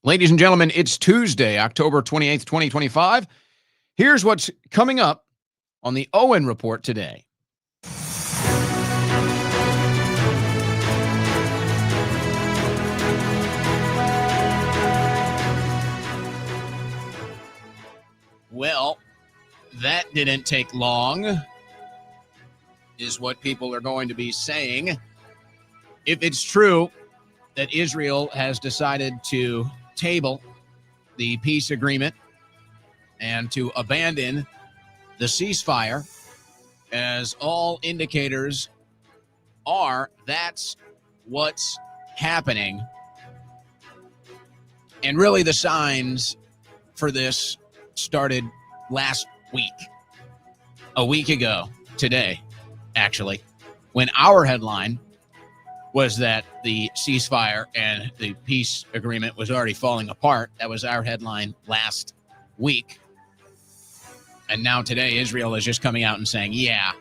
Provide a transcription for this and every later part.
Ladies and gentlemen, it's Tuesday, October 28th, 2025. Here's what's coming up on the Owen Report today. Well, that didn't take long, is what people are going to be saying. If it's true that Israel has decided to table the peace agreement and to abandon the ceasefire, as all indicators are, that's what's happening. And really the signs for this started last week, a week ago today, actually, when our headline was that the ceasefire and the peace agreement was already falling apart. That was our headline last week. And now today, Israel is just coming out and saying, yeah,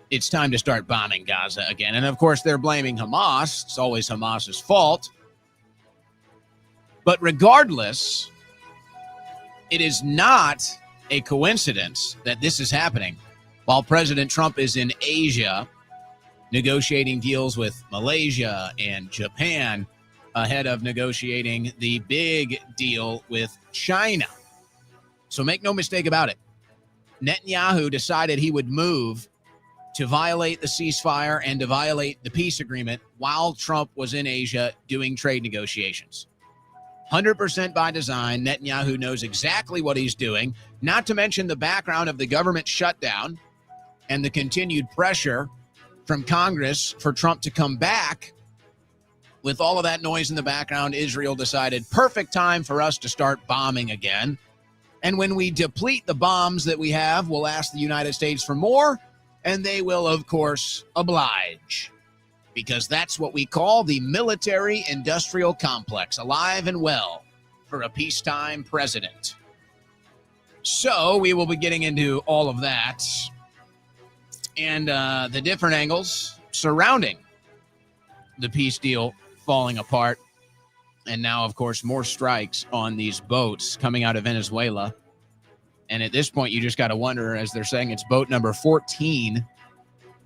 it's time to start bombing Gaza again. And of course, they're blaming Hamas. It's always Hamas's fault. But regardless, it is not a coincidence that this is happening while President Trump is in Asia negotiating deals with Malaysia and Japan ahead of negotiating the big deal with China. So make no mistake about it. Netanyahu decided he would move to violate the ceasefire and to violate the peace agreement while Trump was in Asia doing trade negotiations. 100% by design. Netanyahu knows exactly what he's doing, not to mention the background of the government shutdown and the continued pressure from Congress for Trump to come back. With all of that noise in the background, Israel decided perfect time for us to start bombing again. And when we deplete the bombs that we have, we'll ask the United States for more, and they will, of course, oblige. Because that's what we call the military-industrial complex, alive and well for a peacetime president. So we will be getting into all of that and the different angles surrounding the peace deal falling apart. And now, of course, more strikes on these boats coming out of Venezuela. And at this point, you just got to wonder, as they're saying, it's boat number 14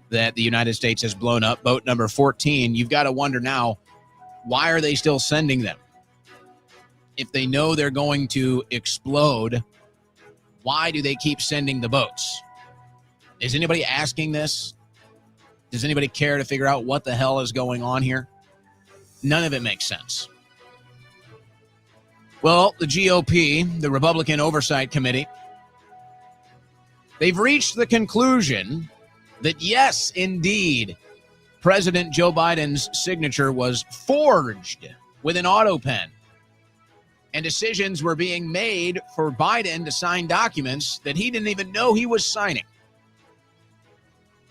that the United States has blown up. Boat number 14. You've got to wonder now, why are they still sending them? If they know they're going to explode, why do they keep sending the boats? Is anybody asking this? Does anybody care to figure out what the hell is going on here? None of it makes sense. Well, the GOP, the Republican Oversight Committee, they've reached the conclusion that yes, indeed, President Joe Biden's signature was forged with an auto pen. And decisions were being made for Biden to sign documents that he didn't even know he was signing.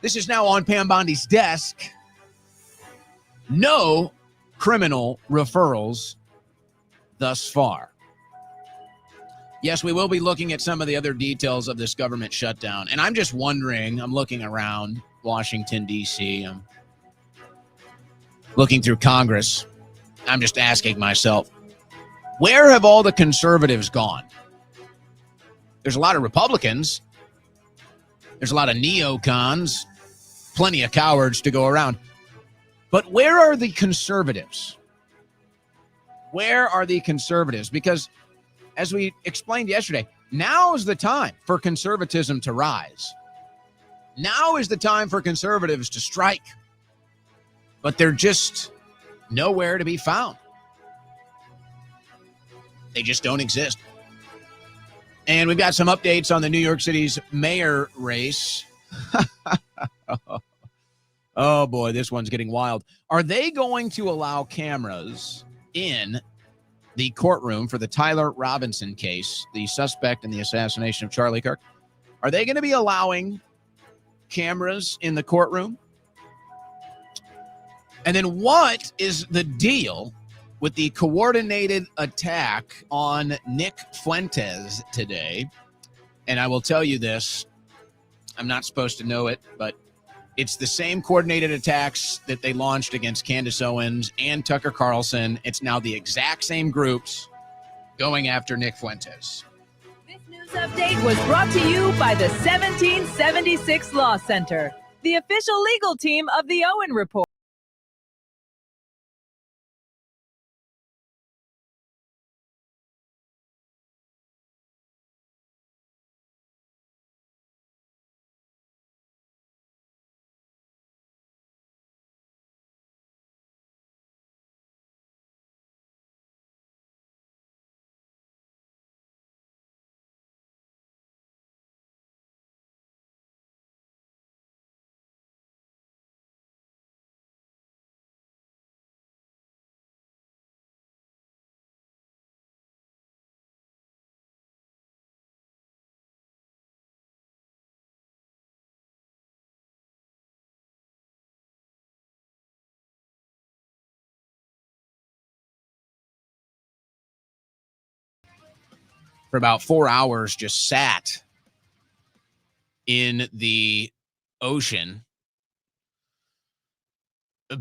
This is now on Pam Bondi's desk. No criminal referrals thus far. Yes, we will be looking at some of the other details of this government shutdown. And I'm just wondering, I'm looking around Washington, D.C. I'm looking through Congress. I'm just asking myself, where have all the conservatives gone? There's a lot of Republicans. There's a lot of neocons. Plenty of cowards to go around. But where are the conservatives? Where are the conservatives? Because as we explained yesterday, now is the time for conservatism to rise. Now is the time for conservatives to strike. But they're just nowhere to be found. They just don't exist. And we've got some updates on the New York City's mayor race. Oh, boy, this one's getting wild. Are they going to allow cameras in the courtroom for the Tyler Robinson case, the suspect in the assassination of Charlie Kirk? Are they going to be allowing cameras in the courtroom? And then what is the deal with the coordinated attack on Nick Fuentes today? And I will tell you this, I'm not supposed to know it, but it's the same coordinated attacks that they launched against Candace Owens and Tucker Carlson. It's now the exact same groups going after Nick Fuentes. This news update was brought to you by the 1776 Law Center, the official legal team of the Owen Report. For about 4 hours, just sat in the ocean,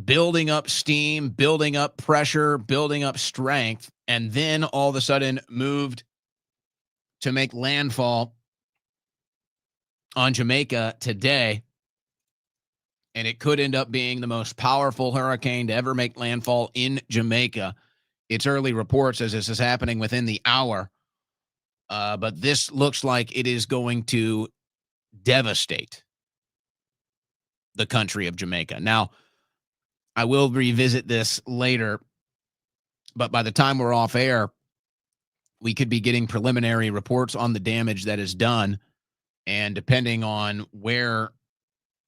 building up steam, building up pressure, building up strength, and then all of a sudden moved to make landfall on Jamaica today. And it could end up being the most powerful hurricane to ever make landfall in Jamaica. It's early reports as this is happening within the hour. But this looks like it is going to devastate the country of Jamaica. Now, I will revisit this later, but by the time we're off air, we could be getting preliminary reports on the damage that is done. And depending on where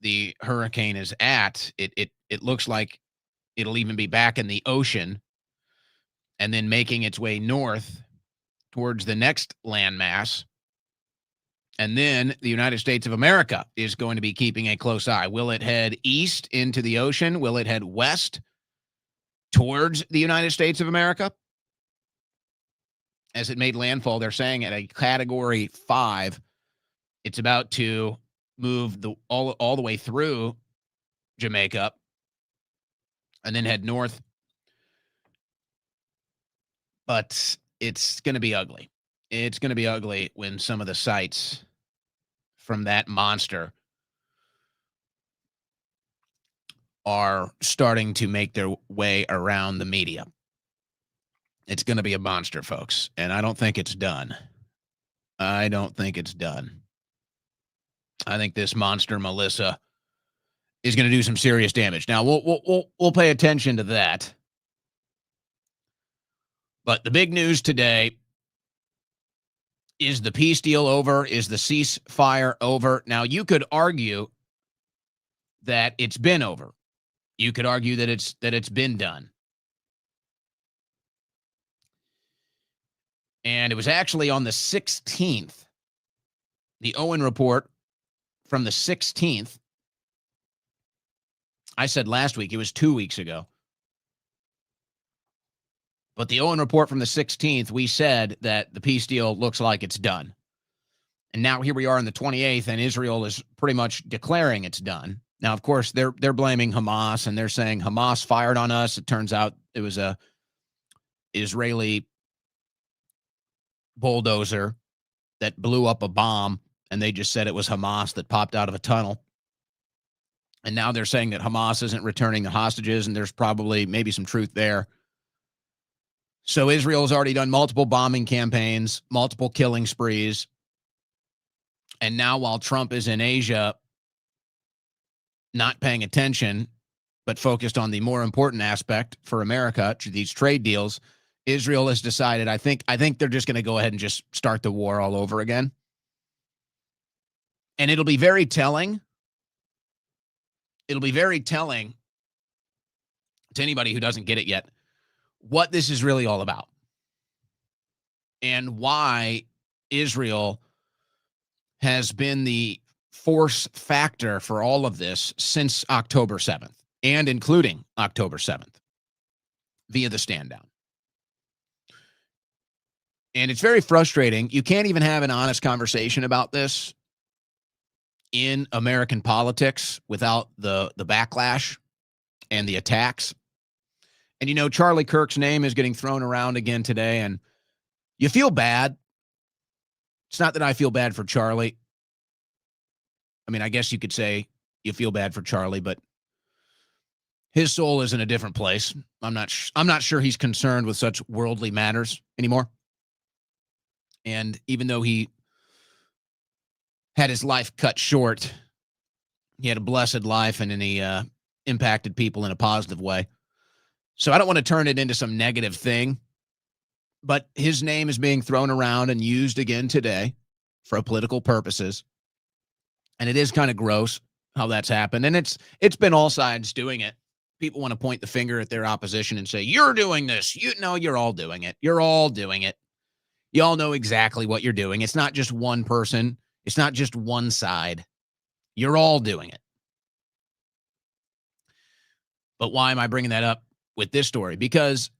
the hurricane is at, it looks like it'll even be back in the ocean and then making its way north towards the next landmass. And then the United States of America is going to be keeping a close eye. Will it head east into the ocean? Will it head west towards the United States of America? As it made landfall, they're saying at a Category 5, it's about to move all the way through Jamaica and then head north. But it's going to be ugly. It's going to be ugly when some of the sights from that monster are starting to make their way around the media. It's going to be a monster, folks, and I don't think it's done. I don't think it's done. I think this monster, Melissa, is going to do some serious damage. Now, we'll pay attention to that. But the big news today is the peace deal over? Is the ceasefire over? Now, you could argue that it's been over. You could argue that it's been done. And it was actually on the 16th, the Owen Report from the 16th. I said last week, it was 2 weeks ago. But the Owen Report from the 16th, we said that the peace deal looks like it's done. And now here we are on the 28th, and Israel is pretty much declaring it's done. Now, of course, they're blaming Hamas, and they're saying Hamas fired on us. It turns out it was a Israeli bulldozer that blew up a bomb, and they just said it was Hamas that popped out of a tunnel. And now they're saying that Hamas isn't returning the hostages, and there's probably maybe some truth there. So Israel has already done multiple bombing campaigns, multiple killing sprees. And now while Trump is in Asia, not paying attention, but focused on the more important aspect for America, these trade deals, Israel has decided, I think they're just going to go ahead and just start the war all over again. And it'll be very telling. It'll be very telling to anybody who doesn't get it yet what this is really all about and why Israel has been the force factor for all of this since October 7th and including October 7th via the stand down. And it's very frustrating. You can't even have an honest conversation about this in American politics without the backlash and the attacks. And, you know, Charlie Kirk's name is getting thrown around again today. And You feel bad. It's not that I feel bad for Charlie. I mean, I guess you could say you feel bad for Charlie, but his soul is in a different place. I'm not sure he's concerned with such worldly matters anymore. And even though he had his life cut short, he had a blessed life, and then he impacted people in a positive way. So I don't want to turn it into some negative thing, but his name is being thrown around and used again today for political purposes. And it is kind of gross how that's happened. And it's been all sides doing it. People want to point the finger at their opposition and say, you're doing this. You're all doing it. You're all doing it. You all know exactly what you're doing. It's not just one person. It's not just one side. You're all doing it. But why am I bringing that up with this story? Because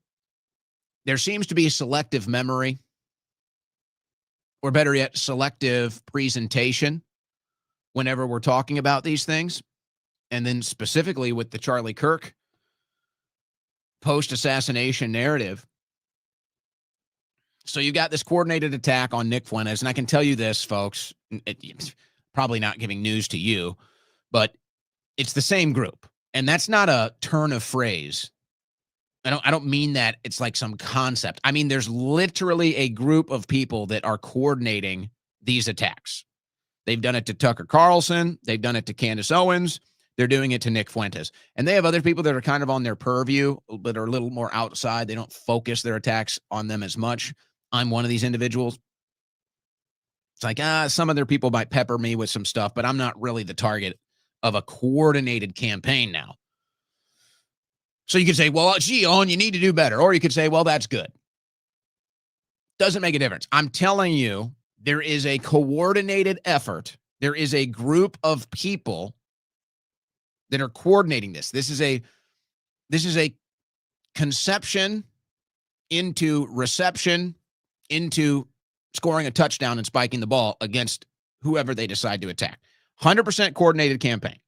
there seems to be selective memory, or better yet, selective presentation whenever we're talking about these things. And then specifically with the Charlie Kirk post-assassination narrative. So you got this coordinated attack on Nick Fuentes, and I can tell you this, folks, it's probably not giving news to you, but it's the same group. And that's not a turn of phrase. I don't mean that it's like some concept. I mean, there's literally a group of people that are coordinating these attacks. They've done it to Tucker Carlson. They've done it to Candace Owens. They're doing it to Nick Fuentes. And they have other people that are kind of on their purview, but are a little more outside. They don't focus their attacks on them as much. I'm one of these individuals. It's like, some other people might pepper me with some stuff, but I'm not really the target of a coordinated campaign now. So you could say, well, gee, Owen, you need to do better. Or you could say, well, that's good. Doesn't make a difference. I'm telling you, there is a coordinated effort. There is a group of people that are coordinating this. This is a conception into reception, into scoring a touchdown and spiking the ball against whoever they decide to attack. 100% coordinated campaign.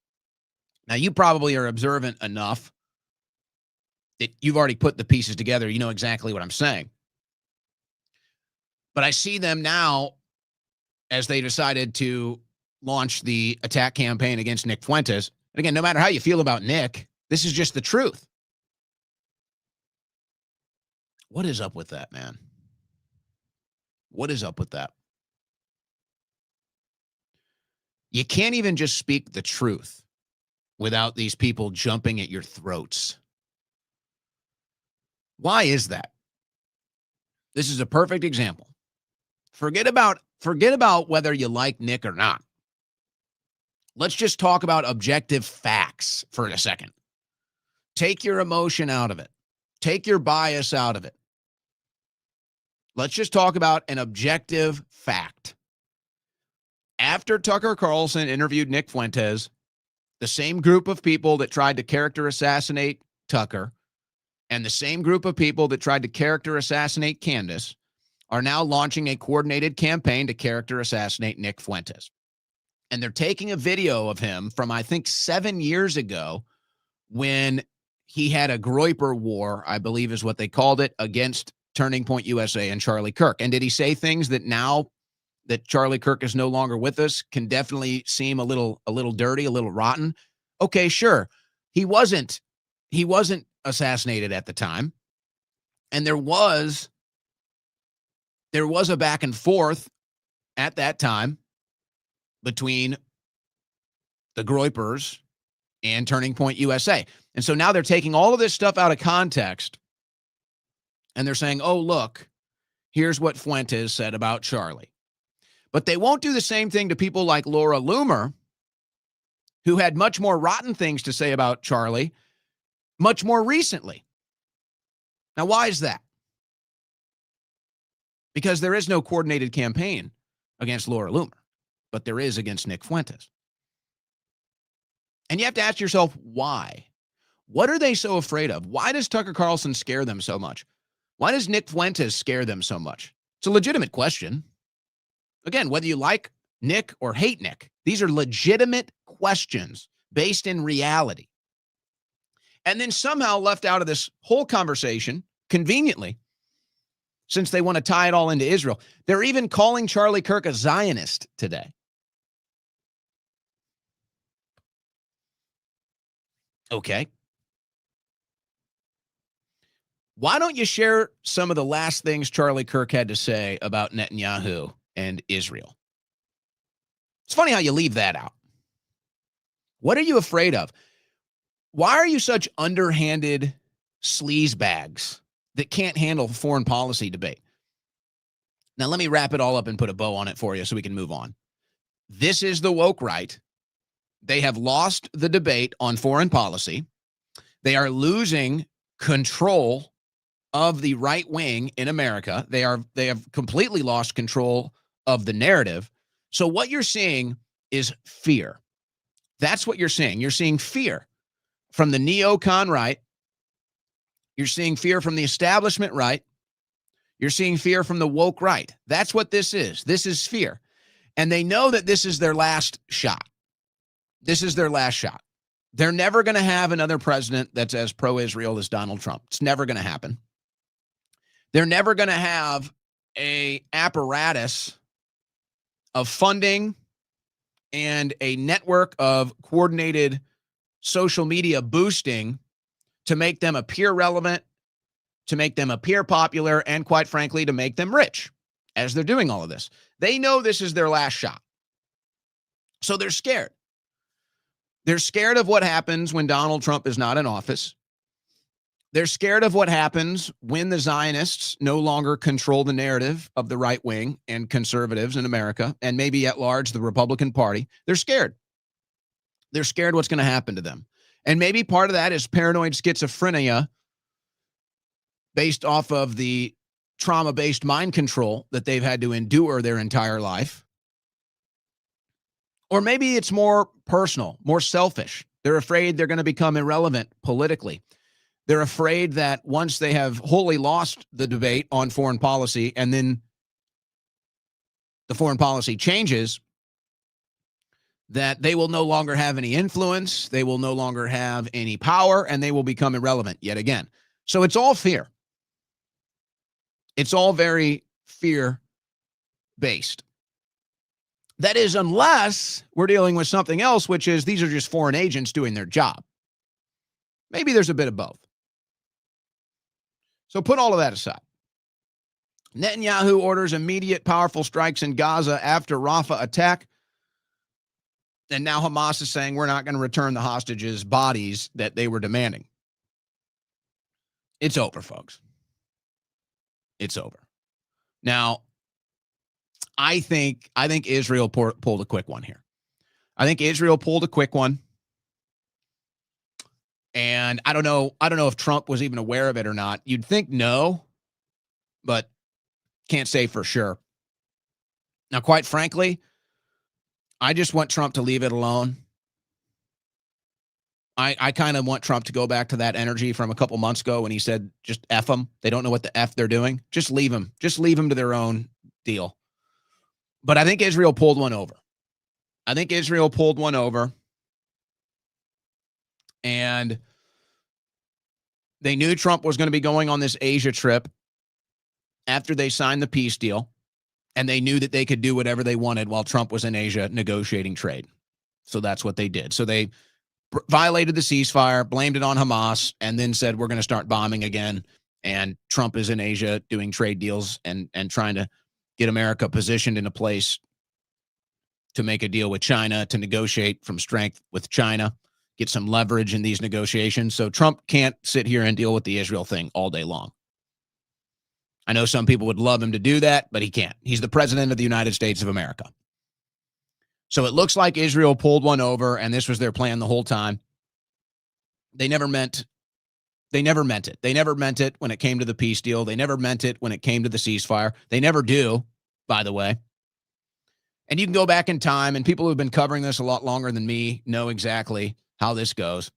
Now, you probably are observant enough that you've already put the pieces together. You know exactly what I'm saying. But I see them now as they decided to launch the attack campaign against Nick Fuentes. And again, no matter how you feel about Nick, this is just the truth. What is up with that, man? What is up with that? You can't even just speak the truth without these people jumping at your throats. Why is that? This is a perfect example. Forget about whether you like Nick or not. Let's just talk about objective facts for a second. Take your emotion out of it. Take your bias out of it. Let's just talk about an objective fact. After Tucker Carlson interviewed Nick Fuentes, the same group of people that tried to character assassinate Tucker and the same group of people that tried to character assassinate Candace are now launching a coordinated campaign to character assassinate Nick Fuentes. And they're taking a video of him from, I think, 7 years ago when he had a Groyper war, I believe is what they called it, against Turning Point USA and Charlie Kirk. And did he say things that now that Charlie Kirk is no longer with us can definitely seem a little dirty, a little rotten? Okay, sure. He wasn't assassinated at the time. And there was a back and forth at that time between the Groypers and Turning Point USA. And so now they're taking all of this stuff out of context and they're saying, oh, look, here's what Fuentes said about Charlie. But they won't do the same thing to people like Laura Loomer, who had much more rotten things to say about Charlie much more recently. Now, why is that? Because there is no coordinated campaign against Laura Loomer, but there is against Nick Fuentes. And you have to ask yourself, why? What are they so afraid of? Why does Tucker Carlson scare them so much? Why does Nick Fuentes scare them so much? It's a legitimate question. Again, whether you like Nick or hate Nick, these are legitimate questions based in reality. And then somehow left out of this whole conversation, conveniently, since they want to tie it all into Israel. They're even calling Charlie Kirk a Zionist today. Okay. Why don't you share some of the last things Charlie Kirk had to say about Netanyahu and Israel? It's funny how you leave that out. What are you afraid of? Why are you such underhanded sleazebags that can't handle foreign policy debate? Now, let me wrap it all up and put a bow on it for you so we can move on. This is the woke right. They have lost the debate on foreign policy. They are losing control of the right wing in America. They have completely lost control of the narrative. So what you're seeing is fear. That's what you're seeing. You're seeing fear from the neocon right. You're seeing fear from the establishment right. You're seeing fear from the woke right. That's what this is. This is fear. And they know that this is their last shot. This is their last shot. They're never going to have another president that's as pro-Israel as Donald Trump. It's never going to happen. They're never going to have an apparatus of funding and a network of coordinated social media boosting to make them appear relevant, to make them appear popular, and quite frankly, to make them rich as they're doing all of this. They know this is their last shot. So they're scared. They're scared of what happens when Donald Trump is not in office. They're scared of what happens when the Zionists no longer control the narrative of the right wing and conservatives in America, and maybe at large the Republican Party. They're scared. They're scared what's going to happen to them. And maybe part of that is paranoid schizophrenia based off of the trauma-based mind control that they've had to endure their entire life. Or maybe it's more personal, more selfish. They're afraid they're going to become irrelevant politically. They're afraid that once they have wholly lost the debate on foreign policy and then the foreign policy changes, that they will no longer have any influence, they will no longer have any power, and they will become irrelevant yet again. So it's all fear. It's all very fear-based. That is, unless we're dealing with something else, which is these are just foreign agents doing their job. Maybe there's a bit of both. So put all of that aside. Netanyahu orders immediate powerful strikes in Gaza after Rafah attack. And now Hamas is saying we're not going to return the hostages' bodies that they were demanding. It's over, folks. It's over. Now, I think Israel pulled a quick one here. I think Israel pulled a quick one. And I don't know if Trump was even aware of it or not. You'd think no, but can't say for sure. Now, quite frankly, I just want Trump to leave it alone. I kind of want Trump to go back to that energy from a couple months ago when he said, just F them. They don't know what the F they're doing. Just leave them. Just leave them to their own deal. But I think Israel pulled one over. And they knew Trump was going to be going on this Asia trip after they signed the peace deal. And they knew that they could do whatever they wanted while Trump was in Asia negotiating trade. So that's what they did. So they violated the ceasefire, blamed it on Hamas, and then said, we're going to start bombing again. And Trump is in Asia doing trade deals and trying to get America positioned in a place to make a deal with China, to negotiate from strength with China, get some leverage in these negotiations. So Trump can't sit here and deal with the Israel thing all day long. I know some people would love him to do that, but he can't. He's the president of the United States of America. So it looks like Israel pulled one over, and this was their plan the whole time. They never meant it. They never meant it when it came to the peace deal. They never meant it when it came to the ceasefire. They never do, by the way. And you can go back in time, and people who've been covering this a lot longer than me know exactly how this goes.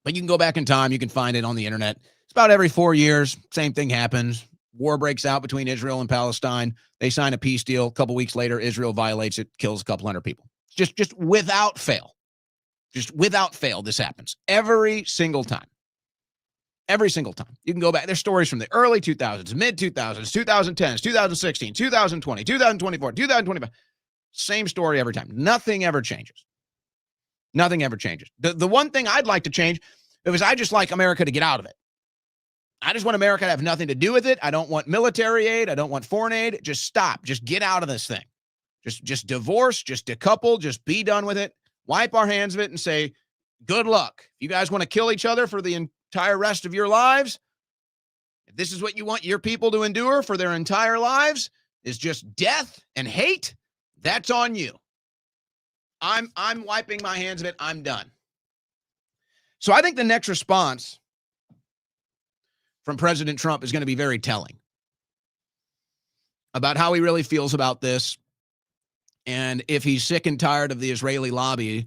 But you can go back in time. You can find it on the internet. It's about every 4 years. Same thing happens. War breaks out between Israel and Palestine. They sign a peace deal. A couple weeks later, Israel violates it, kills a couple hundred people. Just without fail. Just without fail, this happens every single time. Every single time. You can go back. There's stories from the early 2000s, mid 2000s, 2010s, 2016, 2020, 2024, 2025. Same story every time. Nothing ever changes. Nothing ever changes. The one thing I'd like to change is I just like America to get out of it. I just want America to have nothing to do with it. I don't want military aid. I don't want foreign aid. Just stop. Just get out of this thing. Just divorce, just decouple, just be done with it. Wipe our hands of it and say, good luck. If you guys want to kill each other for the entire rest of your lives, if this is what you want your people to endure for their entire lives, is just death and hate, that's on you. I'm wiping my hands of it. I'm done. So I think the next response from President Trump is going to be very telling about how he really feels about this, and if he's sick and tired of the Israeli lobby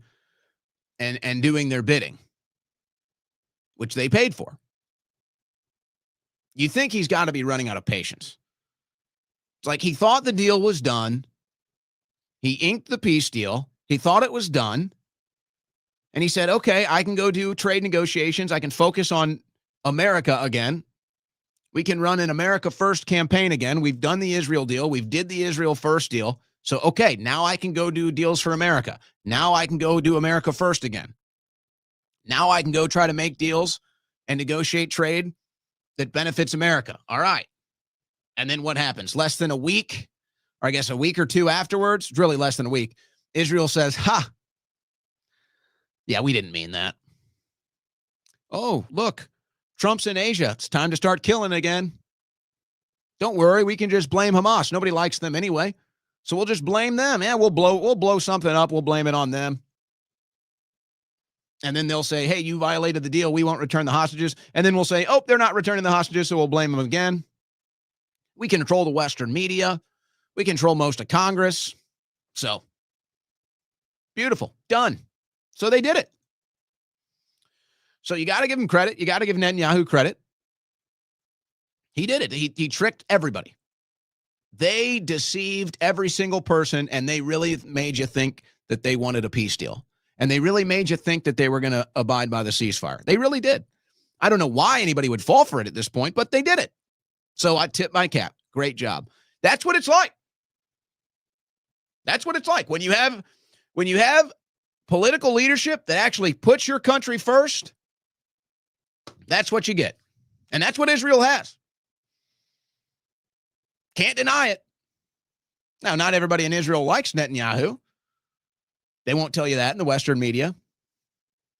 and doing their bidding, which they paid for. You think he's got to be running out of patience. It's like he thought the deal was done. He inked the peace deal. He thought it was done. And he said, okay, I can go do trade negotiations. I can focus on America again. We can run an America First campaign again. We've done the Israel deal. We've did the Israel First deal. So, okay, now I can go do deals for America. Now I can go do America First again. Now I can go try to make deals and negotiate trade that benefits America. All right. And then what happens? Less than a week, or I guess a week or two afterwards, it's really less than a week, Israel says, yeah, we didn't mean that. Oh, look, Trump's in Asia. It's time to start killing again. Don't worry, we can just blame Hamas. Nobody likes them anyway. So we'll just blame them. Yeah, we'll blow something up. We'll blame it on them. And then they'll say, hey, you violated the deal. We won't return the hostages. And then we'll say, oh, they're not returning the hostages, so we'll blame them again. We control the Western media. We control most of Congress. So, beautiful. Done. So they did it. So you got to give him credit. You got to give Netanyahu credit. He did it. He tricked everybody. They deceived every single person, and they really made you think that they wanted a peace deal. And they really made you think that they were going to abide by the ceasefire. They really did. I don't know why anybody would fall for it at this point, but they did it. So I tip my cap. Great job. That's what it's like. That's what it's like. When you have political leadership that actually puts your country first, that's what you get. And that's what Israel has. Can't deny it. Now, not everybody in Israel likes Netanyahu. They won't tell you that in the Western media.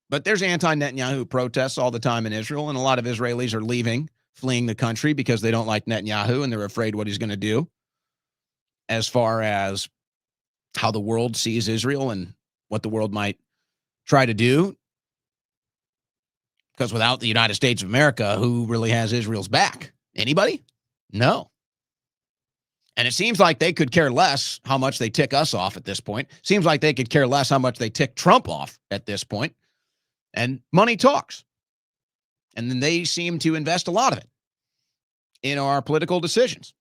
But there's anti-Netanyahu protests all the time in Israel, and a lot of Israelis are leaving, fleeing the country because they don't like Netanyahu and they're afraid what he's going to do as far as how the world sees Israel and what the world might try to do. Because without the United States of America, who really has Israel's back? Anybody? No. And it seems like they could care less how much they tick us off at this point. Seems like they could care less how much they tick Trump off at this point. And money talks. And then they seem to invest a lot of it in our political decisions.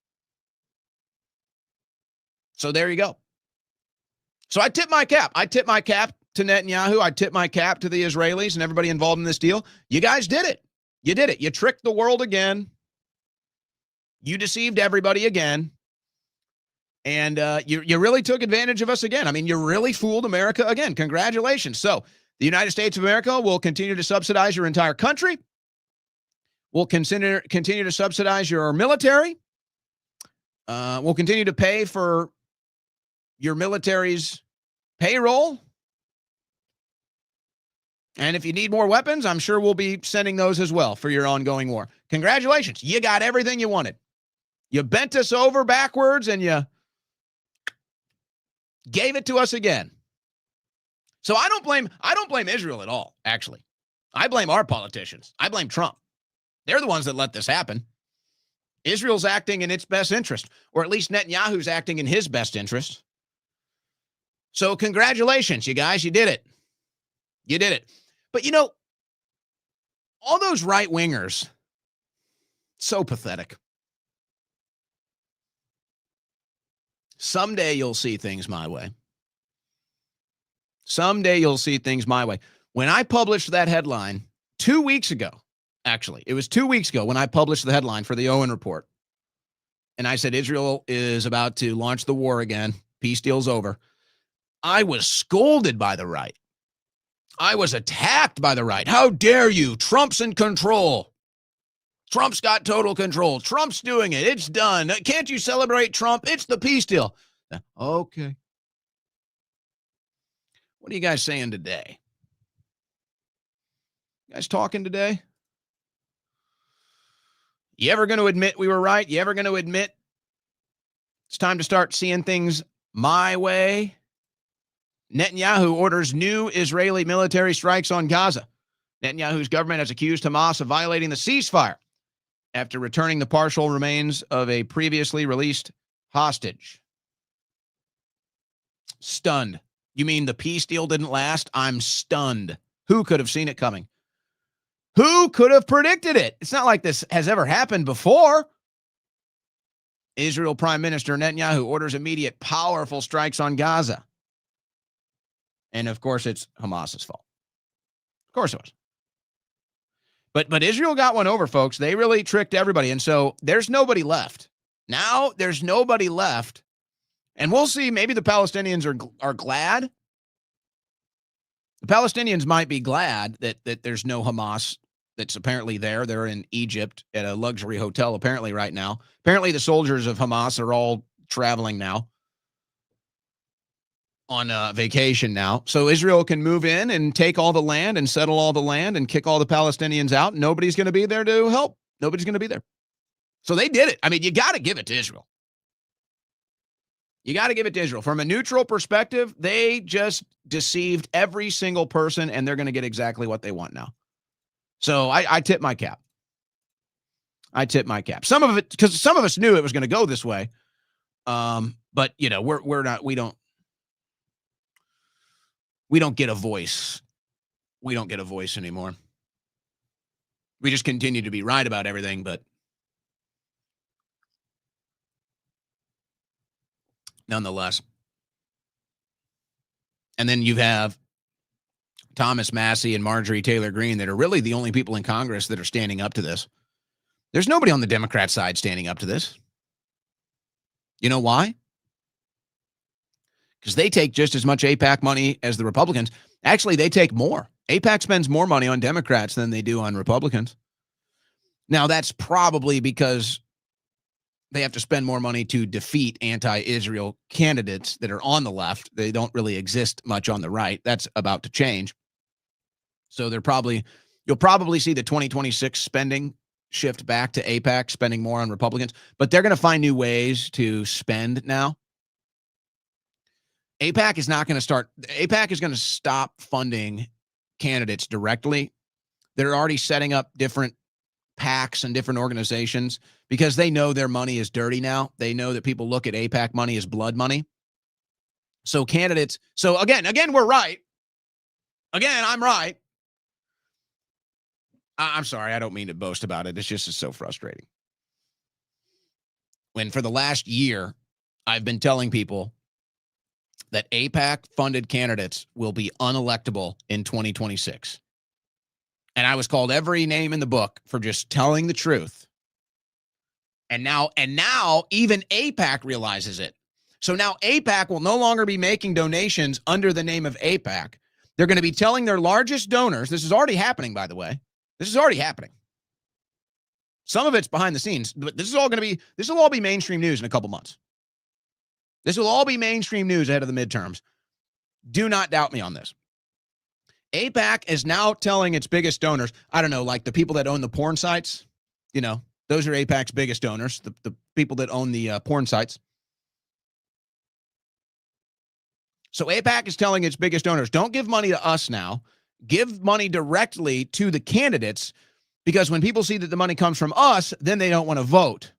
So there you go. So I tip my cap. I tip my cap to Netanyahu. I tip my cap to the Israelis and everybody involved in this deal. You guys did it. You did it. You tricked the world again. You deceived everybody again. And you really took advantage of us again. I mean, you really fooled America again. Congratulations. So the United States of America will continue to subsidize your entire country. We'll continue to subsidize your military. We'll continue to pay for your military's payroll. And if you need more weapons, I'm sure we'll be sending those as well for your ongoing war. Congratulations. You got everything you wanted. You bent us over backwards and you gave it to us again. So I don't blame Israel at all, actually. I blame our politicians. I blame Trump. They're the ones that let this happen. Israel's acting in its best interest, or at least Netanyahu's acting in his best interest. So congratulations, you guys. You did it. You did it. But, all those right-wingers, so pathetic. Someday you'll see things my way. Someday you'll see things my way. When I published that headline 2 weeks ago, actually. It was 2 weeks ago when I published the headline for the Owen Report. And I said, Israel is about to launch the war again. Peace deal's over. I was scolded by the right. I was attacked by the right. How dare you? Trump's in control. Trump's got total control. Trump's doing it. It's done. Can't you celebrate Trump? It's the peace deal. Okay. What are you guys saying today? You guys talking today? You ever going to admit we were right? You ever going to admit it's time to start seeing things my way? Netanyahu orders new Israeli military strikes on Gaza. Netanyahu's government has accused Hamas of violating the ceasefire after returning the partial remains of a previously released hostage. Stunned. You mean the peace deal didn't last? I'm stunned. Who could have seen it coming? Who could have predicted it? It's not like this has ever happened before. Israel Prime Minister Netanyahu orders immediate powerful strikes on Gaza. And of course, it's Hamas's fault. Of course it was. But Israel got one over, folks. They really tricked everybody. And so there's nobody left. Now there's nobody left. And we'll see. Maybe the Palestinians are glad. The Palestinians might be glad that there's no Hamas that's apparently there. They're in Egypt at a luxury hotel apparently right now. Apparently the soldiers of Hamas are all traveling now on vacation now. So Israel can move in and take all the land and settle all the land and kick all the Palestinians out. Nobody's going to be there to help. Nobody's going to be there. So they did it. I mean, you got to give it to Israel. You got to give it to Israel. From a neutral perspective, they just deceived every single person, and they're going to get exactly what they want now. So I tip my cap. I tip my cap. Some of it, because some of us knew it was going to go this way. But you know, we don't get a voice. We don't get a voice anymore. We just continue to be right about everything, but nonetheless. And then you have Thomas Massie and Marjorie Taylor Greene that are really the only people in Congress that are standing up to this. There's nobody on the Democrat side standing up to this. You know why? Because they take just as much AIPAC money as the Republicans. Actually, they take more. AIPAC spends more money on Democrats than they do on Republicans. Now, that's probably because they have to spend more money to defeat anti-Israel candidates that are on the left. They don't really exist much on the right. That's about to change. So you'll probably see the 2026 spending shift back to AIPAC, spending more on Republicans, but they're going to find new ways to spend now. AIPAC is going to stop funding candidates directly. They're already setting up different PACs and different organizations because they know their money is dirty now. They know that people look at AIPAC money as blood money. So candidates, again, we're right. Again, I'm right. I'm sorry. I don't mean to boast about it. It's so frustrating. When for the last year, I've been telling people that AIPAC-funded candidates will be unelectable in 2026. And I was called every name in the book for just telling the truth. And now even AIPAC realizes it. So now AIPAC will no longer be making donations under the name of AIPAC. They're going to be telling their largest donors, this is already happening, by the way. This is already happening. Some of it's behind the scenes, but this will all be mainstream news in a couple months. This will all be mainstream news ahead of the midterms. Do not doubt me on this. AIPAC is now telling its biggest donors, I don't know, like the people that own the porn sites, those are AIPAC's biggest donors, the people that own the porn sites. So AIPAC is telling its biggest donors, don't give money to us now. Give money directly to the candidates, because when people see that the money comes from us, then they don't want to vote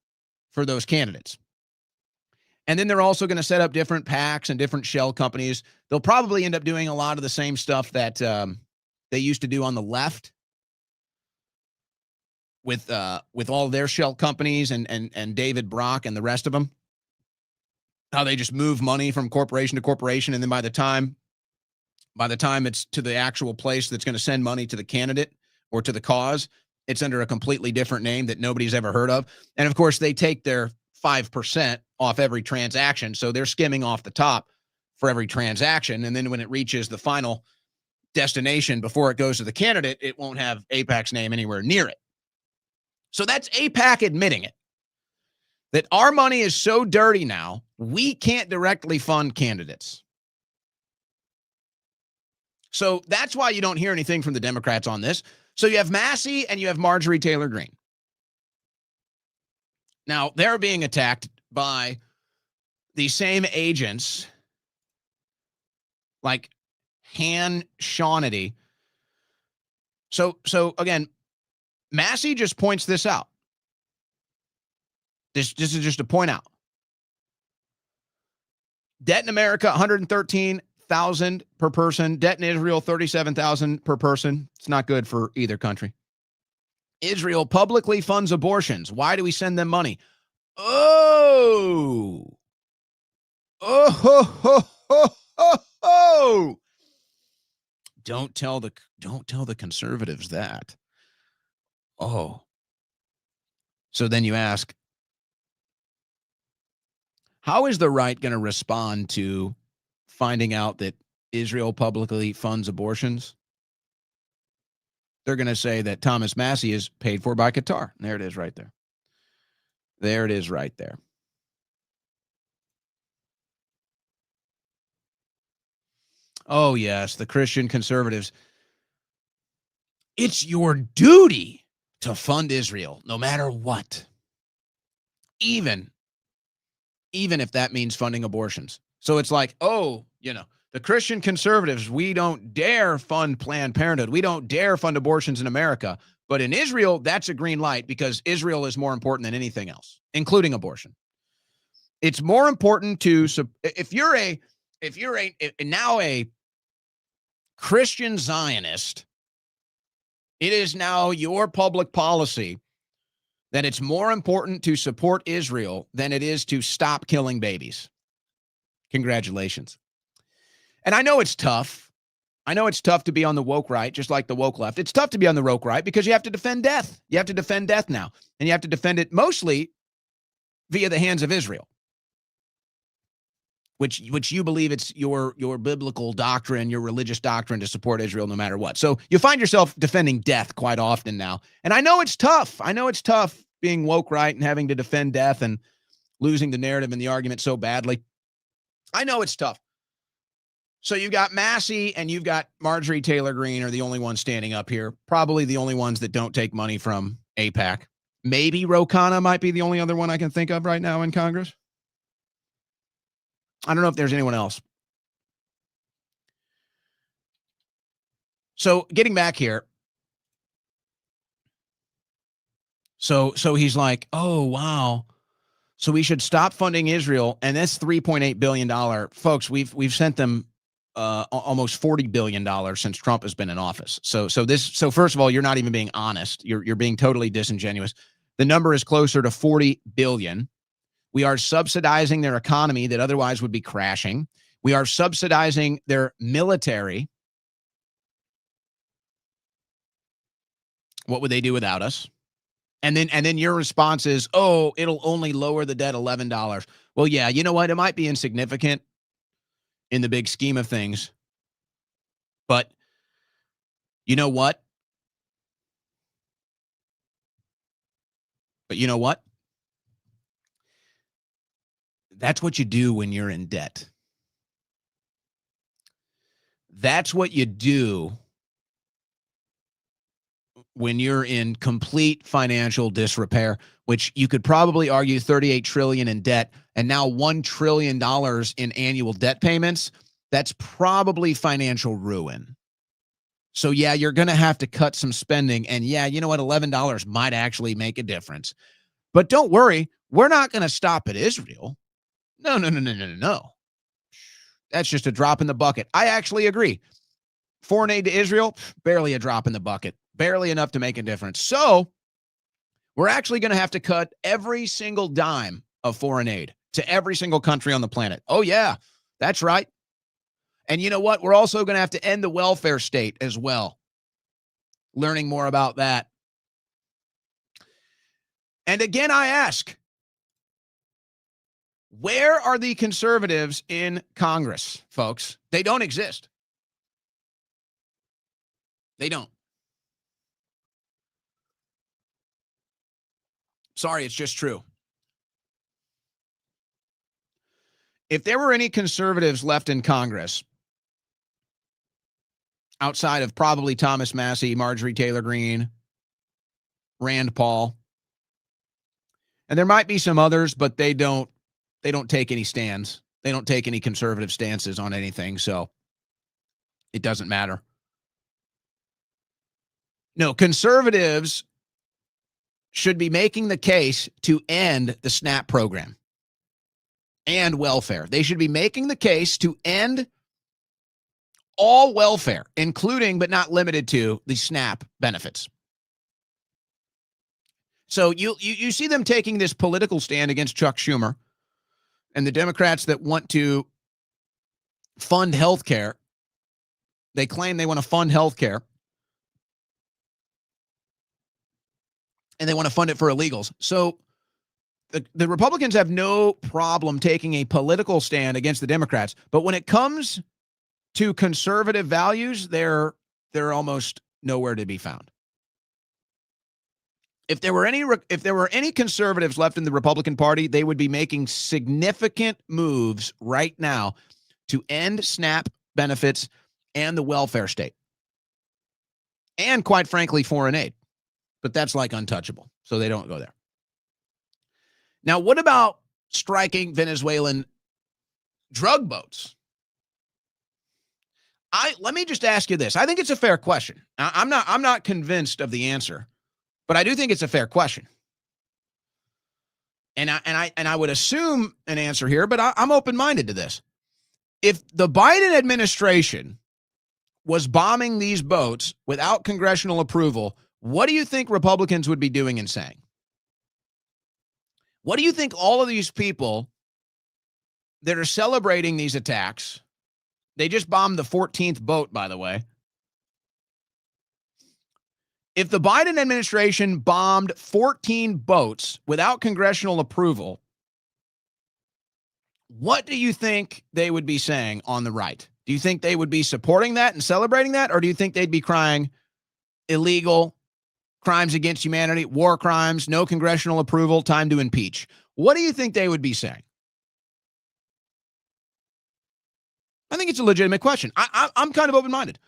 for those candidates. And then they're also going to set up different PACs and different shell companies. They'll probably end up doing a lot of the same stuff that they used to do on the left with all their shell companies and David Brock and the rest of them. How they just move money from corporation to corporation, and then by the time it's to the actual place that's going to send money to the candidate or to the cause, It's under a completely different name that nobody's ever heard of. And of course, they take their 5% off every transaction. So they're skimming off the top for every transaction. And then when it reaches the final destination before it goes to the candidate, it won't have AIPAC's name anywhere near it. So that's AIPAC admitting it, that our money is so dirty now, we can't directly fund candidates. So that's why you don't hear anything from the Democrats on this. So you have Massie and you have Marjorie Taylor Greene. Now, they're being attacked by the same agents like Han Shaughnessy. So again, Massie just points this out. This is just to point out. Debt in America, $113,000 per person. Debt in Israel, $37,000 per person. It's not good for either country. Israel publicly funds abortions. Why do we send them money? Oh, ho, ho, ho, ho, ho. Don't tell the conservatives that. Oh. So then you ask, how is the right going to respond to finding out that Israel publicly funds abortions? They're going to say that Thomas Massie is paid for by Qatar. There it is right there. There it is right there. Oh, yes, the Christian conservatives. It's your duty to fund Israel, no matter what. Even if that means funding abortions. So it's like, oh, the Christian conservatives, we don't dare fund Planned Parenthood. We don't dare fund abortions in America. But in Israel, that's a green light because Israel is more important than anything else, including abortion. It's more important to, if you're now a Christian Zionist, it is now your public policy that it's more important to support Israel than it is to stop killing babies. Congratulations. And I know it's tough. I know it's tough to be on the woke right, just like the woke left. It's tough to be on the woke right because you have to defend death. You have to defend death now. And you have to defend it mostly via the hands of Israel, which you believe it's your biblical doctrine, your religious doctrine to support Israel no matter what. So you find yourself defending death quite often now. And I know it's tough. I know it's tough being woke right and having to defend death and losing the narrative and the argument so badly. I know it's tough. So you've got Massie and you've got Marjorie Taylor Greene are the only ones standing up here. Probably the only ones that don't take money from AIPAC. Maybe Ro Khanna might be the only other one I can think of right now in Congress. I don't know if there's anyone else. So getting back here. So he's like, oh, wow. So we should stop funding Israel. And that's $3.8 billion. Folks, we've sent them almost $40 billion since Trump has been in office. So first of all, you're not even being honest. You're being totally disingenuous. The number is closer to 40 billion. We are subsidizing their economy that otherwise would be crashing. We are subsidizing their military. What would they do without us? And then your response is, oh, it'll only lower the debt $11. Well, yeah, you know what? It might be insignificant in the big scheme of things. But you know what? That's what you do when you're in debt. That's what you do when you're in complete financial disrepair, which you could probably argue 38 trillion in debt and now $1 trillion in annual debt payments. That's probably financial ruin. So yeah, you're going to have to cut some spending. And yeah, you know what? $11 might actually make a difference. But don't worry, we're not going to stop at Israel. No. That's just a drop in the bucket. I actually agree. Foreign aid to Israel, barely a drop in the bucket. Barely enough to make a difference. So we're actually going to have to cut every single dime of foreign aid to every single country on the planet. Oh, yeah, that's right. And you know what? We're also going to have to end the welfare state as well. Learning more about that And again, I ask, where are the conservatives in Congress, folks? They don't exist. They don't. Sorry, it's just true. If there were any conservatives left in Congress, outside of probably Thomas Massie, Marjorie Taylor Greene, Rand Paul, and there might be some others, but they don't take any stands. They don't take any conservative stances on anything, so it doesn't matter. No, conservatives should be making the case to end the SNAP program and welfare. They should be making the case to end all welfare, including but not limited to the SNAP benefits. So you see them taking this political stand against Chuck Schumer and the Democrats that want to fund health care. They claim they want to fund health care. And they want to fund it for illegals. So the Republicans have no problem taking a political stand against the Democrats. But when it comes to conservative values, they're almost nowhere to be found. If there were any conservatives left in the Republican Party, they would be making significant moves right now to end SNAP benefits and the welfare state. And quite frankly, foreign aid. But that's like untouchable, so they don't go there. Now, what about striking Venezuelan drug boats? Let me just ask you this. I think it's a fair question. I'm not convinced of the answer, but I do think it's a fair question. And I would assume an answer here, but I'm open-minded to this. If the Biden administration was bombing these boats without congressional approval, what do you think Republicans would be doing and saying? What do you think all of these people that are celebrating these attacks, they just bombed the 14th boat, by the way. If the Biden administration bombed 14 boats without congressional approval, what do you think they would be saying on the right? Do you think they would be supporting that and celebrating that? Or do you think they'd be crying illegal, crimes against humanity, war crimes, no congressional approval, time to impeach? What do you think they would be saying? I think it's a legitimate question. I'm kind of open-minded.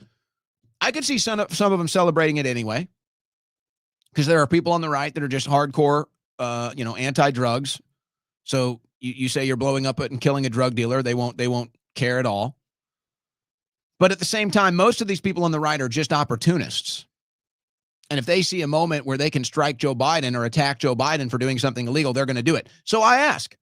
I could see some of them celebrating it anyway, because there are people on the right that are just hardcore, anti-drugs. So you say you're blowing up it and killing a drug dealer, they won't care at all. But at the same time, most of these people on the right are just opportunists. And if they see a moment where they can strike Joe Biden or attack Joe Biden for doing something illegal, they're going to do it. So I ask,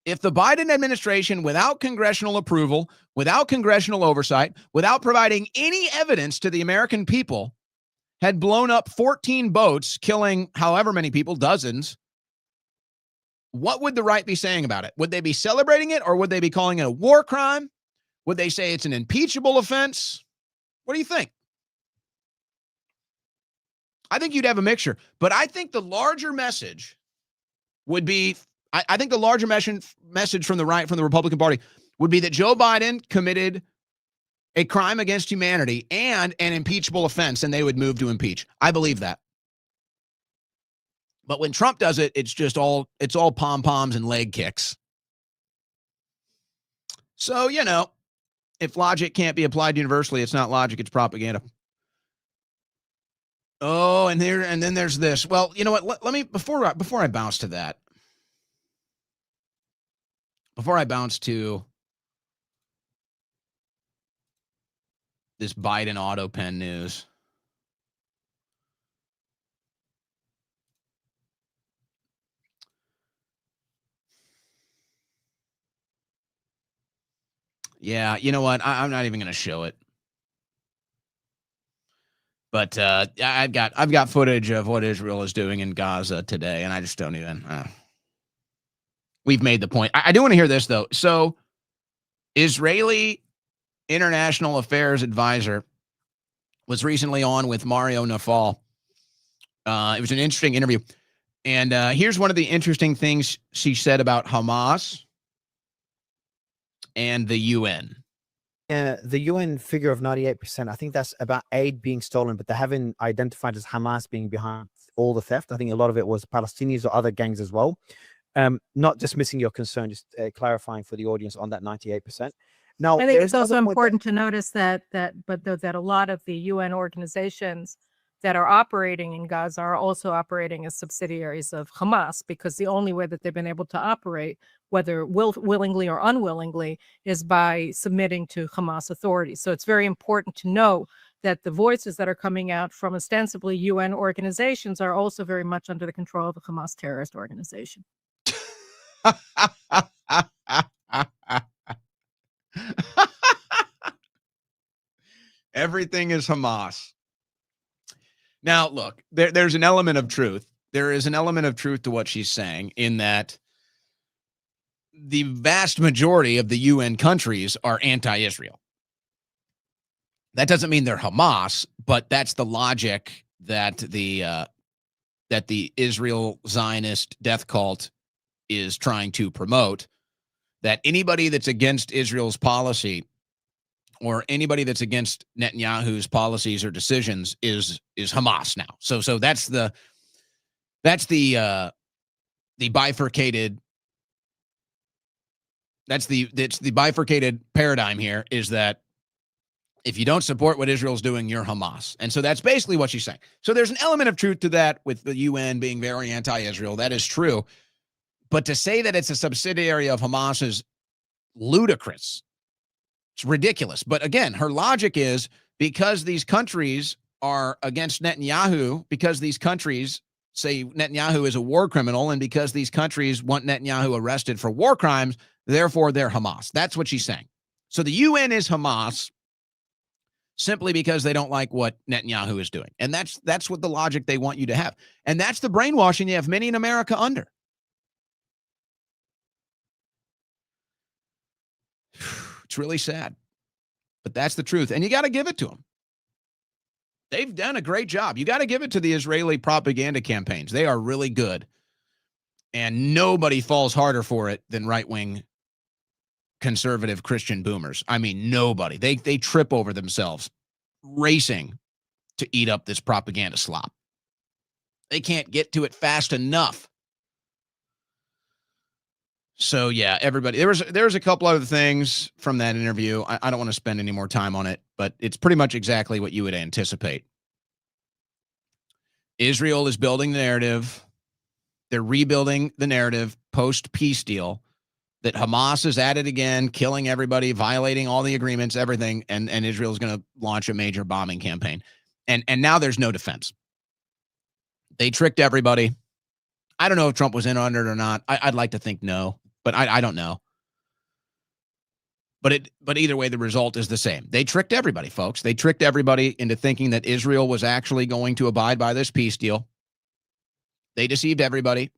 if the Biden administration, without congressional approval, without congressional oversight, without providing any evidence to the American people, had blown up 14 boats, killing however many people, dozens, what would the right be saying about it? Would they be celebrating it, or would they be calling it a war crime? Would they say it's an impeachable offense? What do you think? I think you'd have a mixture, but I think the larger message would be, I think the larger message from the right, from the Republican Party, would be that Joe Biden committed a crime against humanity and an impeachable offense, and they would move to impeach. I believe that. But when Trump does it, it's all pom-poms and leg kicks. So, if logic can't be applied universally, it's not logic, it's propaganda. Oh, and then there's this. Well, you know what? Let me, before I bounce to that, before I bounce to this Biden auto pen news, yeah, you know what? I'm not even going to show it. But I've got footage of what Israel is doing in Gaza today, and I just don't even. We've made the point. I do want to hear this, though. So, Israeli International Affairs Advisor was recently on with Mario Nafal. It was an interesting interview. And here's one of the interesting things she said about Hamas and the UN. The UN figure of 98%, I think that's about aid being stolen, but they haven't identified as Hamas being behind all the theft. I think a lot of it was Palestinians or other gangs as well. Not dismissing your concern, just clarifying for the audience on that 98%. Now, I think it's also important to notice that a lot of the UN organizations that are operating in Gaza are also operating as subsidiaries of Hamas, because the only way that they've been able to operate, whether willingly or unwillingly, is by submitting to Hamas authorities. So it's very important to know that the voices that are coming out from ostensibly UN organizations are also very much under the control of the Hamas terrorist organization. Everything is Hamas. Now, look, there's an element of truth. There is an element of truth to what she's saying, in that the vast majority of the UN countries are anti-Israel. That doesn't mean they're Hamas, but that's the logic that the Israel Zionist death cult is trying to promote, that anybody that's against Israel's policy or anybody that's against Netanyahu's policies or decisions is Hamas now. So that's the bifurcated the bifurcated paradigm here, is that if you don't support what Israel's doing, you're Hamas. And so that's basically what she's saying. So there's an element of truth to that, with the UN being very anti-Israel. That is true. But to say that it's a subsidiary of Hamas is ludicrous. It's ridiculous. But again, her logic is, because these countries are against Netanyahu, because these countries say Netanyahu is a war criminal, and because these countries want Netanyahu arrested for war crimes, therefore they're Hamas. That's what she's saying. So the UN is Hamas simply because they don't like what Netanyahu is doing. And that's what the logic they want you to have. And that's the brainwashing you have many in America under. It's really sad, but that's the truth. And you got to give it to them. They've done a great job. You got to give it to the Israeli propaganda campaigns. They are really good. And nobody falls harder for it than right-wing conservative Christian boomers. I mean, nobody. They trip over themselves racing to eat up this propaganda slop. They can't get to it fast enough. So yeah, everybody, there's a couple other things from that interview. I don't want to spend any more time on it, but it's pretty much exactly what you would anticipate. Israel is building the narrative. They're rebuilding the narrative post-peace deal that Hamas is at it again, killing everybody, violating all the agreements, everything, and Israel is going to launch a major bombing campaign. And now there's no defense. They tricked everybody. I don't know if Trump was in on it or not. I'd like to think no, but I don't know. But either way, the result is the same. They tricked everybody, folks. They tricked everybody into thinking that Israel was actually going to abide by this peace deal. They deceived everybody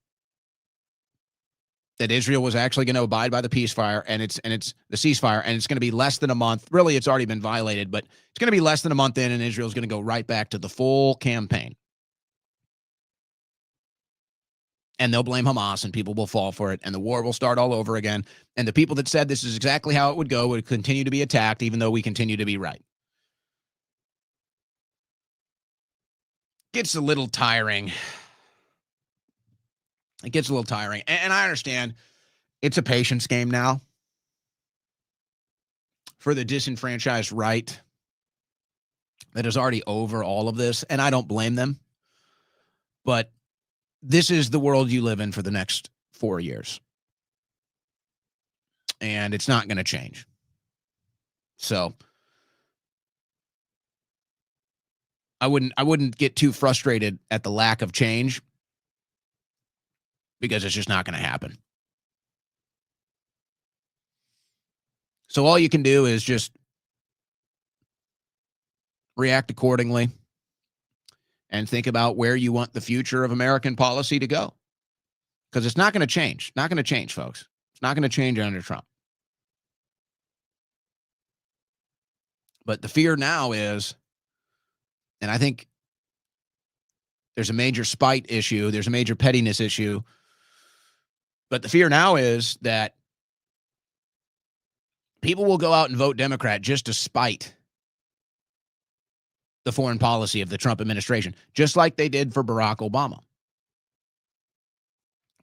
that Israel was actually going to abide by the ceasefire, and it's the ceasefire, and it's going to be less than a month. Really, it's already been violated, but it's going to be less than a month in, and Israel's going to go right back to the full campaign. And they'll blame Hamas, and people will fall for it, and the war will start all over again. And the people that said this is exactly how it would go would continue to be attacked, even though we continue to be right. Gets a little tiring. It gets a little tiring. And I understand it's a patience game now for the disenfranchised right that is already over all of this. And I don't blame them. But this is the world you live in for the next 4 years. And it's not going to change. So I wouldn't get too frustrated at the lack of change, because it's just not going to happen. So all you can do is just react accordingly and think about where you want the future of American policy to go. Because it's not going to change. Not going to change, folks. It's not going to change under Trump. But the fear now is, and I think There's a major spite issue. There's a major pettiness issue. But the fear now is that people will go out and vote Democrat just to spite the foreign policy of the Trump administration, just like they did for Barack Obama.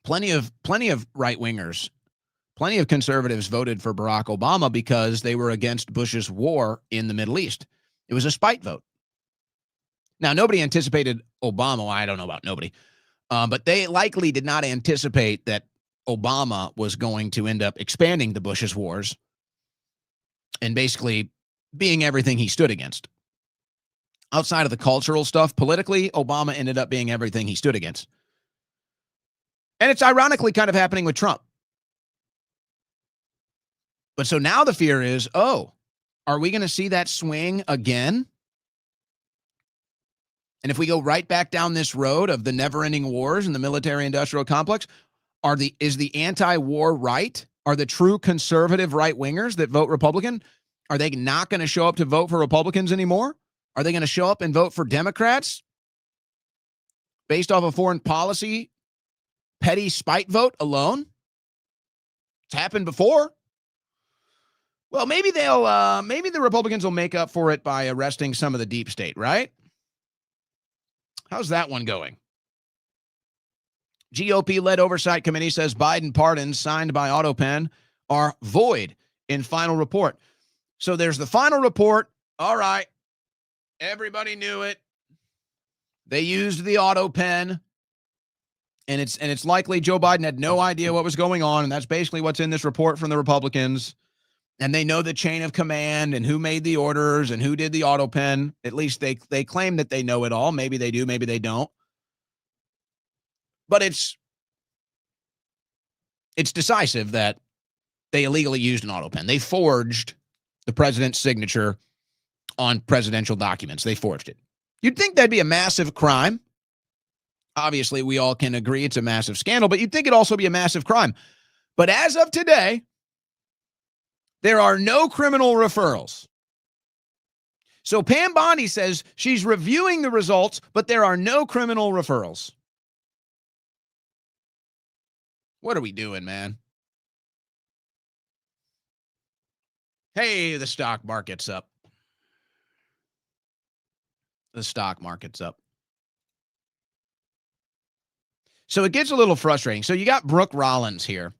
Plenty of right-wingers, plenty of conservatives voted for Barack Obama because they were against Bush's war in the Middle East. It was a spite vote. Now, nobody anticipated Obama. Well, I don't know about nobody. But they likely did not anticipate that Obama was going to end up expanding the Bush's wars and basically being everything he stood against. Outside of the cultural stuff, politically, Obama ended up being everything he stood against. And it's ironically kind of happening with Trump. But so now the fear is, are we going to see that swing again? And if we go right back down this road of the never-ending wars in the military-industrial complex, is the anti-war right? Are the true conservative right-wingers that vote Republican, are they not going to show up to vote for Republicans anymore? Are they going to show up and vote for Democrats based off of foreign policy, petty spite vote alone? It's happened before. Well, maybe maybe the Republicans will make up for it by arresting some of the deep state, right? How's that one going? GOP-led oversight committee says Biden pardons signed by AutoPen are void in final report. So there's the final report. All right. Everybody knew it. They used the AutoPen. And it's likely Joe Biden had no idea what was going on. And that's basically what's in this report from the Republicans. And they know the chain of command and who made the orders and who did the AutoPen. At least they claim that they know it all. Maybe they do, maybe they don't. But it's decisive that they illegally used an AutoPen. They forged the president's signature on presidential documents. They forged it. You'd think that'd be a massive crime. Obviously, we all can agree it's a massive scandal, but you'd think it'd also be a massive crime. But as of today, there are no criminal referrals. So Pam Bondi says she's reviewing the results, but there are no criminal referrals. What are we doing, man? Hey, the stock market's up. The stock market's up. So it gets a little frustrating. So you got Brooke Rollins here.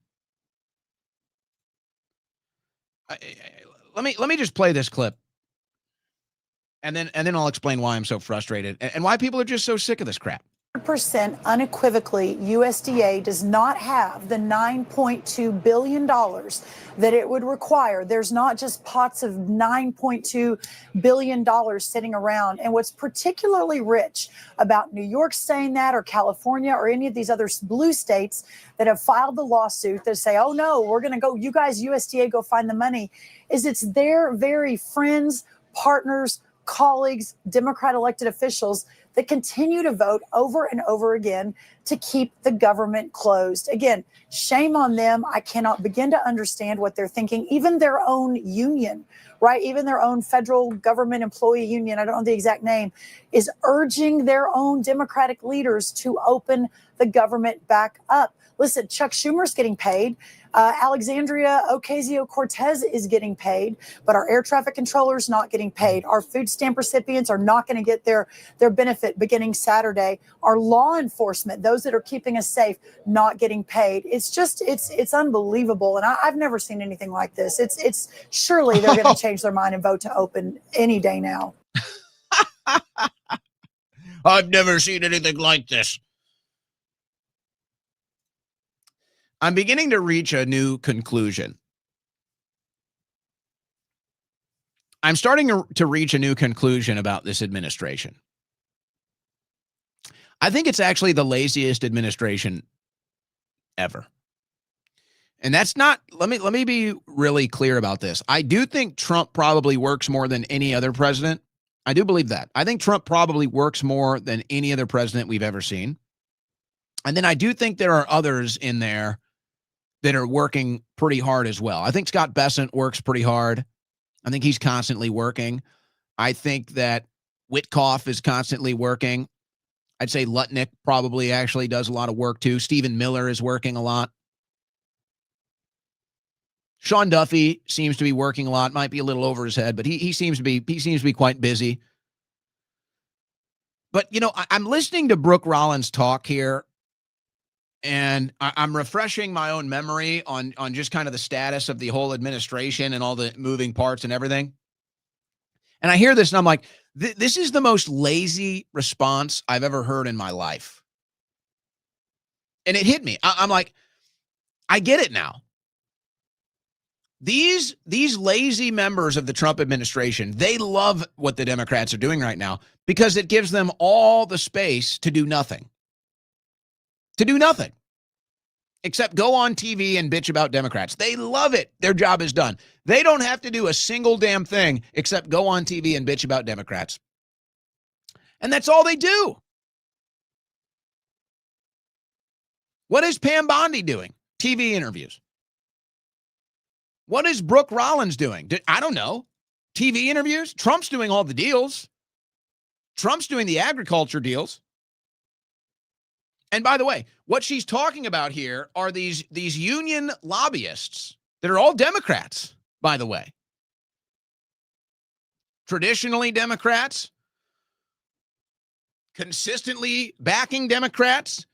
Let me just play this clip. And then I'll explain why I'm so frustrated and why people are just so sick of this crap. Percent unequivocally, USDA does not have the $9.2 billion that it would require. There's not just pots of $9.2 billion sitting around. And what's particularly rich about New York saying that, or California, or any of these other blue states that have filed the lawsuit that say, oh no, we're going to go, you guys, USDA, go find the money, is it's their very friends, partners, colleagues, Democrat elected officials that continue to vote over and over again to keep the government closed. Again, shame on them. I cannot begin to understand what they're thinking. Even their own union, right? Even their own federal government employee union, I don't know the exact name, is urging their own Democratic leaders to open the government back up. Listen, Chuck Schumer's getting paid. Alexandria Ocasio-Cortez is getting paid, but our air traffic controllers not getting paid. Our food stamp recipients are not going to get their benefit beginning Saturday. Our law enforcement, those that are keeping us safe, not getting paid. It's just, it's unbelievable. And I've never seen anything like this. It's surely they're going to change their mind and vote to open any day now. I've never seen anything like this. I'm beginning to reach a new conclusion. I'm starting to reach a new conclusion about this administration. I think it's actually the laziest administration ever. And that's not, let me be really clear about this. I do think Trump probably works more than any other president. I do believe that. I think Trump probably works more than any other president we've ever seen. And then I do think there are others in there that are working pretty hard as well. I think Scott Bessent works pretty hard. I think he's constantly working. I think that Witkoff is constantly working. I'd say Lutnick probably actually does a lot of work too. Stephen Miller is working a lot. Sean Duffy seems to be working a lot. Might be a little over his head, but he seems to be quite busy. But I'm listening to Brooke Rollins talk here, and I'm refreshing my own memory on just kind of the status of the whole administration and all the moving parts and everything. And I hear this and I'm like, this is the most lazy response I've ever heard in my life. And it hit me. I'm like, I get it now. These lazy members of the Trump administration, they love what the Democrats are doing right now because it gives them all the space to do nothing. To do nothing. Except go on TV and bitch about Democrats. They love it. Their job is done. They don't have to do a single damn thing except go on TV and bitch about Democrats. And that's all they do. What is Pam Bondi doing? TV interviews. What is Brooke Rollins doing? I don't know. TV interviews? Trump's doing all the deals. Trump's doing the agriculture deals. And by the way, what she's talking about here are these union lobbyists that are all Democrats, by the way. Traditionally Democrats, consistently backing Democrats.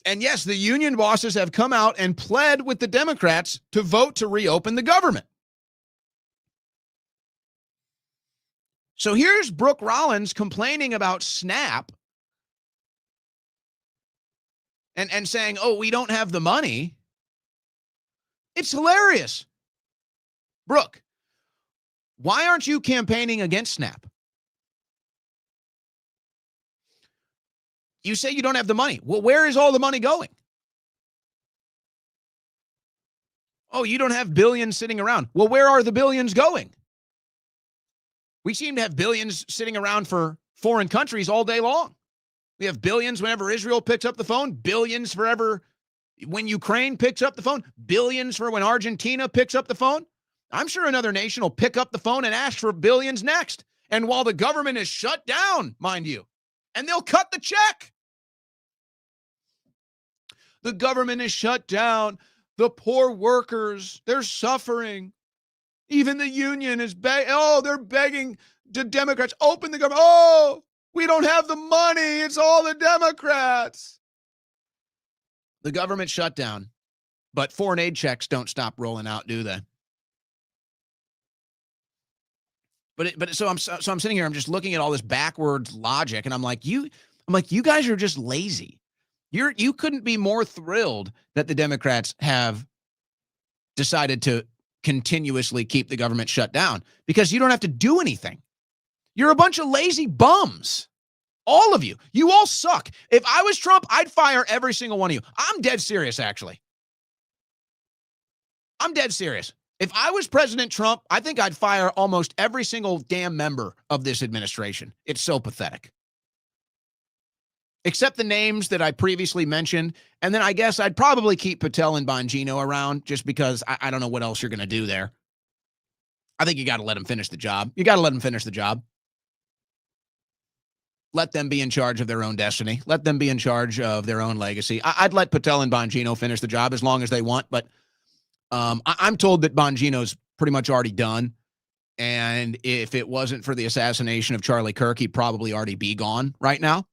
And yes, the union bosses have come out and pled with the Democrats to vote to reopen the government. So here's Brooke Rollins complaining about SNAP and saying, oh, we don't have the money. It's hilarious. Brooke, why aren't you campaigning against SNAP? You say you don't have the money. Well, where is all the money going? Oh, you don't have billions sitting around. Well, where are the billions going? We seem to have billions sitting around for foreign countries all day long. We have billions whenever Israel picks up the phone, billions forever when Ukraine picks up the phone, billions for when Argentina picks up the phone. I'm sure another nation will pick up the phone and ask for billions next. And while the government is shut down, mind you, and they'll cut the check. The government is shut down. The poor workers, they're suffering. Even the union is they're begging the Democrats, open the government. Oh, we don't have the money. It's all the Democrats. The government shut down, but foreign aid checks don't stop rolling out, do they? So I'm sitting here, I'm just looking at all this backwards logic, and I'm like, you guys are just lazy. You couldn't be more thrilled that the Democrats have decided to continuously keep the government shut down because you don't have to do anything. You're a bunch of lazy bums. All of you. You all suck. If I was Trump, I'd fire every single one of you. I'm dead serious, actually. I'm dead serious. If I was President Trump, I think I'd fire almost every single damn member of this administration. It's so pathetic. Except the names that I previously mentioned. And then I guess I'd probably keep Patel and Bongino around just because I don't know what else you're going to do there. I think you got to let them finish the job. You got to let them finish the job. Let them be in charge of their own destiny. Let them be in charge of their own legacy. I'd let Patel and Bongino finish the job as long as they want. But I'm told that Bongino's pretty much already done. And if it wasn't for the assassination of Charlie Kirk, he'd probably already be gone right now.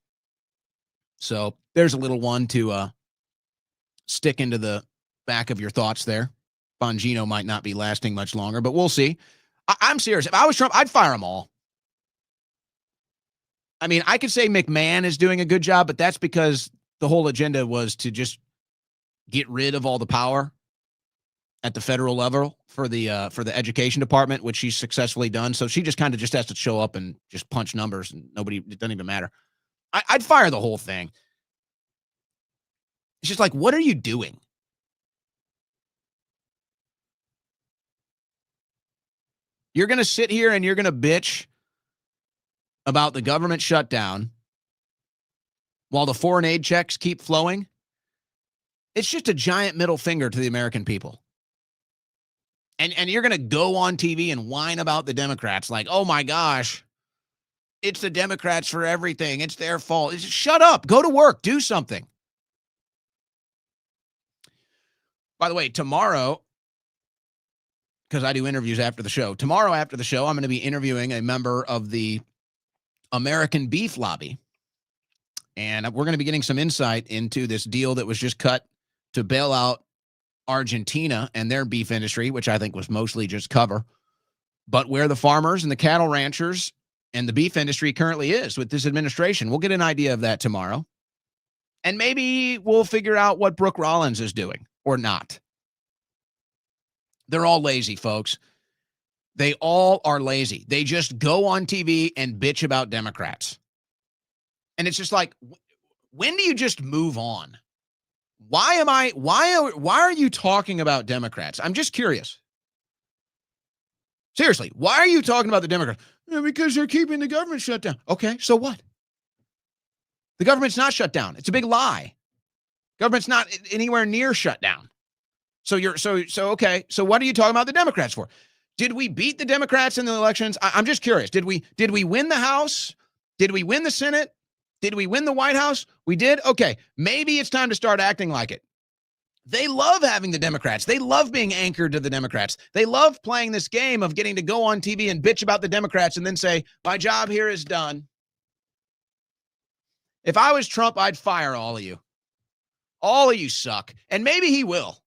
So there's a little one to stick into the back of your thoughts there. Bongino might not be lasting much longer, but we'll see. I'm serious. If I was Trump, I'd fire them all. I mean, I could say McMahon is doing a good job, but that's because the whole agenda was to just get rid of all the power at the federal level for the education department, which she's successfully done. So she just kind of just has to show up and just punch numbers, and it doesn't even matter. I'd fire the whole thing. It's just like, what are you doing? You're going to sit here and you're going to bitch about the government shutdown while the foreign aid checks keep flowing. It's just a giant middle finger to the American people. And you're going to go on TV and whine about the Democrats like, oh my gosh, It's the Democrats for everything. It's their fault. Shut up. Go to work. Do something. By the way, tomorrow, because I do interviews after the show, tomorrow after the show, I'm going to be interviewing a member of the American Beef Lobby. And we're going to be getting some insight into this deal that was just cut to bail out Argentina and their beef industry, which I think was mostly just cover, but where the farmers and the cattle ranchers and the beef industry currently is with this administration. We'll get an idea of that tomorrow. And maybe we'll figure out what Brooke Rollins is doing or not. They're all lazy, folks. They all are lazy. They just go on TV and bitch about Democrats. And it's just like, when do you just move on? Why are you talking about Democrats? I'm just curious. Seriously, why are you talking about the Democrats? Because they're keeping the government shut down. Okay, so what? The government's not shut down. It's a big lie. Government's not anywhere near shut down. So okay. So what are you talking about the Democrats for? Did we beat the Democrats in the elections? I'm just curious. Did we win the House? Did we win the Senate? Did we win the White House? We did? Okay. Maybe it's time to start acting like it. They love having the Democrats. They love being anchored to the Democrats. They love playing this game of getting to go on TV and bitch about the Democrats and then say, my job here is done. If I was Trump, I'd fire all of you. All of you suck. And maybe he will.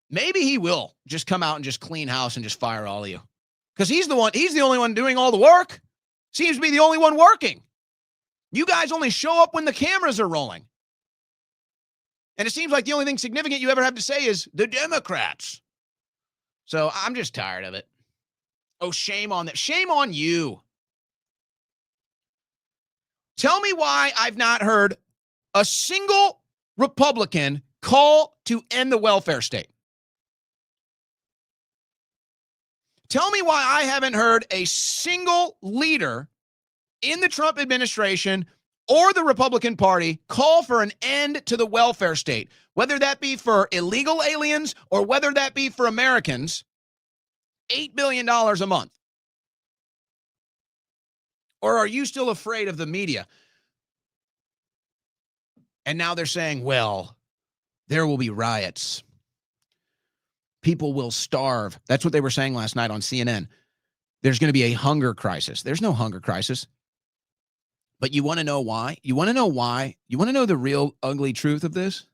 Maybe he will just come out and just clean house and just fire all of you. Because he's the only one doing all the work. Seems to be the only one working. You guys only show up when the cameras are rolling. And it seems like the only thing significant you ever have to say is the Democrats. So I'm just tired of it. Oh, shame on that. Shame on you. Tell me why I've not heard a single Republican call to end the welfare state. Tell me why I haven't heard a single leader in the Trump administration or the Republican Party call for an end to the welfare state, whether that be for illegal aliens or whether that be for Americans. $8 billion a month. Or are you still afraid of the media? And now they're saying, well, there will be riots. People will starve. That's what they were saying last night on CNN. There's going to be a hunger crisis. There's no hunger crisis. But you want to know why? You want to know why? You want to know the real ugly truth of this?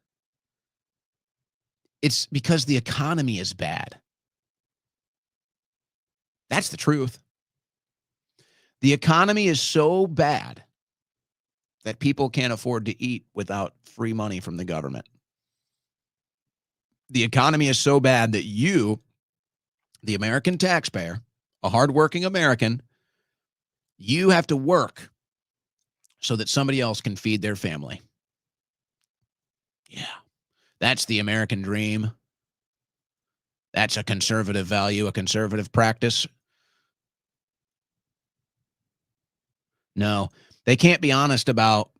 It's because the economy is bad. That's the truth. The economy is so bad that people can't afford to eat without free money from the government. The economy is so bad that you, the American taxpayer, a hardworking American, you have to work so that somebody else can feed their family. Yeah, that's the American dream. That's a conservative value, a conservative practice. No, they can't be honest about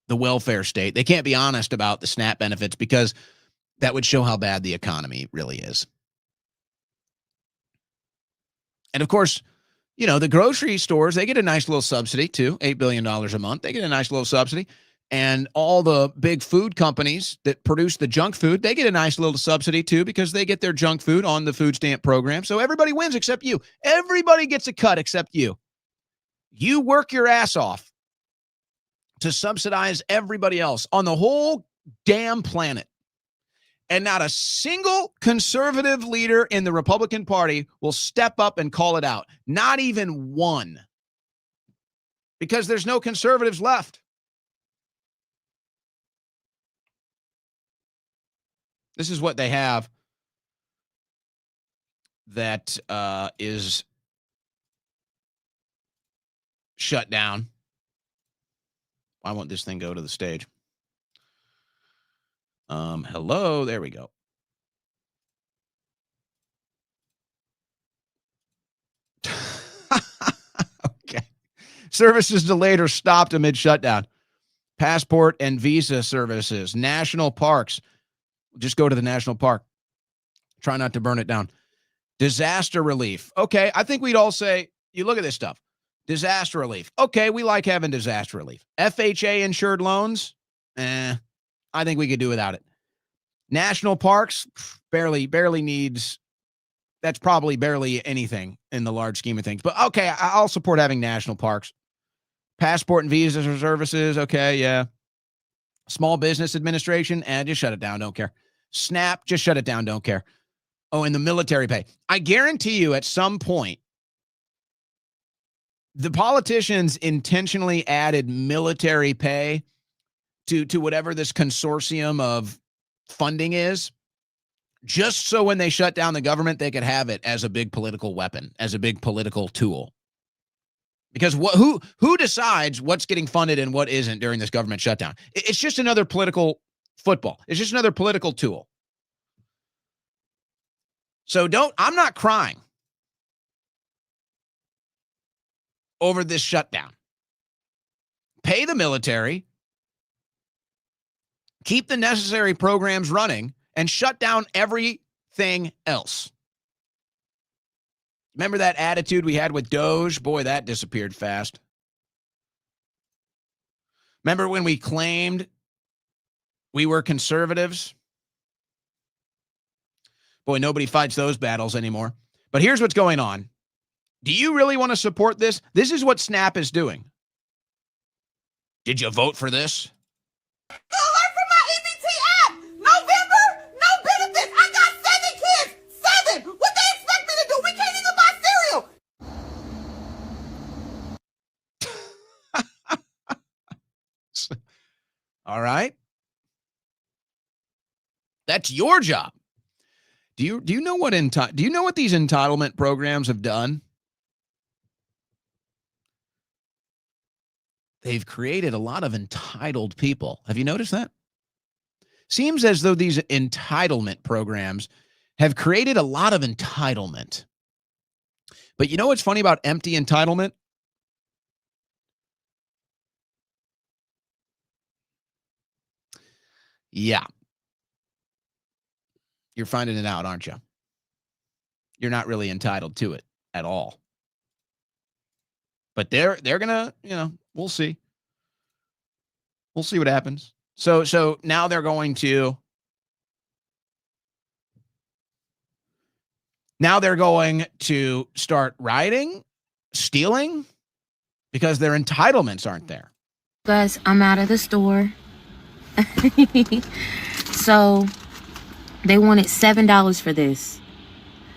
the welfare state. They can't be honest about the SNAP benefits because that would show how bad the economy really is. And of course, you know, the grocery stores, they get a nice little subsidy too, $8 billion a month. They get a nice little subsidy. And all the big food companies that produce the junk food, they get a nice little subsidy too because they get their junk food on the food stamp program. So everybody wins except you. Everybody gets a cut except you. You work your ass off to subsidize everybody else on the whole damn planet. And not a single conservative leader in the Republican Party will step up and call it out. Not even one. Because there's no conservatives left. This is what they have that is shut down. I want this thing go to the stage. Hello, there we go. Okay. Services delayed or stopped amid shutdown. Passport and visa services. National parks. Just go to the national park. Try not to burn it down. Disaster relief. Okay, I think we'd all say, you look at this stuff. Disaster relief. Okay, we like having disaster relief. FHA insured loans. I think we could do without it. National parks, barely needs. That's probably barely anything in the large scheme of things. But okay, I'll support having national parks. Passport and visa services. Okay, yeah. Small Business Administration, just shut it down. Don't care. SNAP, just shut it down. Don't care. Oh, and the military pay. I guarantee you at some point, the politicians intentionally added military pay to whatever this consortium of funding is, just so when they shut down the government, they could have it as a big political weapon, as a big political tool. Because who decides what's getting funded and what isn't during this government shutdown? It's just another political football. It's just another political tool. So I'm not crying over this shutdown. Pay the military, keep the necessary programs running, and shut down everything else. Remember that attitude we had with Doge? Boy, that disappeared fast. Remember when we claimed we were conservatives? Boy, nobody fights those battles anymore. But here's what's going on. Do you really want to support this? This is what SNAP is doing. Did you vote for this? Go learn from my EBT app. November, no benefits. I got 7 kids. 7. What they expect me to do? We can't even buy cereal. All right. That's your job. Do you know what these entitlement programs have done? They've created a lot of entitled people. Have you noticed that? Seems as though these entitlement programs have created a lot of entitlement. But you know what's funny about empty entitlement? Yeah. You're finding it out, aren't you? You're not really entitled to it at all. But they're gonna, we'll see. We'll see what happens. So now they're going to start rioting, stealing, because their entitlements aren't there. Guys, I'm out of the store. So they wanted $7 for this.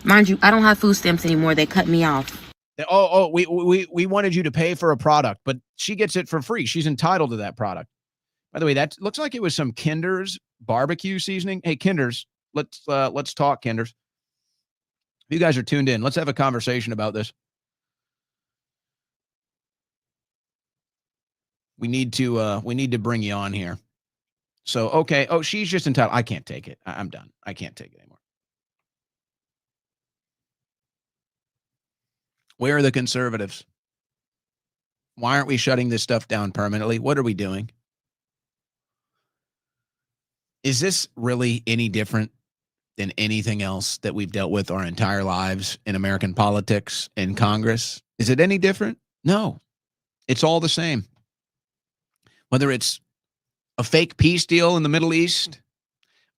Mind you, I don't have food stamps anymore. They cut me off. We wanted you to pay for a product, but she gets it for free. She's entitled to that product. By the way, that looks like it was some Kinder's barbecue seasoning. Hey, Kinder's, let's talk, Kinder's. If you guys are tuned in, let's have a conversation about this. We need to bring you on here. So, okay. Oh, she's just entitled. I can't take it. I'm done. I can't take it anymore. Where are the conservatives? Why aren't we shutting this stuff down permanently? What are we doing? Is this really any different than anything else that we've dealt with our entire lives in American politics and Congress? Is it any different? No. It's all the same. Whether it's a fake peace deal in the Middle East,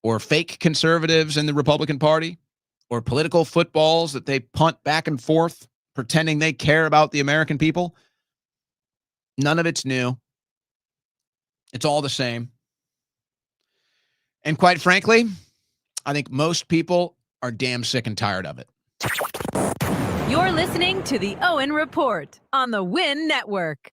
or fake conservatives in the Republican Party, or political footballs that they punt back and forth, pretending they care about the American people, none of it's new. It's all the same. And quite frankly, I think most people are damn sick and tired of it. You're listening to the Owen Report on the Win Network.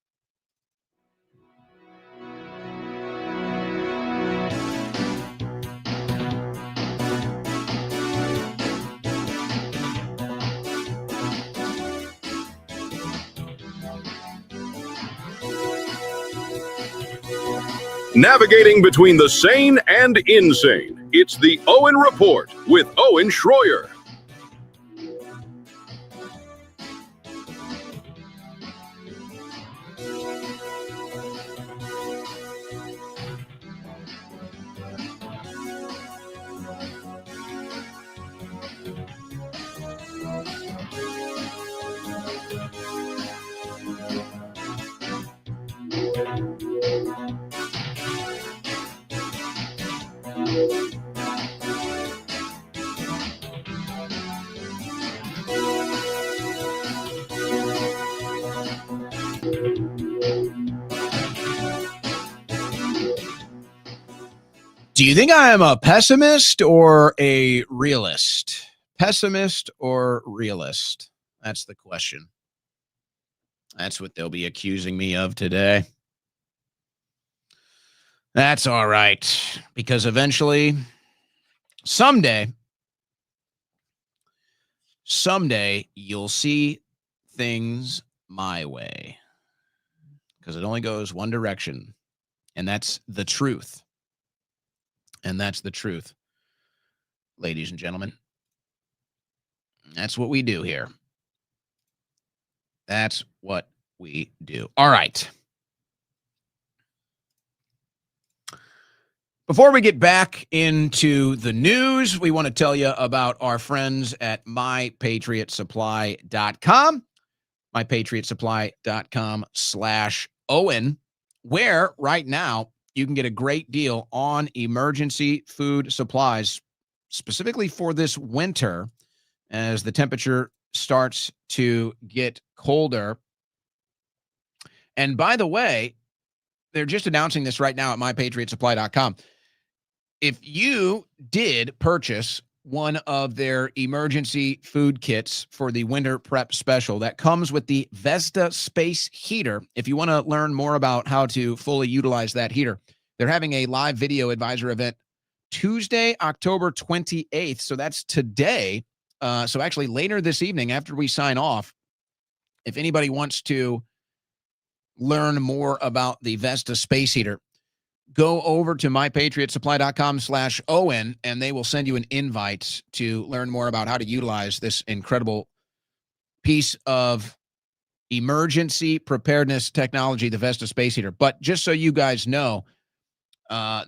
Navigating between the sane and insane, it's the Owen Report with Owen Schroyer. Do you think I am a pessimist or a realist? Pessimist or realist? That's the question. That's what they'll be accusing me of today. That's all right, because eventually, someday, you'll see things my way, because it only goes one direction, and that's the truth. And that's the truth, ladies and gentlemen. That's what we do here. That's what we do. All right. Before we get back into the news, we want to tell you about our friends at MyPatriotSupply.com. MyPatriotSupply.com/Owen, where right now you can get a great deal on emergency food supplies, specifically for this winter as the temperature starts to get colder. And by the way, they're just announcing this right now at MyPatriotSupply.com. If you did purchase one of their emergency food kits for the winter prep special that comes with the Vesta space heater, if you want to learn more about how to fully utilize that heater, they're having a live video advisor event Tuesday, October 28th. So that's today. So actually later this evening after we sign off, if anybody wants to learn more about the Vesta space heater, go over to MyPatriotSupply.com/Owen, and they will send you an invite to learn more about how to utilize this incredible piece of emergency preparedness technology, the Vesta space heater. But just so you guys know,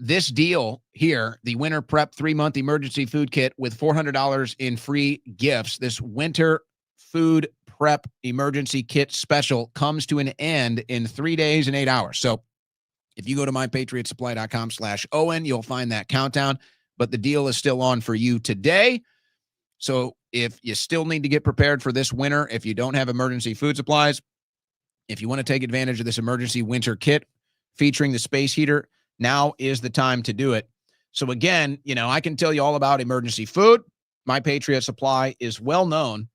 this deal here, the Winter Prep 3-month emergency food kit with $400 in free gifts, this Winter Food Prep emergency kit special comes to an end in 3 days and 8 hours. So if you go to MyPatriotSupply.com/Owen, you'll find that countdown, but the deal is still on for you today. So if you still need to get prepared for this winter, if you don't have emergency food supplies, if you want to take advantage of this emergency winter kit featuring the space heater, now is the time to do it. So again, I can tell you all about emergency food. My Patriot Supply is well known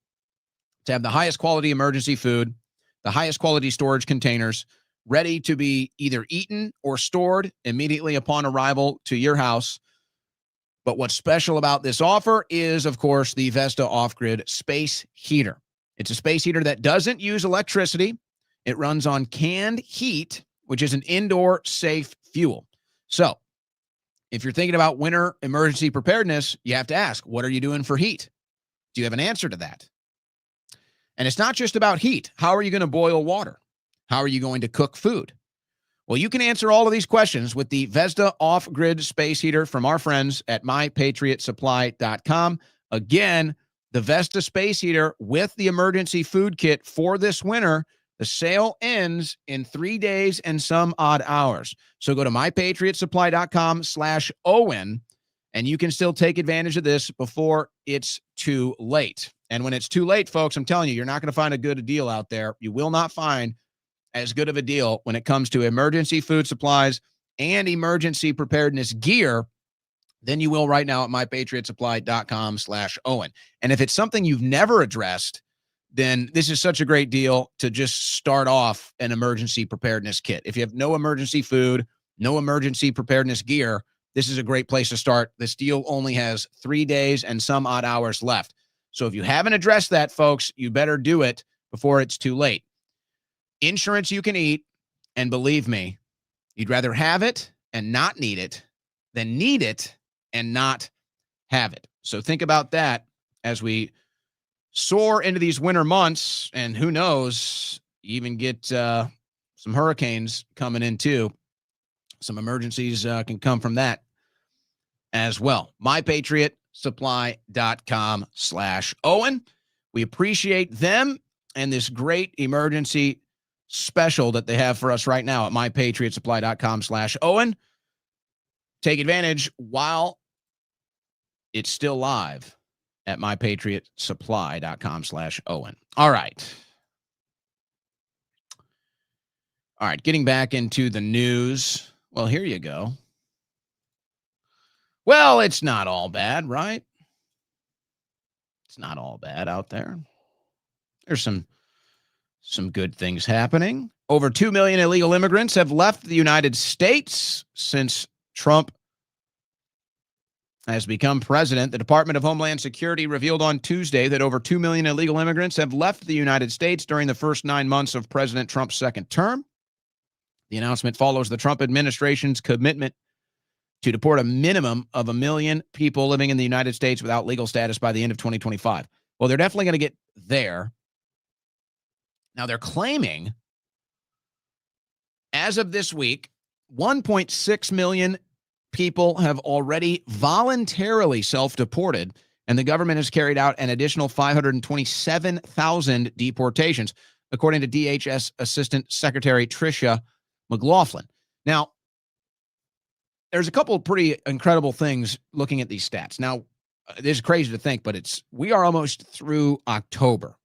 to have the highest quality emergency food, the highest quality storage containers, ready to be either eaten or stored immediately upon arrival to your house. But what's special about this offer is, of course, the Vesta off-grid space heater. It's a space heater that doesn't use electricity. It runs on canned heat, which is an indoor safe fuel. So if you're thinking about winter emergency preparedness, you have to ask, what are you doing for heat? Do you have an answer to that? And it's not just about heat. How are you going to boil water? How are you going to cook food? Well, you can answer all of these questions with the Vesta off-grid space heater from our friends at MyPatriotSupply.com. Again, the Vesta space heater with the emergency food kit for this winter. The sale ends in 3 days and some odd hours. So go to MyPatriotSupply.com/Owen, and you can still take advantage of this before it's too late. And when it's too late, folks, I'm telling you, you're not going to find a good deal out there. You will not find as good of a deal when it comes to emergency food supplies and emergency preparedness gear than you will right now at MyPatriotSupply.com/Owen. And if it's something you've never addressed, then this is such a great deal to just start off an emergency preparedness kit. If you have no emergency food, no emergency preparedness gear, this is a great place to start. This deal only has 3 days and some odd hours left. So if you haven't addressed that, folks, you better do it before it's too late. Insurance you can eat, and believe me, you'd rather have it and not need it than need it and not have it. So think about that as we soar into these winter months, and who knows, even get some hurricanes coming in too. Some emergencies can come from that as well. MyPatriotSupply.com/Owen. We appreciate them and this great emergency special that they have for us right now at MyPatriotSupply.com/Owen. Take advantage while it's still live at mypatriotsupply.com/Owen. All right. All right, getting back into the news. Well, here you go. Well, it's not all bad, right? It's not all bad out there. There's some good things happening. Over 2 million illegal immigrants have left the United States since Trump has become president. The Department of Homeland Security revealed on Tuesday that over 2 million illegal immigrants have left the United States during the first 9 months of President Trump's second term. The announcement follows the Trump administration's commitment to deport a minimum of 1 million people living in the United States without legal status by the end of 2025. Well, they're definitely going to get there. Now, they're claiming, as of this week, 1.6 million people have already voluntarily self-deported, and the government has carried out an additional 527,000 deportations, according to DHS Assistant Secretary Tricia McLaughlin. Now, there's a couple of pretty incredible things looking at these stats. Now, this is crazy to think, but we are almost through October.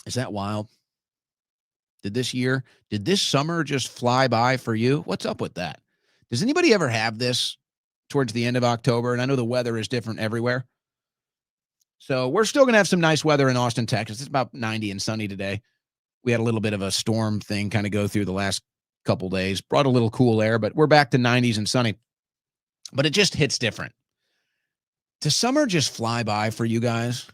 Is that wild? Did this summer just fly by for you? What's up with that? Does anybody ever have this towards the end of October? And I know the weather is different everywhere. So we're still going to have some nice weather in Austin, Texas. It's about 90 and sunny today. We had a little bit of a storm thing kind of go through the last couple days, brought a little cool air, but we're back to 90s and sunny. But it just hits different. Does summer just fly by for you guys?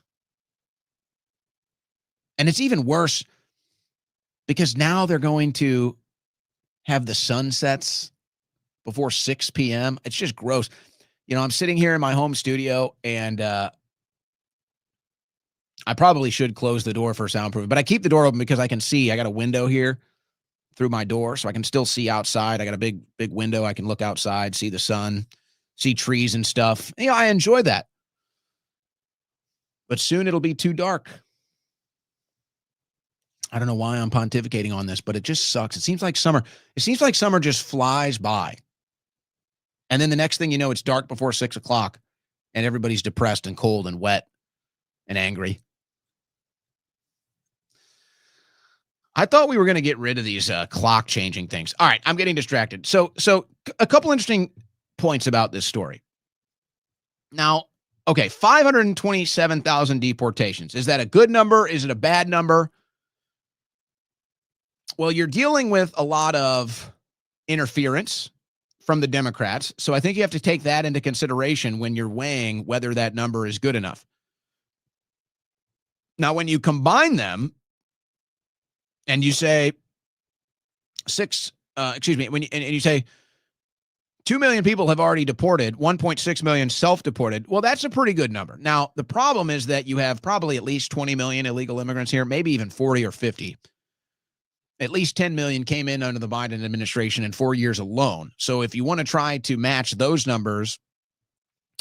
And it's even worse because now they're going to have the sunsets before 6 p.m. It's just gross. You know, I'm sitting here in my home studio, and I probably should close the door for soundproof, but I keep the door open because I can see. I got a window here through my door, so I can still see outside. I got a big window. I can look outside, see the sun, see trees and stuff. You know, I enjoy that. But soon it'll be too dark. I don't know why I'm pontificating on this, but it just sucks. It seems like summer just flies by. And then the next thing you know, it's dark before 6 o'clock, and everybody's depressed and cold and wet and angry. I thought we were going to get rid of these clock changing things. All right, I'm getting distracted. So a couple interesting points about this story. Now, okay, 527,000 deportations. Is that a good number? Is it a bad number? Well, you're dealing with a lot of interference from the Democrats. So I think you have to take that into consideration when you're weighing whether that number is good enough. Now, when you combine them, and you say you say 2 million people have already deported, 1.6 million self-deported. Well, that's a pretty good number. Now, the problem is that you have probably at least 20 million illegal immigrants here, maybe even 40 or 50. At least 10 million came in under the Biden administration in 4 years alone. So if you want to try to match those numbers,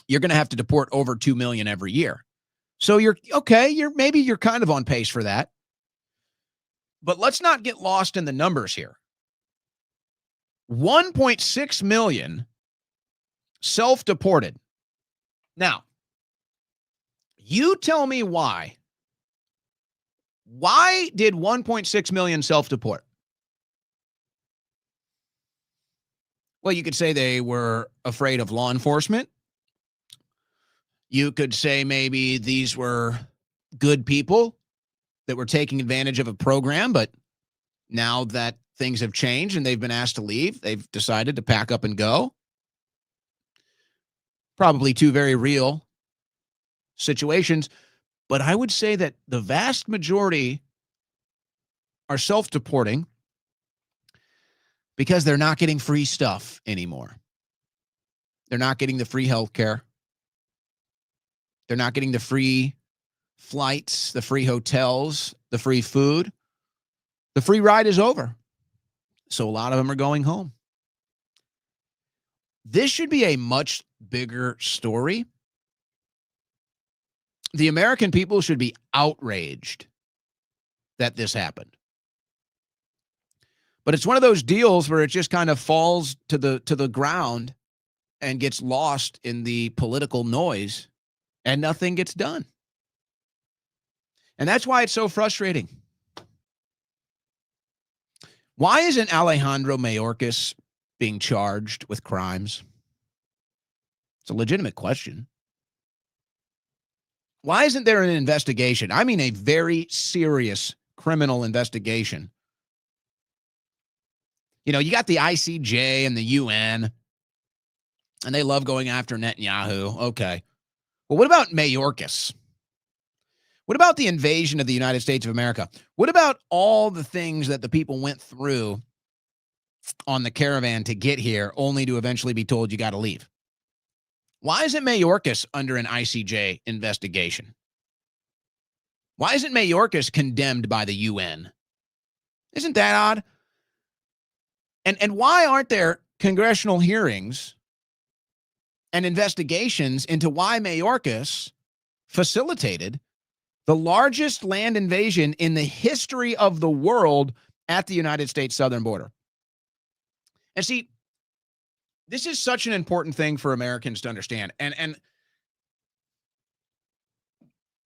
you're going to have to deport over 2 million every year. So you're okay. You're kind of on pace for that. But let's not get lost in the numbers here. 1.6 million self-deported. Now, you tell me why. Why did 1.6 million self-deport? Well, you could say they were afraid of law enforcement. You could say maybe these were good people that were taking advantage of a program, but now that things have changed and they've been asked to leave, they've decided to pack up and go. Probably two very real situations, but I would say that the vast majority are self-deporting because they're not getting free stuff anymore. They're not getting the free health care. They're not getting the free flights, the free hotels, the free food. The free ride is over. So a lot of them are going home. This should be a much bigger story. The American people should be outraged that this happened. But it's one of those deals where it just kind of falls to the ground and gets lost in the political noise, and nothing gets done. And that's why it's so frustrating. Why isn't Alejandro Mayorkas being charged with crimes? It's a legitimate question. Why isn't there an investigation? I mean, a very serious criminal investigation. You know, you got the ICJ and the UN, and they love going after Netanyahu. Okay. Well, what about Mayorkas? What about the invasion of the United States of America? What about all the things that the people went through on the caravan to get here, only to eventually be told you got to leave? Why isn't Mayorkas under an ICJ investigation? Why isn't Mayorkas condemned by the UN? Isn't that odd? And why aren't there congressional hearings and investigations into why Mayorkas facilitated the largest land invasion in the history of the world at the United States southern border? And see, this is such an important thing for Americans to understand. And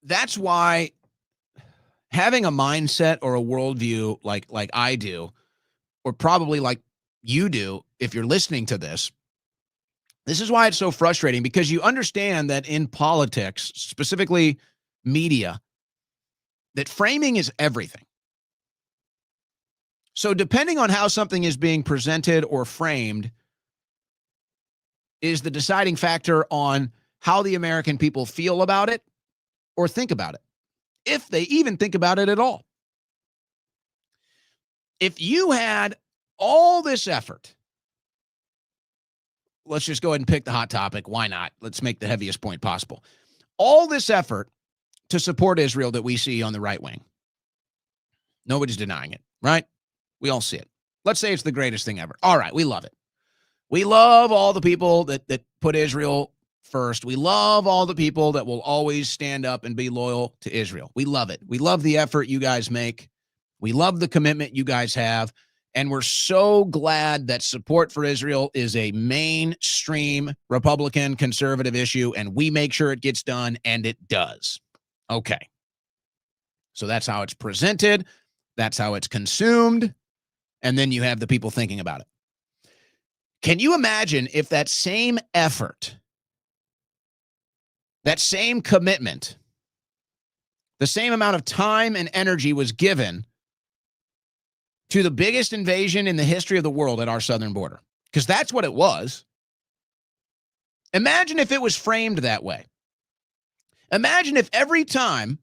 that's why having a mindset or a worldview like I do, or probably like you do if you're listening to this, this is why it's so frustrating, because you understand that in politics, specifically media, that framing is everything. So depending on how something is being presented or framed is the deciding factor on how the American people feel about it or think about it, if they even think about it at all. If you had all this effort, let's just go ahead and pick the hot topic. Why not? Let's make the heaviest point possible. All this effort to support Israel that we see on the right wing. Nobody's denying it, right? We all see it. Let's say it's the greatest thing ever. All right, we love it. We love all the people that put Israel first. We love all the people that will always stand up and be loyal to Israel. We love it. We love the effort you guys make. We love the commitment you guys have. And we're so glad that support for Israel is a mainstream Republican conservative issue, and we make sure it gets done, and it does. Okay. So that's how it's presented. That's how it's consumed. And then you have the people thinking about it. Can you imagine if that same effort, that same commitment, the same amount of time and energy was given to the biggest invasion in the history of the world at our southern border? Because that's what it was. Imagine if it was framed that way. Imagine if every time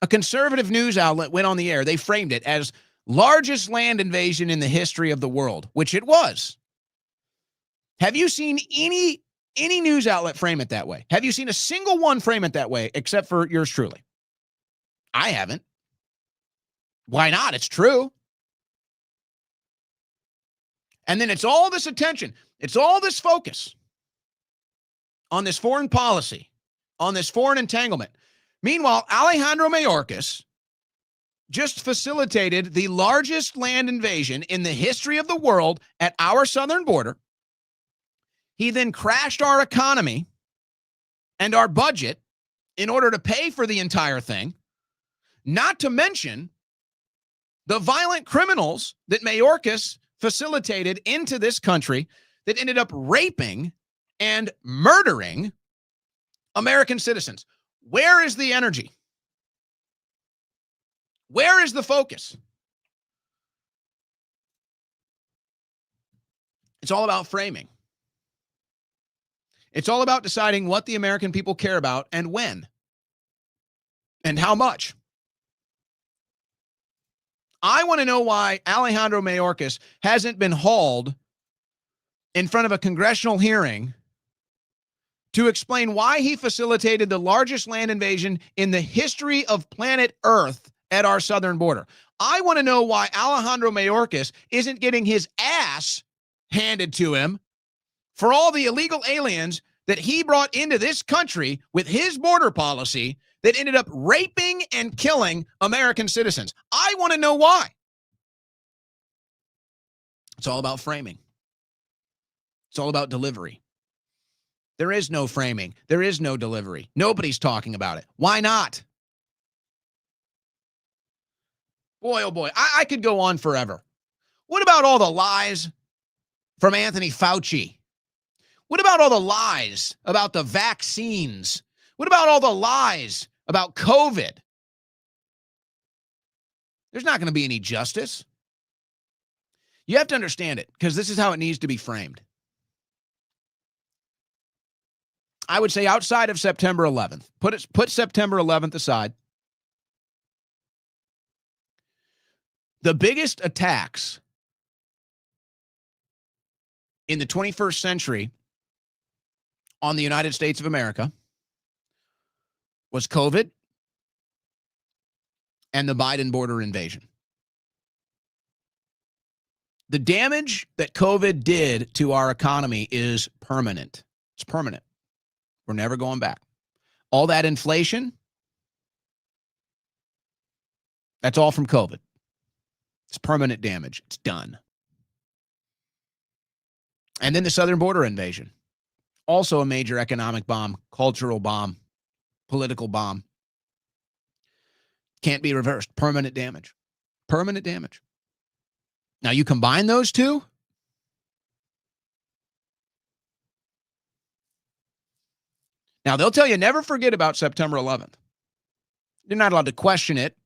a conservative news outlet went on the air, they framed it as largest land invasion in the history of the world, which it was. Have you seen any news outlet frame it that way? Have you seen a single one frame it that way except for yours truly? I haven't. Why not? It's true. And then it's all this attention. It's all this focus on this foreign policy, on this foreign entanglement. Meanwhile, Alejandro Mayorkas just facilitated the largest land invasion in the history of the world at our southern border. He then crashed our economy and our budget in order to pay for the entire thing, not to mention the violent criminals that Mayorkas facilitated into this country that ended up raping and murdering American citizens. Where is the energy? Where is the focus? It's all about framing. It's all about deciding what the American people care about and when and how much. I want to know why Alejandro Mayorkas hasn't been hauled in front of a congressional hearing to explain why he facilitated the largest land invasion in the history of planet Earth at our southern border. I want to know why Alejandro Mayorkas isn't getting his ass handed to him for all the illegal aliens that he brought into this country with his border policy that ended up raping and killing American citizens. I want to know why. It's all about framing. It's all about delivery. There is no framing. There is no delivery. Nobody's talking about it. Why not? Boy, oh boy, I could go on forever. What about all the lies from Anthony Fauci? What about all the lies about the vaccines? What about all the lies about COVID? There's not going to be any justice. You have to understand it, because this is how it needs to be framed. I would say outside of September 11th, put September 11th aside. The biggest attacks in the 21st century on the United States of America was COVID and the Biden border invasion. The damage that COVID did to our economy is permanent. It's permanent. We're never going back. All that inflation, that's all from COVID. It's permanent damage. It's done. And then the southern border invasion. Also a major economic bomb, cultural bomb, political bomb. Can't be reversed. Permanent damage. Permanent damage. Now you combine those two, now they'll tell you never forget about September 11th. You're not allowed to question it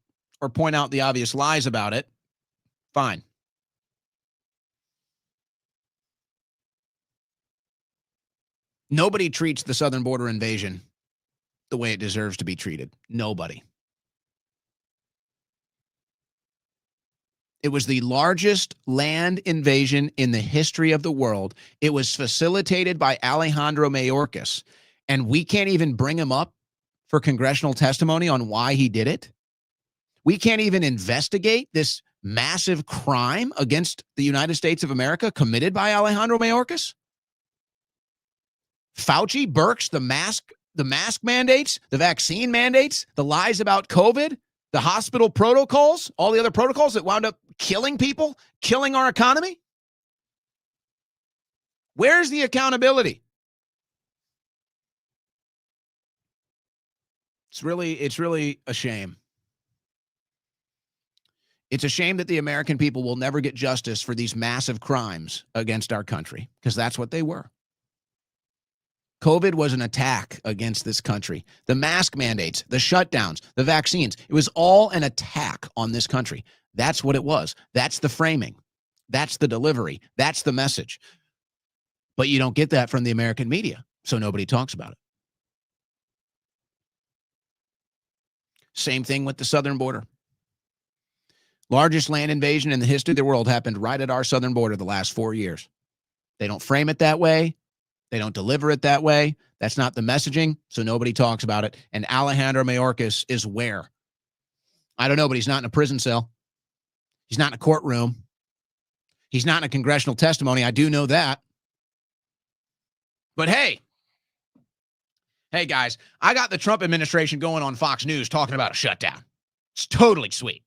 or point out the obvious lies about it. Fine. Nobody treats the southern border invasion the way it deserves to be treated. Nobody. It was the largest land invasion in the history of the world. It was facilitated by Alejandro Mayorkas, and we can't even bring him up for congressional testimony on why he did it. We can't even investigate this massive crime against the United States of America committed by Alejandro Mayorkas. Fauci, Birx, the mask mandates, the vaccine mandates, the lies about COVID, the hospital protocols, all the other protocols that wound up killing people, killing our economy. Where's the accountability? It's really a shame. It's a shame that the American people will never get justice for these massive crimes against our country, because that's what they were. COVID was an attack against this country. The mask mandates, the shutdowns, the vaccines, it was all an attack on this country. That's what it was. That's the framing. That's the delivery. That's the message. But you don't get that from the American media, so nobody talks about it. Same thing with the southern border. Largest land invasion in the history of the world happened right at our southern border the last 4 years. They don't frame it that way. They don't deliver it that way. That's not the messaging, so nobody talks about it. And Alejandro Mayorkas is where? I don't know, but he's not in a prison cell. He's not in a courtroom. He's not in a congressional testimony. I do know that. But hey guys, I got the Trump administration going on Fox News talking about a shutdown. It's totally sweet.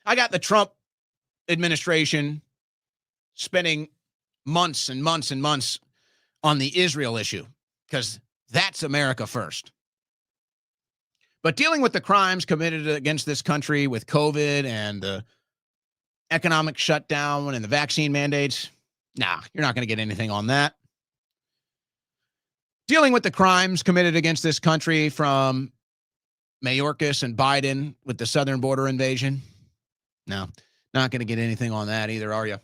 I got the Trump administration spending months and months and months on the Israel issue, because that's America first. But dealing with the crimes committed against this country with COVID and the economic shutdown and the vaccine mandates, nah, you're not going to get anything on that. Dealing with the crimes committed against this country from Mayorkas and Biden with the southern border invasion, no, not going to get anything on that either, are you?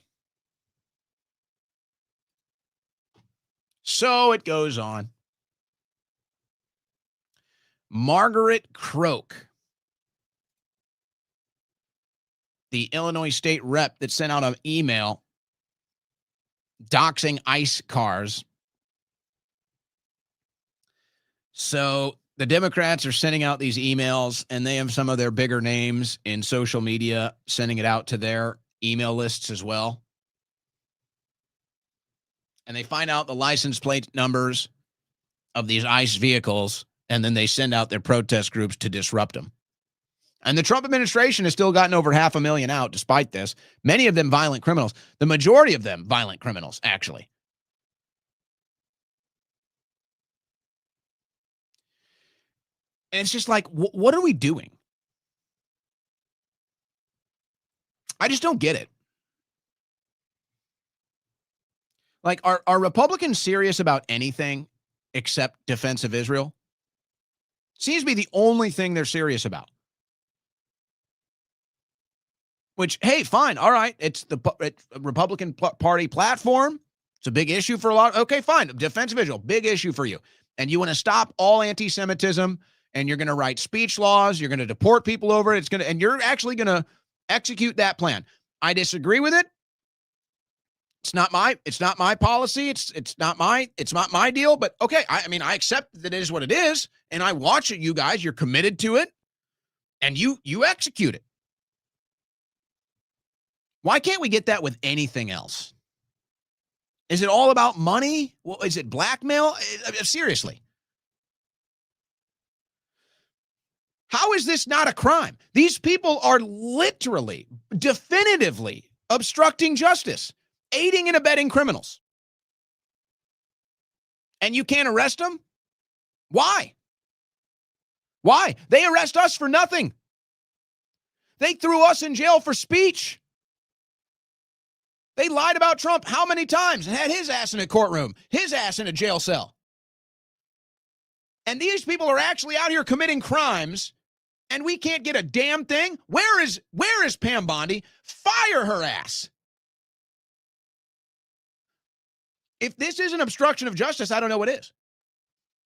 So it goes on. Margaret Croak, the Illinois state rep that sent out an email doxing ICE cars. So the Democrats are sending out these emails, and they have some of their bigger names in social media sending it out to their email lists as well. And they find out the license plate numbers of these ICE vehicles, and then they send out their protest groups to disrupt them. And the Trump administration has still gotten over 500,000 out despite this. Many of them violent criminals. The majority of them violent criminals, actually. And it's just like, what are we doing? I just don't get it. Like, are Republicans serious about anything except defense of Israel? Seems to be the only thing they're serious about. Which, hey, fine, all right. It's the Republican Party platform. It's a big issue for a lot. Okay, fine. Defense of Israel, big issue for you. And you want to stop all anti-Semitism, and you're going to write speech laws. You're going to deport people over it. And you're actually going to execute that plan. I disagree with it. It's not my policy. It's not my deal, but okay. I mean, I accept that it is what it is, and I watch it, you guys. You're committed to it, and you execute it. Why can't we get that with anything else? Is it all about money? Well, is it blackmail? Seriously. How is this not a crime? These people are literally, definitively obstructing justice, aiding and abetting criminals. And you can't arrest them? Why? Why? They arrest us for nothing. They threw us in jail for speech. They lied about Trump how many times and had his ass in a courtroom, his ass in a jail cell. And these people are actually out here committing crimes, and we can't get a damn thing? Where is Pam Bondi? Fire her ass. If this isn't obstruction of justice, I don't know what is.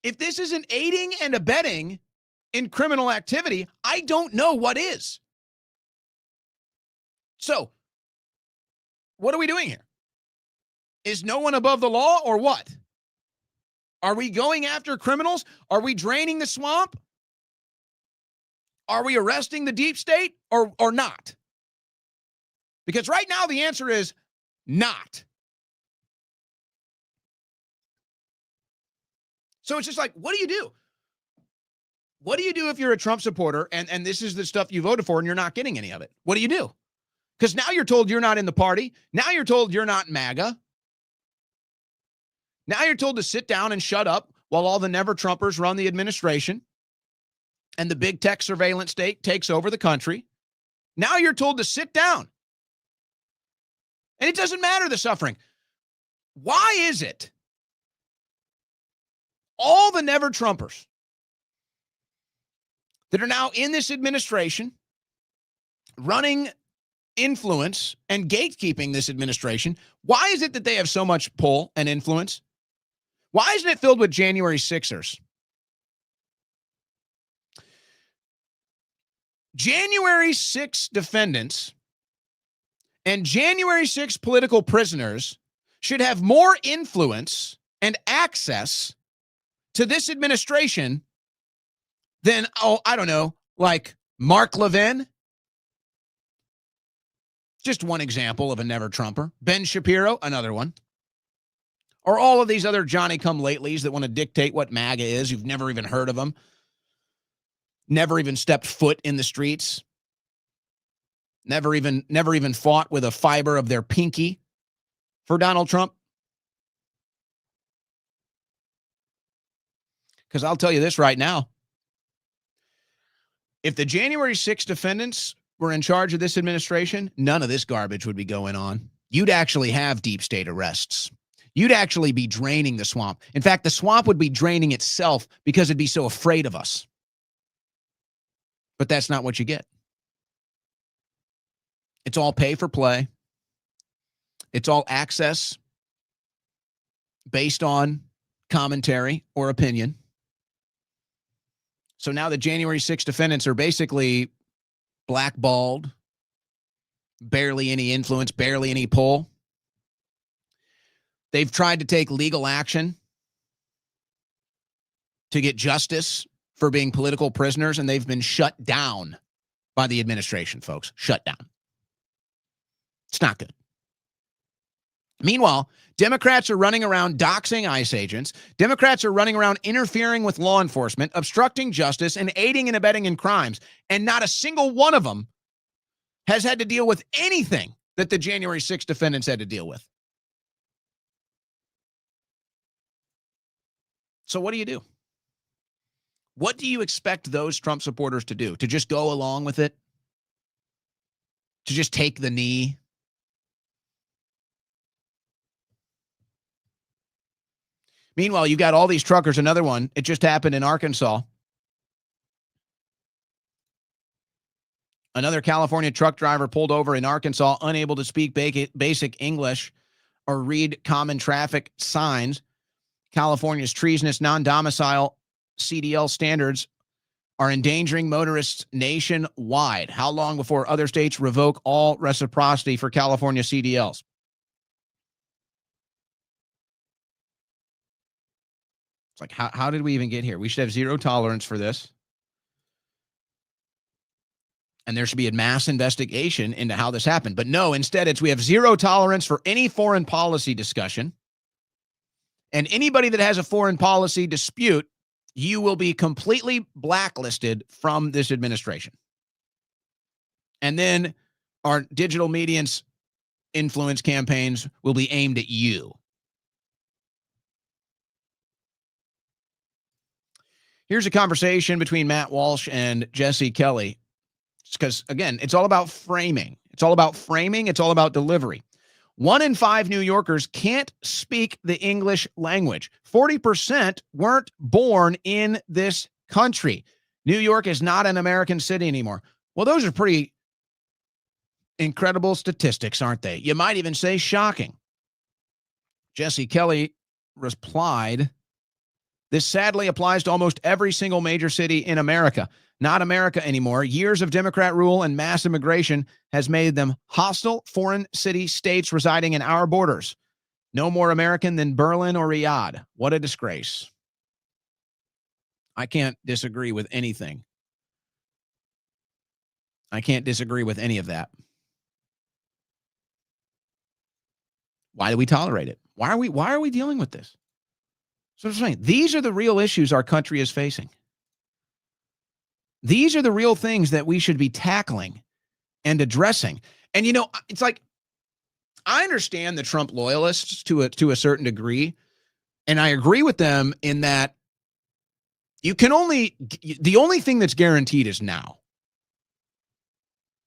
If this isn't aiding and abetting in criminal activity, I don't know what is. So, what are we doing here? Is no one above the law or what? Are we going after criminals? Are we draining the swamp? Are we arresting the deep state or not? Because right now the answer is not. So it's just like, what do you do? What do you do if you're a Trump supporter and this is the stuff you voted for and you're not getting any of it? What do you do? Because now you're told you're not in the party. Now you're told you're not MAGA. Now you're told to sit down and shut up while all the never-Trumpers run the administration and the big tech surveillance state takes over the country. Now you're told to sit down. And it doesn't matter the suffering. Why is it all the never-Trumpers that are now in this administration running influence and gatekeeping this administration, why is it that they have so much pull and influence? Why isn't it filled with January 6ers? January 6 defendants and January 6 political prisoners should have more influence and access to this administration than, I don't know, like Mark Levin. Just one example of a never-Trumper. Ben Shapiro, another one. Or all of these other Johnny-come-latelys that want to dictate what MAGA is. You've never even heard of them. Never even stepped foot in the streets. Never even fought with a fiber of their pinky for Donald Trump. Because I'll tell you this right now. If the January 6 defendants were in charge of this administration, none of this garbage would be going on. You'd actually have deep state arrests. You'd actually be draining the swamp. In fact, the swamp would be draining itself because it'd be so afraid of us. But that's not what you get. It's all pay for play. It's all access based on commentary or opinion. So now the January 6 defendants are basically blackballed, barely any influence, barely any pull. They've tried to take legal action to get justice for being political prisoners, and they've been shut down by the administration, folks. Shut down. It's not good. Meanwhile, Democrats are running around doxing ICE agents. Democrats are running around interfering with law enforcement, obstructing justice, and aiding and abetting in crimes. And not a single one of them has had to deal with anything that the January 6th defendants had to deal with. So what do you do? What do you expect those Trump supporters to do? To just go along with it? To just take the knee? Meanwhile, you got all these truckers. Another one, it just happened in Arkansas. Another California truck driver pulled over in Arkansas, unable to speak basic English or read common traffic signs. California's treasonous non-domicile CDL standards are endangering motorists nationwide. How long before other states revoke all reciprocity for California CDLs? It's like, how did we even get here? We should have zero tolerance for this. And there should be a mass investigation into how this happened. But no, instead, we have zero tolerance for any foreign policy discussion. And anybody that has a foreign policy dispute, you will be completely blacklisted from this administration. And then our digital media influence campaigns will be aimed at you. Here's a conversation between Matt Walsh and Jesse Kelly. Because, again, it's all about framing. It's all about framing. It's all about delivery. 1 in 5 New Yorkers can't speak the English language. 40% weren't born in this country. New York is not an American city anymore. Well, those are pretty incredible statistics, aren't they? You might even say shocking. Jesse Kelly replied, "This sadly applies to almost every single major city in America. Not America anymore. Years of Democrat rule and mass immigration has made them hostile foreign city-states residing in our borders. No more American than Berlin or Riyadh. What a disgrace." I can't disagree with anything. I can't disagree with any of that. Why do we tolerate it? Why are we dealing with this? So I'm saying, these are the real issues our country is facing. These are the real things that we should be tackling and addressing. And, you know, it's like, I understand the Trump loyalists to a certain degree, and I agree with them in that the only thing that's guaranteed is now.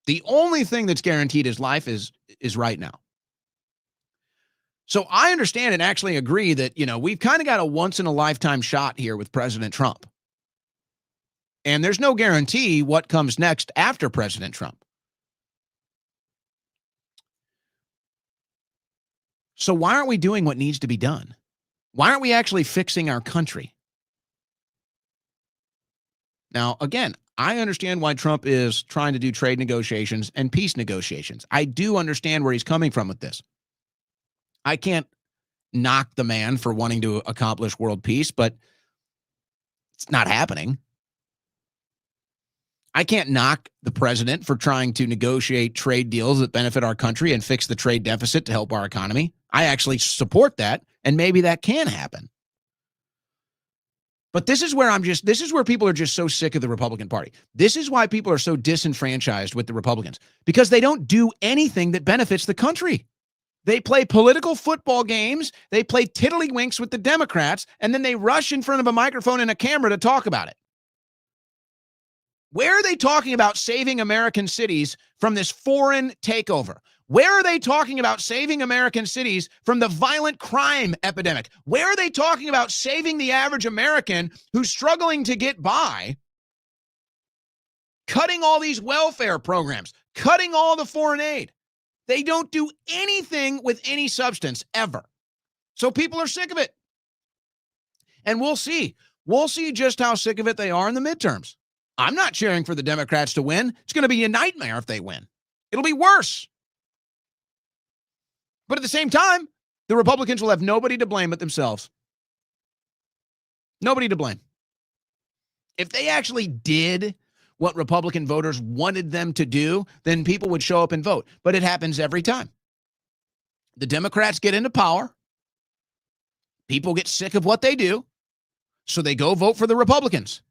The only thing that's guaranteed is life is right now. So I understand and actually agree that, you know, we've kind of got a once in a lifetime shot here with President Trump. And there's no guarantee what comes next after President Trump. So why aren't we doing what needs to be done? Why aren't we actually fixing our country? Now, again, I understand why Trump is trying to do trade negotiations and peace negotiations. I do understand where he's coming from with this. I can't knock the man for wanting to accomplish world peace, but it's not happening. I can't knock the president for trying to negotiate trade deals that benefit our country and fix the trade deficit to help our economy. I actually support that, and maybe that can happen. But this is where people are just so sick of the Republican Party. This is why people are so disenfranchised with the Republicans, because they don't do anything that benefits the country. They play political football games, they play tiddlywinks with the Democrats, and then they rush in front of a microphone and a camera to talk about it. Where are they talking about saving American cities from this foreign takeover? Where are they talking about saving American cities from the violent crime epidemic? Where are they talking about saving the average American who's struggling to get by? Cutting all these welfare programs, cutting all the foreign aid. They don't do anything with any substance ever. So people are sick of it. And we'll see. We'll see just how sick of it they are in the midterms. I'm not cheering for the Democrats to win. It's going to be a nightmare if they win. It'll be worse. But at the same time, the Republicans will have nobody to blame but themselves. Nobody to blame. If they actually did what Republican voters wanted them to do, then people would show up and vote. But it happens every time. The Democrats get into power. People get sick of what they do. So they go vote for the Republicans.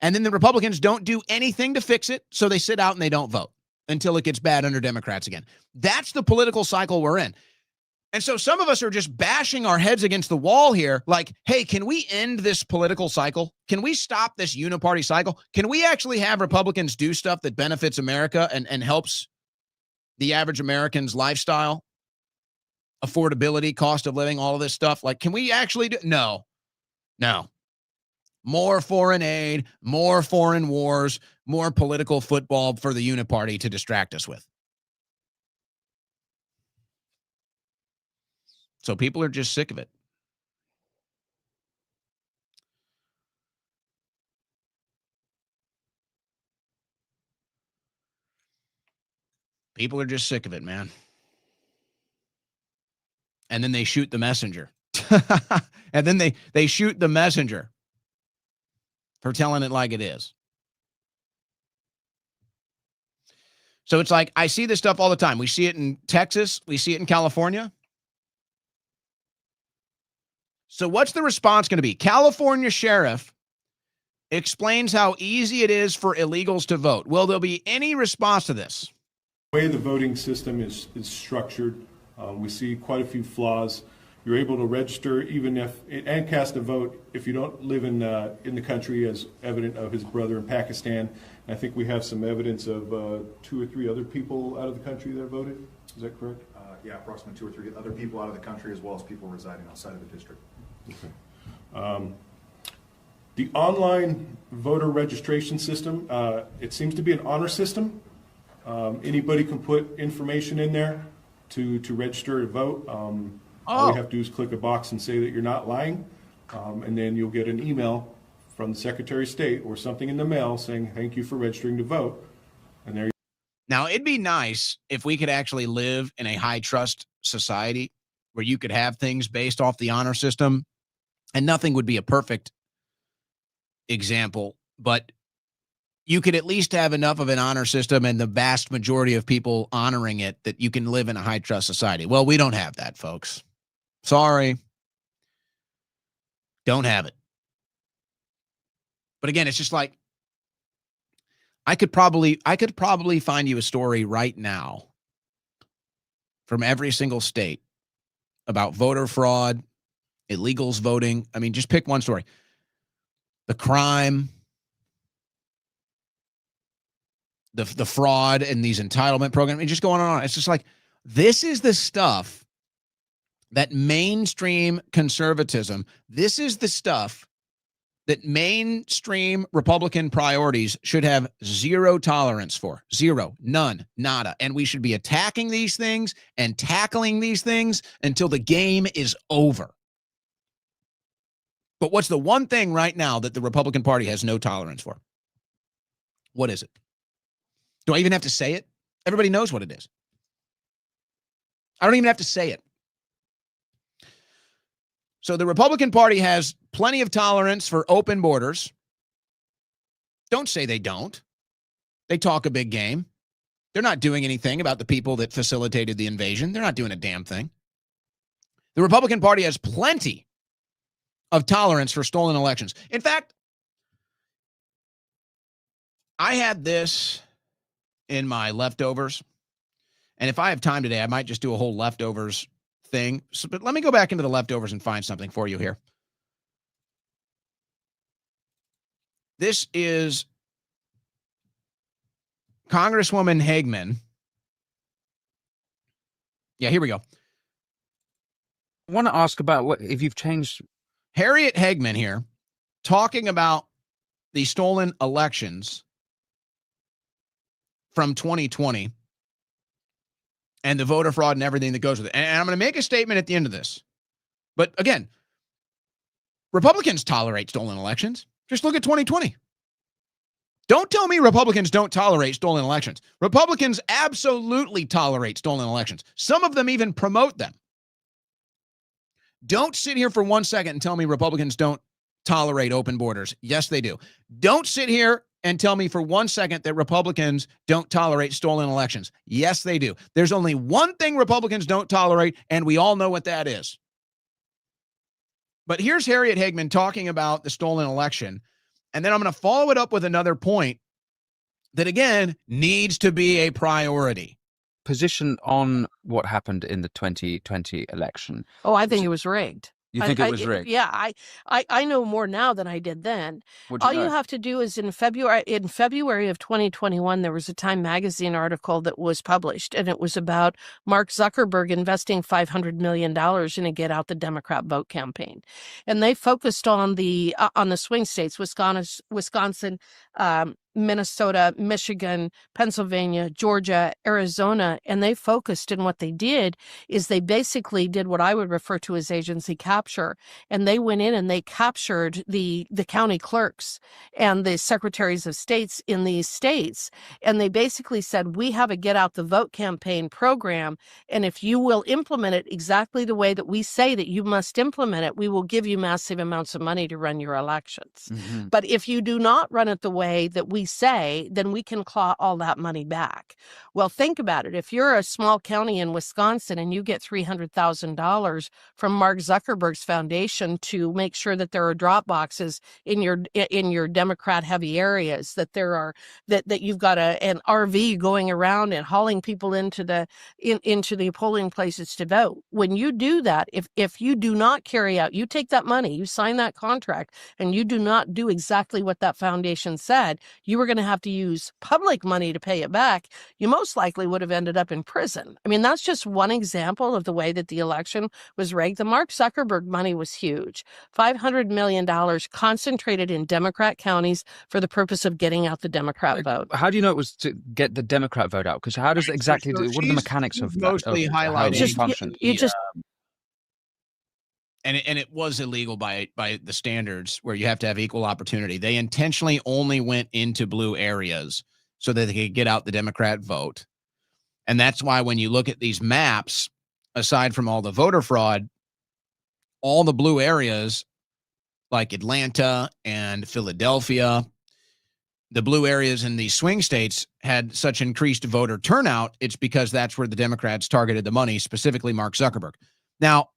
And then the Republicans don't do anything to fix it. So they sit out and they don't vote until it gets bad under Democrats again. That's the political cycle we're in. And so some of us are just bashing our heads against the wall here. Like, hey, can we end this political cycle? Can we stop this uniparty cycle? Can we actually have Republicans do stuff that benefits America and helps the average American's lifestyle, affordability, cost of living, all of this stuff? Like, can we actually do? No. More foreign aid, more foreign wars, more political football for the uniparty to distract us with. So people are just sick of it. People are just sick of it, man. And then they shoot the messenger. And then they shoot the messenger for telling it like it is. So it's like, I see this stuff all the time. We see it in Texas. We see it in California. So what's the response going to be? California sheriff explains how easy it is for illegals to vote. Will there be any response to this? The way the voting system is structured, we see quite a few flaws. You're able to register even if and cast a vote if you don't live in the country, as evident of his brother in Pakistan. And I think we have some evidence of 2 or 3 other people out of the country that voted. Is that correct? Yeah, approximately 2 or 3 other people out of the country, as well as people residing outside of the district. Okay. The online voter registration system, it seems to be an honor system. Anybody can put information in there to register to vote. All you have to do is click a box and say that you're not lying, and then you'll get an email from the Secretary of State or something in the mail saying, thank you for registering to vote. And there you Now, it'd be nice if we could actually live in a high trust society where you could have things based off the honor system, and nothing would be a perfect example, but you could at least have enough of an honor system and the vast majority of people honoring it that you can live in a high trust society. Well, we don't have that, folks. Sorry. Don't have it. But again, it's just like, I could probably find you a story right now from every single state about voter fraud, illegals voting. I mean, just pick one story. The crime, the fraud and these entitlement programs, and just going on. It's just like, this is the stuff that mainstream conservatism, this is the stuff that mainstream Republican priorities should have zero tolerance for. Zero, none, nada. And we should be attacking these things and tackling these things until the game is over. But what's the one thing right now that the Republican Party has no tolerance for? What is it? Do I even have to say it? Everybody knows what it is. I don't even have to say it. So the Republican Party has plenty of tolerance for open borders. Don't say they don't. They talk a big game. They're not doing anything about the people that facilitated the invasion. They're not doing a damn thing. The Republican Party has plenty of tolerance for stolen elections. In fact, I had this in my leftovers. And if I have time today, I might just do a whole leftovers thing. So, but let me go back into the leftovers and find something for you here. This is Congresswoman Hagman. Yeah, here we go. I want to ask about what if you've changed. Harriet Hagman here talking about the stolen elections from 2020 and the voter fraud and everything that goes with it. And I'm going to make a statement at the end of this. But again, Republicans tolerate stolen elections. Just look at 2020. Don't tell me Republicans don't tolerate stolen elections. Republicans absolutely tolerate stolen elections. Some of them even promote them. Don't sit here for 1 second and tell me Republicans don't tolerate open borders. Yes, they do. Don't sit here and tell me for 1 second that Republicans don't tolerate stolen elections. Yes, they do. There's only one thing Republicans don't tolerate, and we all know what that is. But here's Harriet Hageman talking about the stolen election, and then I'm going to follow it up with another point that, again, needs to be a priority. Position on what happened in the 2020 election. Oh, I think it was rigged. You think it was rigged? Yeah, I know more now than I did then. What do you All you know? have to do is in February of 2021, there was a Time magazine article that was published, and it was about Mark Zuckerberg investing $500 million in a Get Out the Democrat Vote campaign, and they focused on the swing states: Wisconsin, Minnesota, Michigan, Pennsylvania, Georgia, Arizona, and they focused, and what they did is they basically did what I would refer to as agency capture, and they went in and they captured the county clerks and the secretaries of states in these states, and they basically said, we have a Get Out the Vote campaign program, and if you will implement it exactly the way that we say that you must implement it, we will give you massive amounts of money to run your elections. Mm-hmm. But if you do not run it the way that we say, then we can claw all that money back. Well, think about it. If you're a small county in Wisconsin and you get $300,000 from Mark Zuckerberg's foundation to make sure that there are drop boxes in your Democrat heavy areas, that there are that you've got an RV going around and hauling people into the polling places to vote. When you do that, if you do not carry out, you take that money, you sign that contract, and you do not do exactly what that foundation said, you were going to have to use public money to pay it back. You most likely would have ended up in prison. I mean, that's just one example of the way that the election was rigged. The Mark Zuckerberg money was huge. $500 million concentrated in Democrat counties for the purpose of getting out the Democrat vote. How do you know it was to get the Democrat vote out? Because how does it exactly do? What are the mechanics of that? Mostly Of how highlighting it functions? and it was illegal by the standards where you have to have equal opportunity. They intentionally only went into blue areas so that they could get out the Democrat vote. And that's why when you look at these maps, aside from all the voter fraud, all the blue areas like Atlanta and Philadelphia, the blue areas in these swing states had such increased voter turnout. It's because that's where the Democrats targeted the money, specifically Mark Zuckerberg. Now,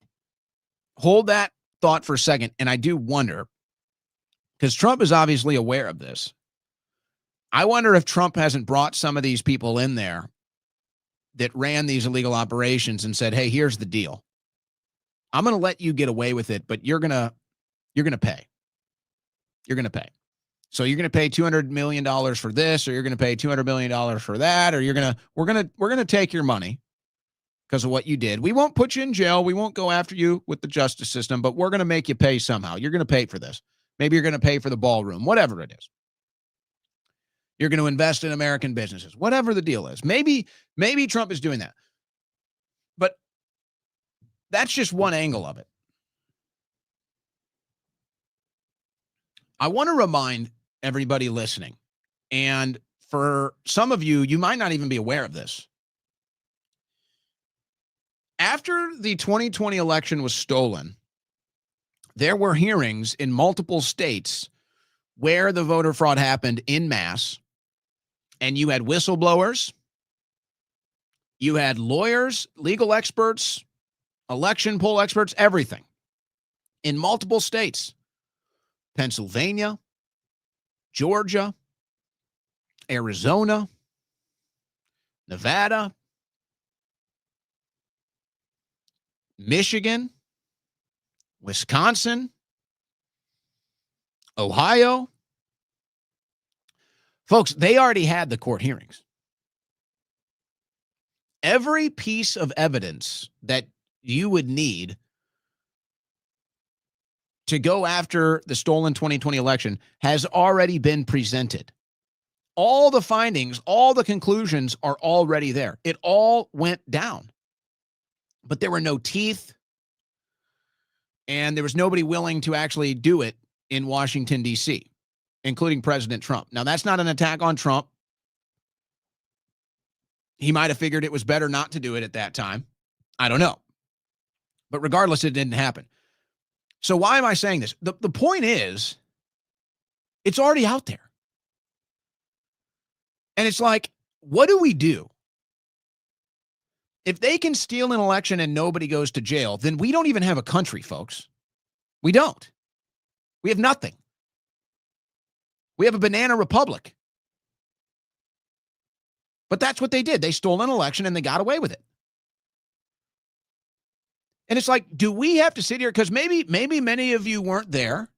hold that thought for a second. And I do wonder, because Trump is obviously aware of this, I wonder if Trump hasn't brought some of these people in there that ran these illegal operations and said, hey, here's the deal. I'm going to let you get away with it, but you're going to pay. You're going to pay. So you're going to pay $200 million for this, or you're going to pay $200 million for that, or we're going to take your money because of what you did. We won't put you in jail. We won't go after you with the justice system, but we're going to make you pay somehow. You're going to pay for this. Maybe you're going to pay for the ballroom, whatever it is. You're going to invest in American businesses, whatever the deal is. Maybe Trump is doing that. But that's just one angle of it. I want to remind everybody listening, and for some of you, you might not even be aware of this. After the 2020 election was stolen, there were hearings in multiple states where the voter fraud happened en masse, and you had whistleblowers, you had lawyers, legal experts, election poll experts, everything in multiple states. Pennsylvania, Georgia, Arizona, Nevada, Michigan, Wisconsin, Ohio. Folks, they already had the court hearings. Every piece of evidence that you would need to go after the stolen 2020 election has already been presented. All the findings, all the conclusions are already there. It all went down. But there were no teeth, and there was nobody willing to actually do it in Washington, D.C., including President Trump. Now, that's not an attack on Trump. He might have figured it was better not to do it at that time. I don't know. But regardless, it didn't happen. So why am I saying this? The point is, it's already out there. And it's like, what do we do? If they can steal an election and nobody goes to jail, then we don't even have a country, folks. We don't. We have nothing. We have a banana republic. But that's what they did. They stole an election and they got away with it. And it's like, do we have to sit here? Because maybe many of you weren't there.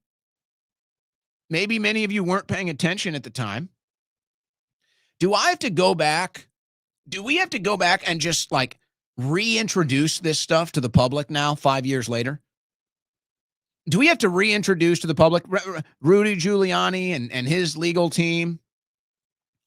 Maybe many of you weren't paying attention at the time. Do I have to go back? Do we have to go back and just like reintroduce this stuff to the public now, 5 years later? Do we have to reintroduce to the public Rudy Giuliani and his legal team,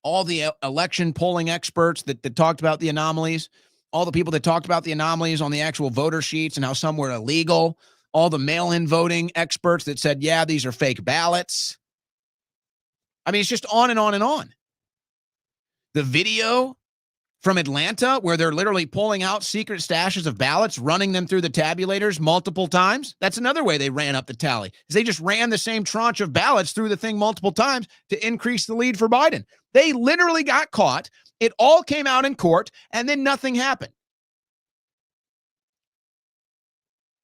all the election polling experts that talked about the anomalies, all the people that talked about the anomalies on the actual voter sheets and how some were illegal, all the mail-in voting experts that said, yeah, these are fake ballots. I mean, it's just on and on and on. The video from Atlanta where they're literally pulling out secret stashes of ballots, running them through the tabulators multiple times. That's another way they ran up the tally. Is they just ran the same tranche of ballots through the thing multiple times to increase the lead for Biden. They literally got caught. It all came out in court, and then nothing happened.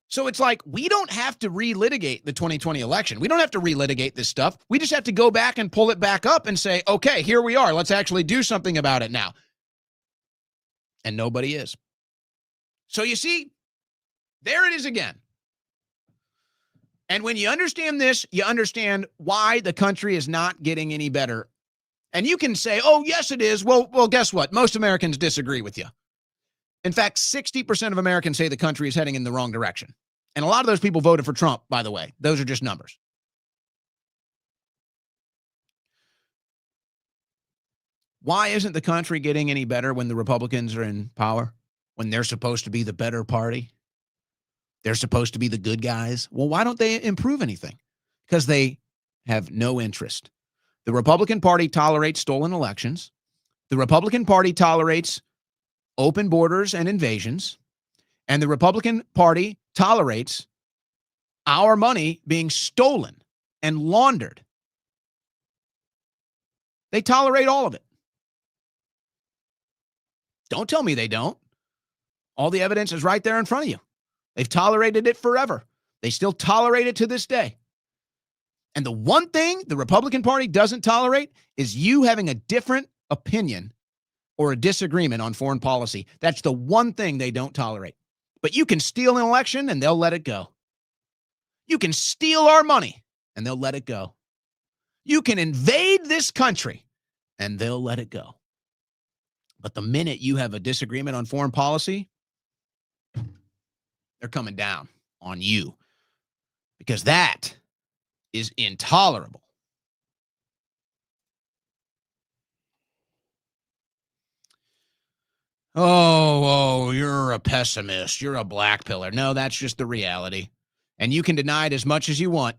So it's like, we don't have to relitigate the 2020 election. We don't have to relitigate this stuff. We just have to go back and pull it back up and say, okay, here we are. Let's actually do something about it now. And nobody is. So you see, there it is again. And when you understand this, you understand why the country is not getting any better. And you can say, oh, yes, it is. Well, guess what? Most Americans disagree with you. In fact, 60% of Americans say the country is heading in the wrong direction. And a lot of those people voted for Trump, by the way. Those are just numbers. Why isn't the country getting any better when the Republicans are in power? When they're supposed to be the better party? They're supposed to be the good guys? Well, why don't they improve anything? Because they have no interest. The Republican Party tolerates stolen elections. The Republican Party tolerates open borders and invasions. And the Republican Party tolerates our money being stolen and laundered. They tolerate all of it. Don't tell me they don't. All the evidence is right there in front of you. They've tolerated it forever. They still tolerate it to this day. And the one thing the Republican Party doesn't tolerate is you having a different opinion or a disagreement on foreign policy. That's the one thing they don't tolerate. But you can steal an election and they'll let it go. You can steal our money and they'll let it go. You can invade this country and they'll let it go. But the minute you have a disagreement on foreign policy, they're coming down on you because that is intolerable. Oh, you're a pessimist. You're a black pillar. No, that's just the reality. And you can deny it as much as you want.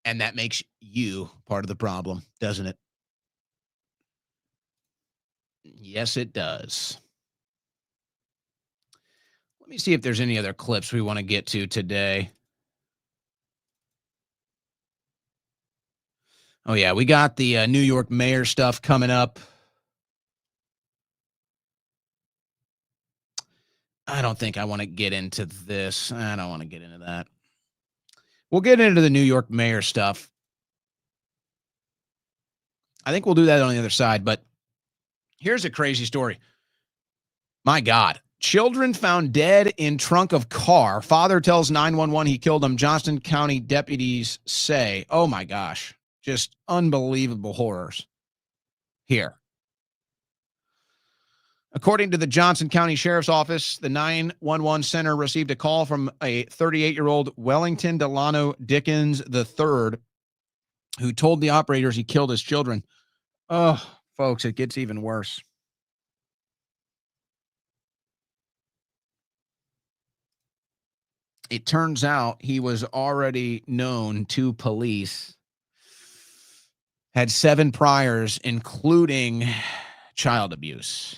And that makes you part of the problem, doesn't it? Yes, it does. Let me see if there's any other clips we want to get to today. Oh, yeah, we got the New York mayor stuff coming up. I don't think I want to get into this. I don't want to get into that. We'll get into the New York mayor stuff. I think we'll do that on the other side, but here's a crazy story. My God. Children found dead in trunk of car. Father tells 911 he killed them. Johnston County deputies say, oh my gosh, just unbelievable horrors here. According to the Johnson County Sheriff's Office, the 911 center received a call from a 38-year-old Wellington Delano Dickens III, who told the operators he killed his children. Oh, folks, it gets even worse. It turns out he was already known to police, had 7 priors, including child abuse.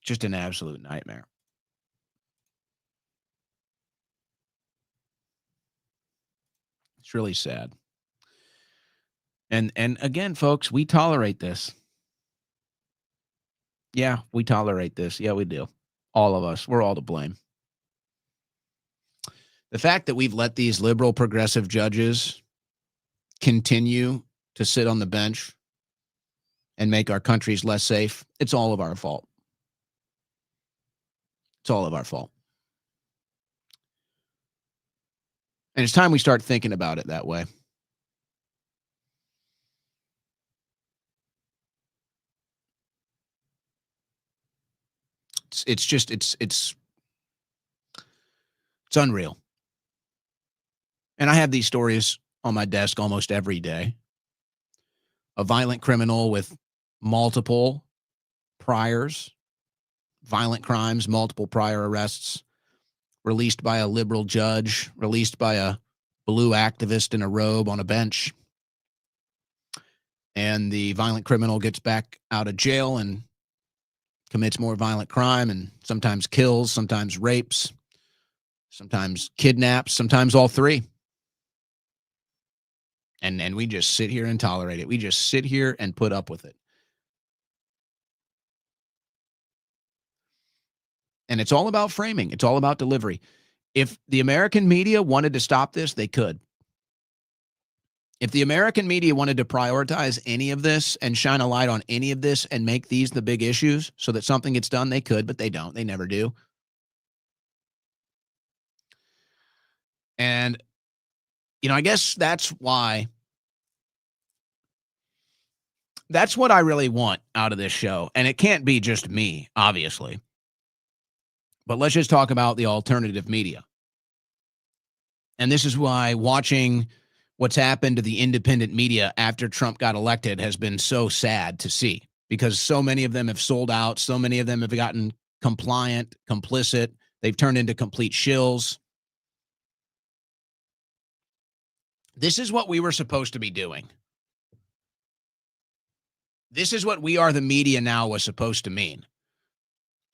Just an absolute nightmare. It's really sad. And again, folks, we tolerate this. Yeah, we tolerate this. Yeah, we do. All of us. We're all to blame. The fact that we've let these liberal progressive judges continue to sit on the bench and make our countries less safe, it's all of our fault. It's all of our fault. And it's time we start thinking about it that way. It's unreal. And I have these stories on my desk almost every day. A violent criminal with multiple priors, violent crimes, multiple prior arrests, released by a liberal judge, released by a blue activist in a robe on a bench. And the violent criminal gets back out of jail and commits more violent crime and sometimes kills, sometimes rapes, sometimes kidnaps, sometimes all three. And we just sit here and tolerate it. We just sit here and put up with it. And it's all about framing. It's all about delivery. If the American media wanted to stop this, they could. If the American media wanted to prioritize any of this and shine a light on any of this and make these the big issues so that something gets done, they could, but they don't. They never do. And, I guess that's what I really want out of this show. And it can't be just me, obviously. But let's just talk about the alternative media. And this is why watching what's happened to the independent media after Trump got elected has been so sad to see, because so many of them have sold out. So many of them have gotten compliant, complicit. They've turned into complete shills. This is what we were supposed to be doing. This is what We Are the Media Now was supposed to mean.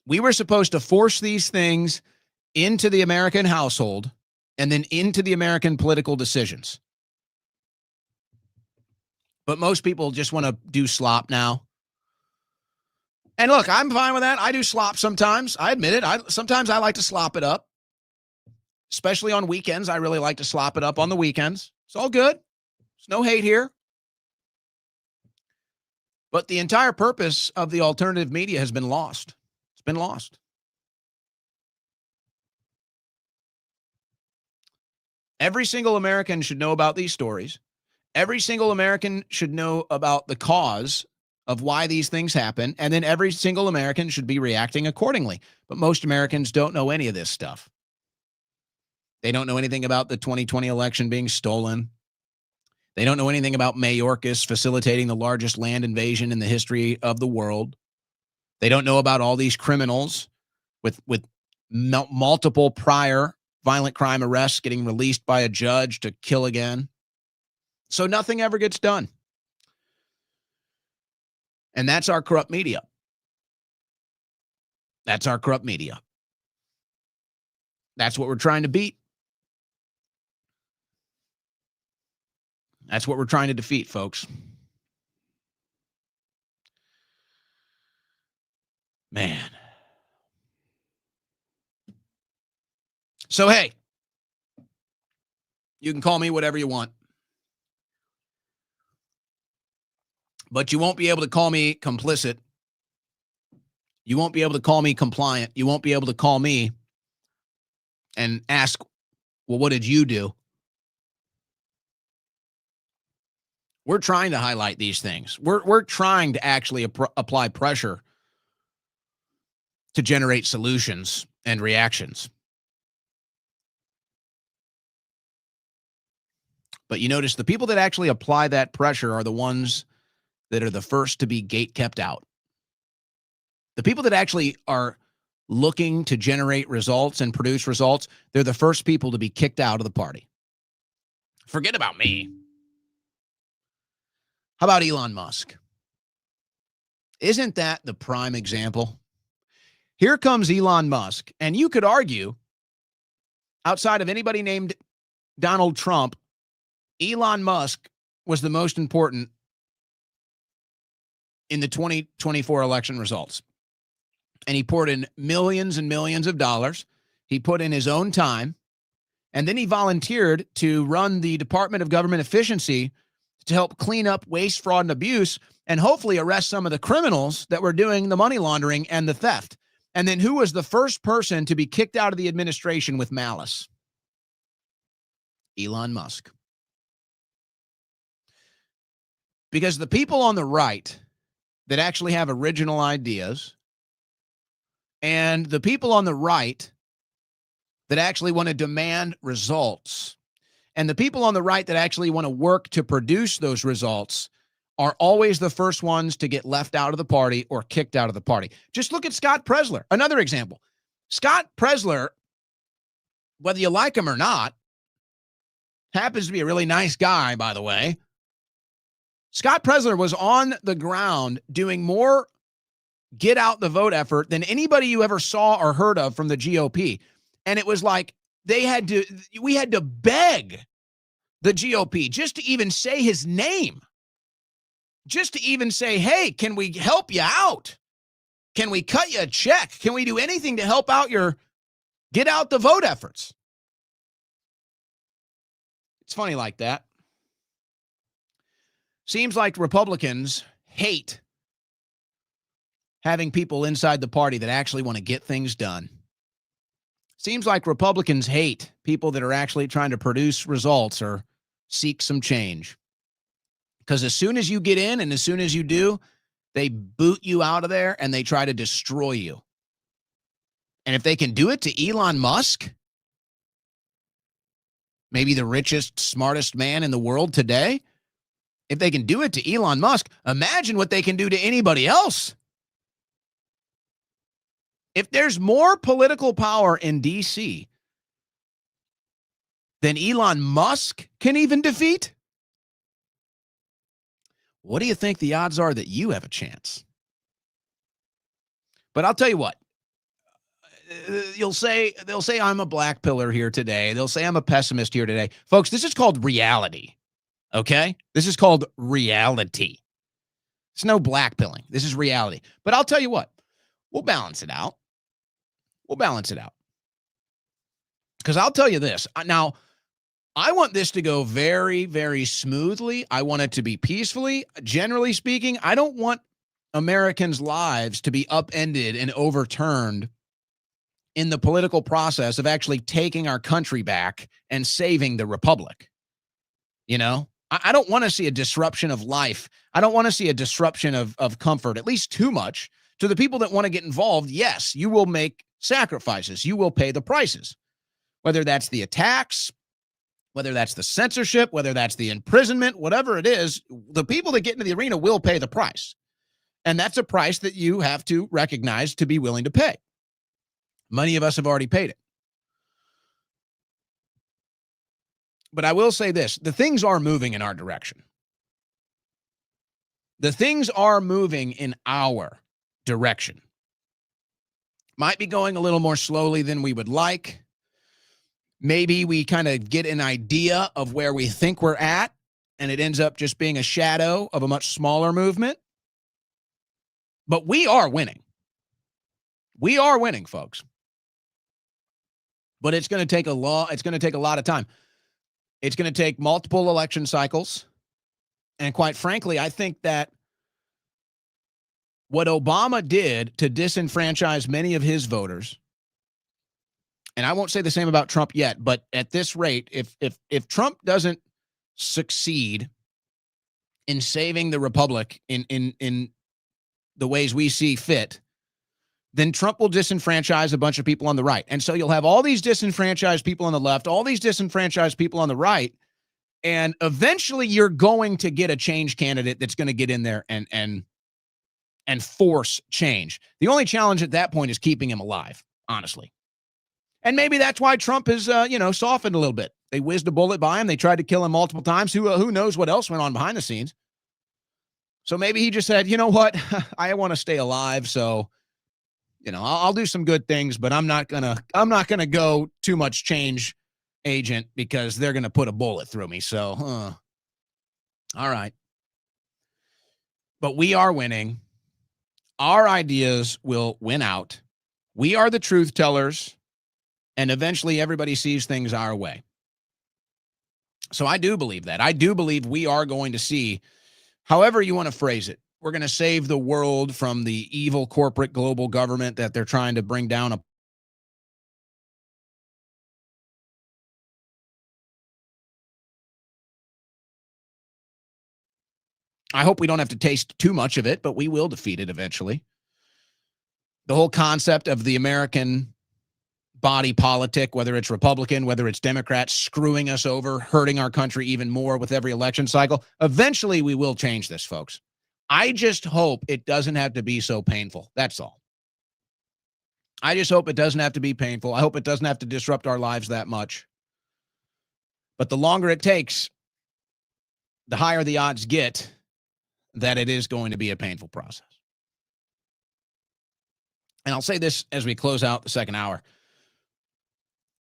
We were supposed to force these things into the American household and then into the American political decisions. But most people just want to do slop now. And look, I'm fine with that. I do slop sometimes. I admit it. Sometimes I like to slop it up, especially on weekends. I really like to slop it up on the weekends. It's all good. There's no hate here. But the entire purpose of the alternative media has been lost. It's been lost. Every single American should know about these stories. Every single American should know about the cause of why these things happen. And then every single American should be reacting accordingly. But most Americans don't know any of this stuff. They don't know anything about the 2020 election being stolen. They don't know anything about Mayorkas facilitating the largest land invasion in the history of the world. They don't know about all these criminals with multiple prior violent crime arrests getting released by a judge to kill again. So nothing ever gets done. And that's our corrupt media. That's our corrupt media. That's what we're trying to beat. That's what we're trying to defeat, folks. Man. So, hey, you can call me whatever you want. But you won't be able to call me complicit. You won't be able to call me compliant. You won't be able to call me and ask, well, what did you do? We're trying to highlight these things. We're trying to actually apply pressure to generate solutions and reactions. But you notice the people that actually apply that pressure are the ones that are the first to be gate kept out. The people that actually are looking to generate results and produce results, they're the first people to be kicked out of the party. Forget about me. How about Elon Musk? Isn't that the prime example? Here comes Elon Musk, and you could argue, outside of anybody named Donald Trump, Elon Musk was the most important in the 2024 election results. And he poured in millions and millions of dollars. He put in his own time. And then he volunteered to run the Department of Government Efficiency to help clean up waste, fraud, and abuse, and hopefully arrest some of the criminals that were doing the money laundering and the theft. And then who was the first person to be kicked out of the administration with malice? Elon Musk. Because the people on the right that actually have original ideas and the people on the right that actually want to demand results and the people on the right that actually want to work to produce those results are always the first ones to get left out of the party or kicked out of the party. Just look at Scott Presler. Another example. Scott Presler, whether you like him or not, happens to be a really nice guy, by the way. Scott Presler was on the ground doing more get out the vote effort than anybody you ever saw or heard of from the GOP. And it was like we had to beg the GOP just to even say his name. Just to even say, hey, can we help you out? Can we cut you a check? Can we do anything to help out your get out the vote efforts? It's funny like that. Seems like Republicans hate having people inside the party that actually want to get things done. Seems like Republicans hate people that are actually trying to produce results or seek some change. Because as soon as you get in and as soon as you do, they boot you out of there and they try to destroy you. And if they can do it to Elon Musk, maybe the richest, smartest man in the world today, if they can do it to Elon Musk, imagine what they can do to anybody else. If there's more political power in D.C. than Elon Musk can even defeat, what do you think the odds are that you have a chance? But I'll tell you what, they'll say I'm a black pillar here today. They'll say I'm a pessimist here today. Folks, this is called reality, okay? This is called reality. It's no black pilling. This is reality. But I'll tell you what, we'll balance it out. We'll balance it out. Because I'll tell you this. Now, I want this to go very, very smoothly. I want it to be peacefully. Generally speaking, I don't want Americans' lives to be upended and overturned in the political process of actually taking our country back and saving the republic. You know, I don't want to see a disruption of life. I don't want to see a disruption of comfort, at least too much. To the people that want to get involved, yes, you will make sacrifices. You will pay the prices, whether that's the attacks, whether that's the censorship, whether that's the imprisonment, whatever it is, the people that get into the arena will pay the price. And that's a price that you have to recognize to be willing to pay. Many of us have already paid it. But I will say this, the things are moving in our direction. The things are moving in our direction. Might be going a little more slowly than we would like. Maybe we kind of get an idea of where we think we're at, and it ends up just being a shadow of a much smaller movement. But we are winning. We are winning, folks. But it's going to take a lot of time. It's going to take multiple election cycles. And quite frankly, I think that what Obama did to disenfranchise many of his voters, and I won't say the same about Trump yet, but at this rate, if Trump doesn't succeed in saving the republic in the ways we see fit, then Trump will disenfranchise a bunch of people on the right. And so you'll have all these disenfranchised people on the left, all these disenfranchised people on the right, and eventually you're going to get a change candidate that's going to get in there and force change. The only challenge at that point is keeping him alive, honestly. And maybe that's why Trump has, softened a little bit. They whizzed a bullet by him. They tried to kill him multiple times. Who knows what else went on behind the scenes? So maybe he just said, you know what? I want to stay alive. So, I'll do some good things, but I'm not gonna go too much change agent because they're going to put a bullet through me. So, all right. But we are winning. Our ideas will win out. We are the truth tellers, and eventually everybody sees things our way. So I do believe that. I do believe we are going to see, however you want to phrase it, we're going to save the world from the evil corporate global government that they're trying to bring down. I hope we don't have to taste too much of it, but we will defeat it eventually. The whole concept of the American body politic, whether it's Republican, whether it's Democrat, screwing us over, hurting our country even more with every election cycle. Eventually, we will change this, folks. I just hope it doesn't have to be so painful. That's all. I just hope it doesn't have to be painful. I hope it doesn't have to disrupt our lives that much. But the longer it takes, the higher the odds get that it is going to be a painful process. And I'll say this as we close out the second hour.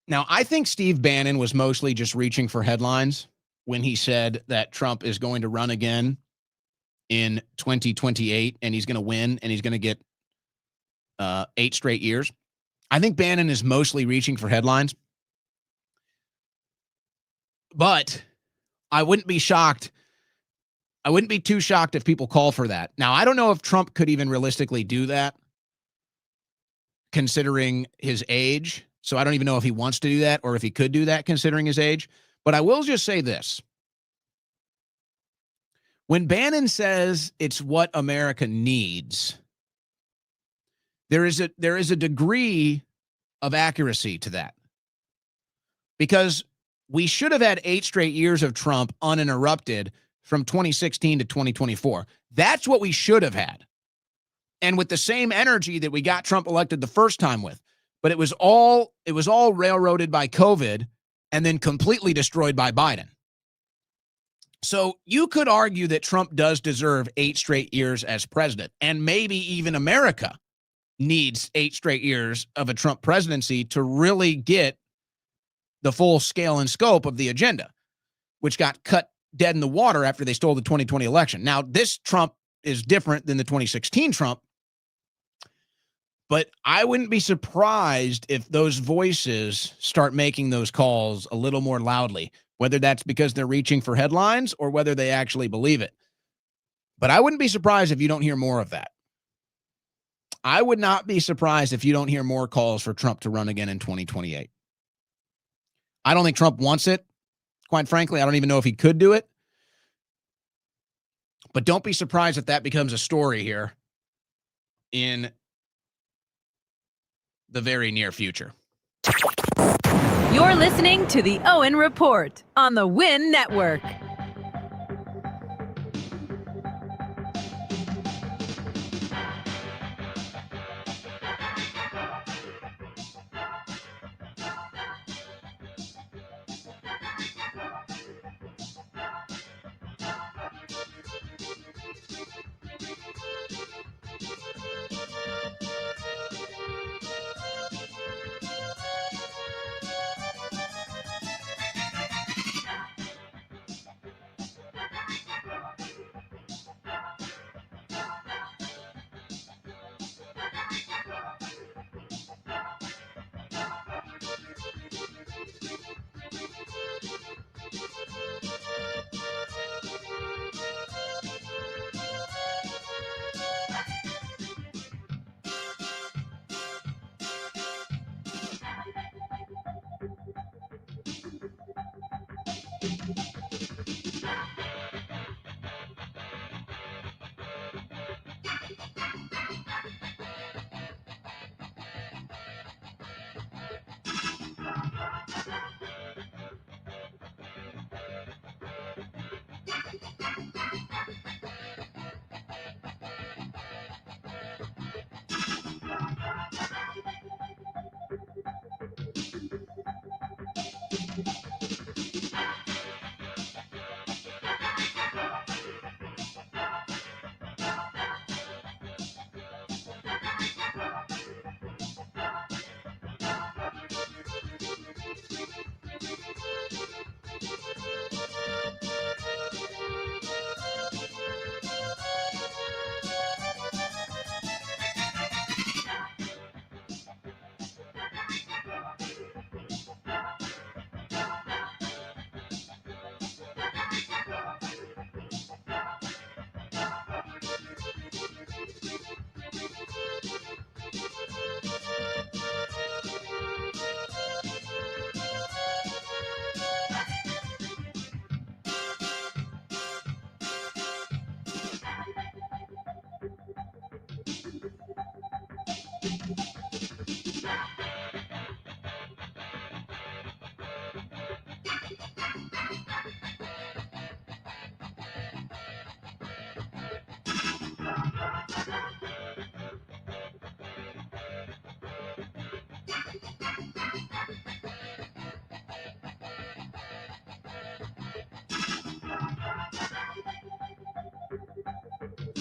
Now, I think Steve Bannon was mostly just reaching for headlines when he said that Trump is going to run again in 2028 and he's going to win and he's going to get 8 straight years. I think Bannon is mostly reaching for headlines. But I wouldn't be shocked. I wouldn't be too shocked if people call for that. Now, I don't know if Trump could even realistically do that, considering his age. So I don't even know if he wants to do that or if he could do that considering his age. But I will just say this. When Bannon says it's what America needs, there is a degree of accuracy to that. Because we should have had 8 straight years of Trump uninterrupted from 2016 to 2024. That's what we should have had. And with the same energy that we got Trump elected the first time with. But it was all railroaded by COVID and then completely destroyed by Biden. So you could argue that Trump does deserve 8 straight years as president, and maybe even America needs 8 straight years of a Trump presidency to really get the full scale and scope of the agenda, which got cut dead in the water after they stole the 2020 election. Now, this Trump is different than the 2016 Trump. But I wouldn't be surprised if those voices start making those calls a little more loudly, whether that's because they're reaching for headlines or whether they actually believe it. But I wouldn't be surprised if you don't hear more of that. I would not be surprised if you don't hear more calls for Trump to run again in 2028. I don't think Trump wants it. Quite frankly, I don't even know if he could do it. But don't be surprised if that becomes a story here in the very near future. You're listening to the Owen Report on the Win Network.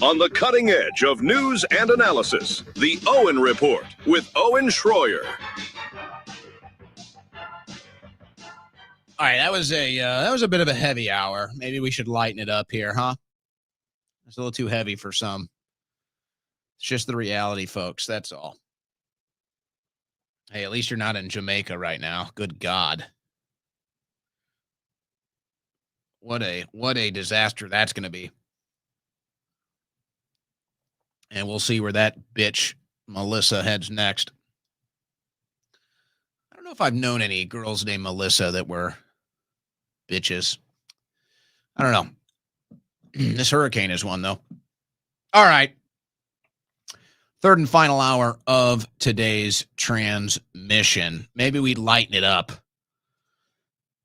On the cutting edge of news and analysis, the Owen Report with Owen Schroyer. All right, that was a bit of a heavy hour. Maybe we should lighten it up here, huh? It's a little too heavy for some. It's just the reality, folks. That's all. Hey, at least you're not in Jamaica right now. Good God. What a disaster that's going to be. And we'll see where that bitch Melissa heads next. I don't know if I've known any girls named Melissa that were bitches. I don't know. This hurricane is one, though. All right. Third and final hour of today's transmission. Maybe we lighten it up.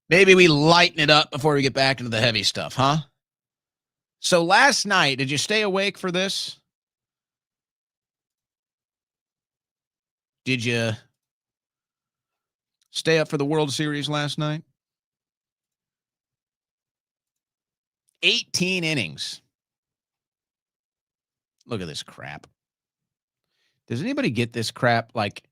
Maybe we lighten it up before we get back into the heavy stuff, huh? So last night, did you stay awake for this? Did you stay up for the World Series last night? 18 innings. Look at this crap. Does anybody get this crap? Like,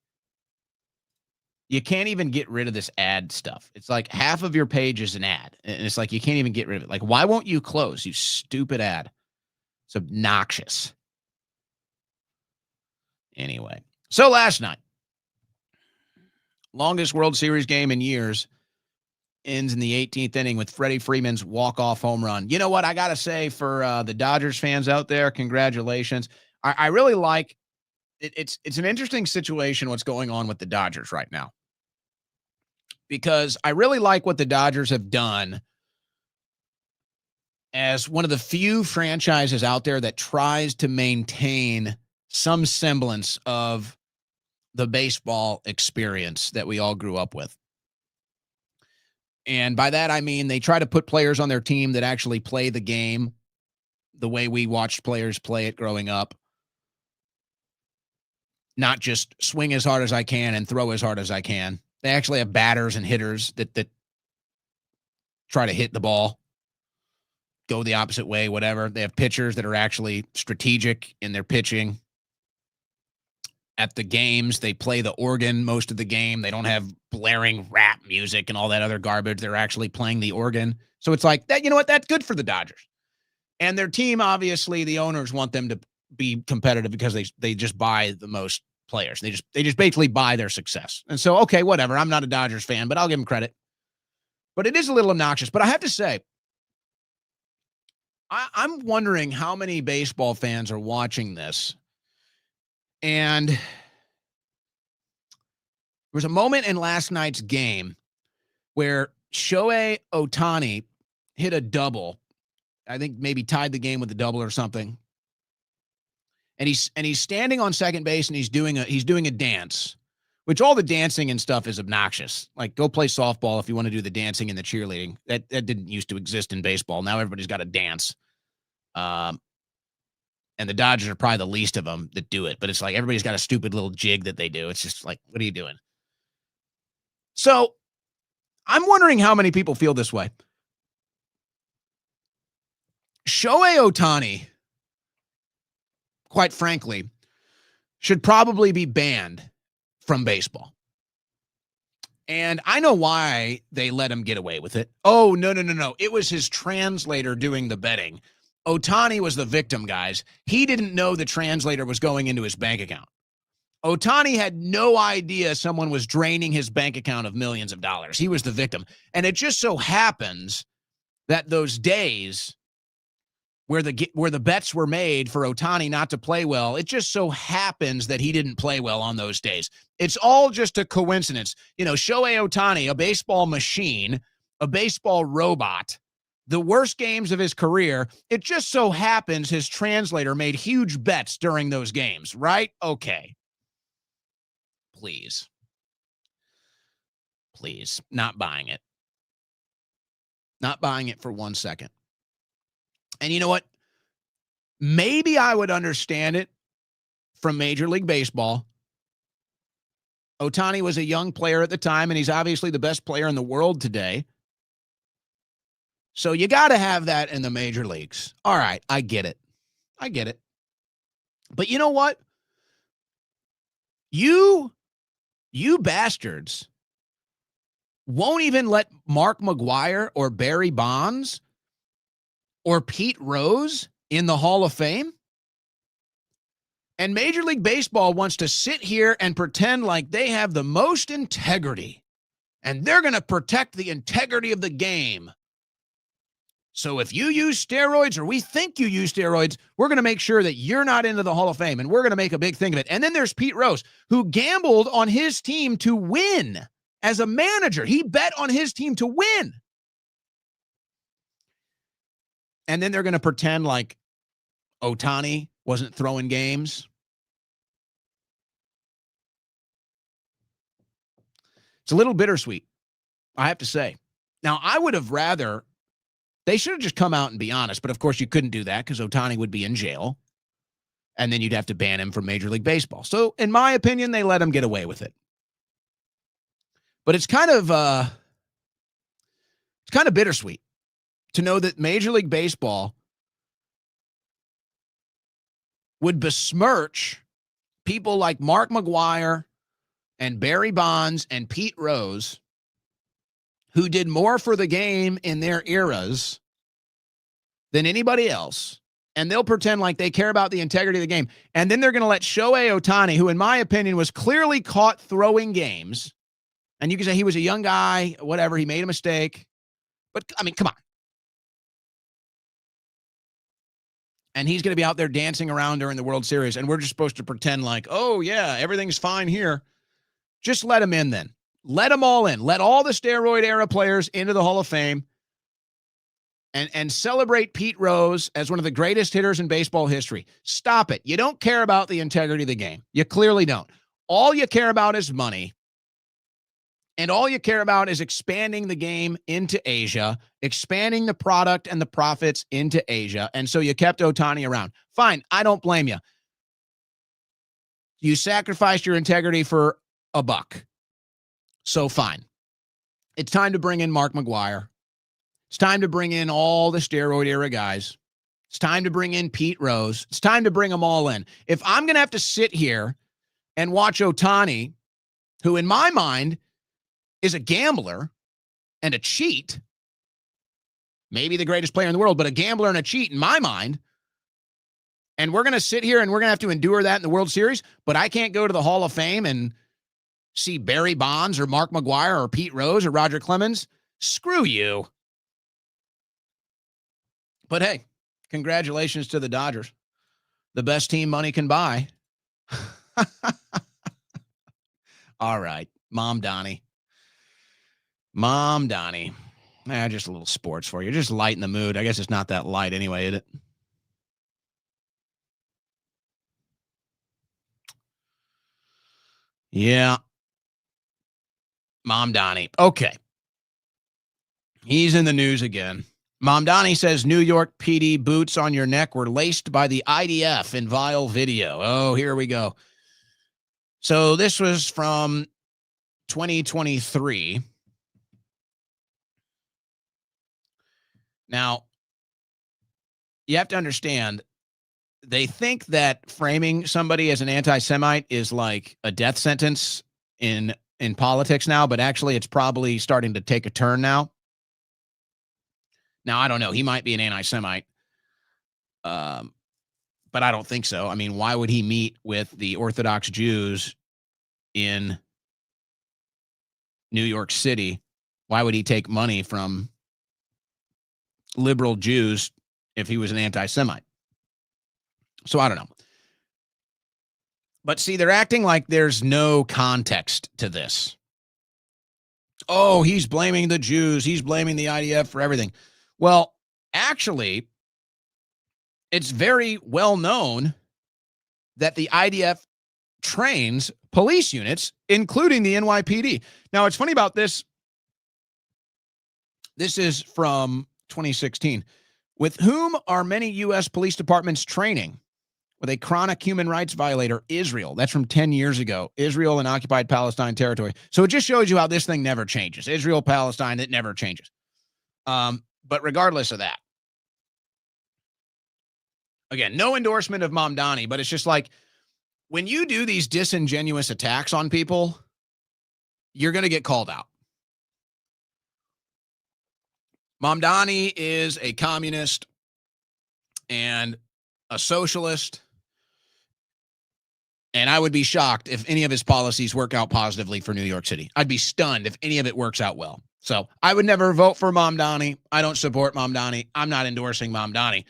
you can't even get rid of this ad stuff. It's like half of your page is an ad. And it's like you can't even get rid of it. Like, why won't you close, you stupid ad? It's obnoxious. Anyway, so last night, longest World Series game in years, ends in the 18th inning with Freddie Freeman's walk-off home run. You know what? I got to say, for the Dodgers fans out there, congratulations. I really like it. It's an interesting situation what's going on with the Dodgers right now, because I really like what the Dodgers have done as one of the few franchises out there that tries to maintain some semblance of the baseball experience that we all grew up with. And by that, I mean they try to put players on their team that actually play the game the way we watched players play it growing up. Not just swing as hard as I can and throw as hard as I can. They actually have batters and hitters that try to hit the ball, go the opposite way, whatever. They have pitchers that are actually strategic in their pitching. At the games, they play the organ most of the game. They don't have blaring rap music and all that other garbage. They're actually playing the organ. So it's like that. You know what? That's good for the Dodgers. And their team, obviously, the owners want them to be competitive because they just buy the most players. They just basically buy their success. And so, okay, whatever. I'm not a Dodgers fan, but I'll give them credit. But it is a little obnoxious. But I have to say, I'm wondering how many baseball fans are watching this. And there was a moment in last night's game where Shohei Ohtani hit a double. I think maybe tied the game with a double or something. And he's standing on second base and he's doing a dance, which all the dancing and stuff is obnoxious. Like, go play softball if you want to do the dancing and the cheerleading. That didn't used to exist in baseball. Now everybody's got to dance. And the Dodgers are probably the least of them that do it. But it's like everybody's got a stupid little jig that they do. It's just like, what are you doing? So I'm wondering how many people feel this way. Shohei Ohtani, quite frankly, should probably be banned from baseball. And I know why they let him get away with it. Oh, no. It was his translator doing the betting. Ohtani was the victim, guys. He didn't know the translator was going into his bank account. Ohtani had no idea someone was draining his bank account of millions of dollars. He was the victim. And it just so happens that those days where the bets were made for Ohtani not to play well, it just so happens that he didn't play well on those days. It's all just a coincidence. You know, Shohei Ohtani, a baseball machine, a baseball robot, the worst games of his career, it just so happens his translator made huge bets during those games, right? Okay. please. Please. Not buying it. Not buying it for 1 second. And you know what? Maybe I would understand it from Major League Baseball. Ohtani was a young player at the time, and he's obviously the best player in the world today. So you got to have that in the major leagues. All right, I get it. I get it. But you know what? You bastards won't even let Mark McGwire or Barry Bonds or Pete Rose in the Hall of Fame? And Major League Baseball wants to sit here and pretend like they have the most integrity, and they're going to protect the integrity of the game. So if you use steroids, or we think you use steroids, we're going to make sure that you're not into the Hall of Fame, and we're going to make a big thing of it. And then there's Pete Rose, who gambled on his team to win as a manager. He bet on his team to win. And then they're going to pretend like Ohtani wasn't throwing games. It's a little bittersweet, I have to say. Now, I would have rather, they should have just come out and be honest, but of course you couldn't do that because Ohtani would be in jail, and then you'd have to ban him from Major League Baseball. So, in my opinion, they let him get away with it. But it's kind of bittersweet to know that Major League Baseball would besmirch people like Mark McGwire and Barry Bonds and Pete Rose, who did more for the game in their eras than anybody else. And they'll pretend like they care about the integrity of the game. And then they're going to let Shohei Ohtani, who in my opinion was clearly caught throwing games, and you can say he was a young guy, whatever, he made a mistake. But, I mean, come on. And he's going to be out there dancing around during the World Series, and we're just supposed to pretend like, oh, yeah, everything's fine here. Just let him in then. Let them all in. Let all the steroid-era players into the Hall of Fame and celebrate Pete Rose as one of the greatest hitters in baseball history. Stop it. You don't care about the integrity of the game. You clearly don't. All you care about is money. And all you care about is expanding the game into Asia, expanding the product and the profits into Asia. And so you kept Ohtani around. Fine, I don't blame you. You sacrificed your integrity for a buck. So fine. It's time to bring in Mark McGwire. It's time to bring in all the steroid era guys. It's time to bring in Pete Rose. It's time to bring them all in. If I'm going to have to sit here and watch Ohtani, who in my mind is a gambler and a cheat, maybe the greatest player in the world, but a gambler and a cheat in my mind, and we're going to sit here and we're going to have to endure that in the World Series, but I can't go to the Hall of Fame and see Barry Bonds or Mark McGwire or Pete Rose or Roger Clemens. Screw you. But hey, congratulations to the Dodgers. The best team money can buy. All right, Mom Donnie. Just a little sports for you. Just lighten the mood. I guess it's not that light anyway, is it? Yeah. Mom Donnie. Okay. He's in the news again. Mom Donnie says New York PD boots on your neck were laced by the IDF in vile video. Oh, here we go. So this was from 2023. Now, you have to understand, they think that framing somebody as an anti-Semite is like a death sentence in politics now, but actually it's probably starting to take a turn now. Now, I don't know. He might be an anti-Semite, but I don't think so. I mean, why would he meet with the Orthodox Jews in New York City? Why would he take money from liberal Jews if he was an anti-Semite? So I don't know. But see, they're acting like there's no context to this. Oh, he's blaming the Jews. He's blaming the IDF for everything. Well, actually, it's very well known that the IDF trains police units, including the NYPD. Now, it's funny about this. This is from 2016. With whom are many U.S. police departments training? With a chronic human rights violator, Israel. That's from 10 years ago. Israel and occupied Palestine territory. So it just shows you how this thing never changes. Israel, Palestine, it never changes. But regardless of that, again, no endorsement of Mamdani, but it's just like when you do these disingenuous attacks on people, you're going to get called out. Mamdani is a communist and a socialist, and I would be shocked if any of his policies work out positively for New York City. I'd be stunned if any of it works out well. So I would never vote for Mamdani. I don't support Mamdani. I'm not endorsing Mamdani.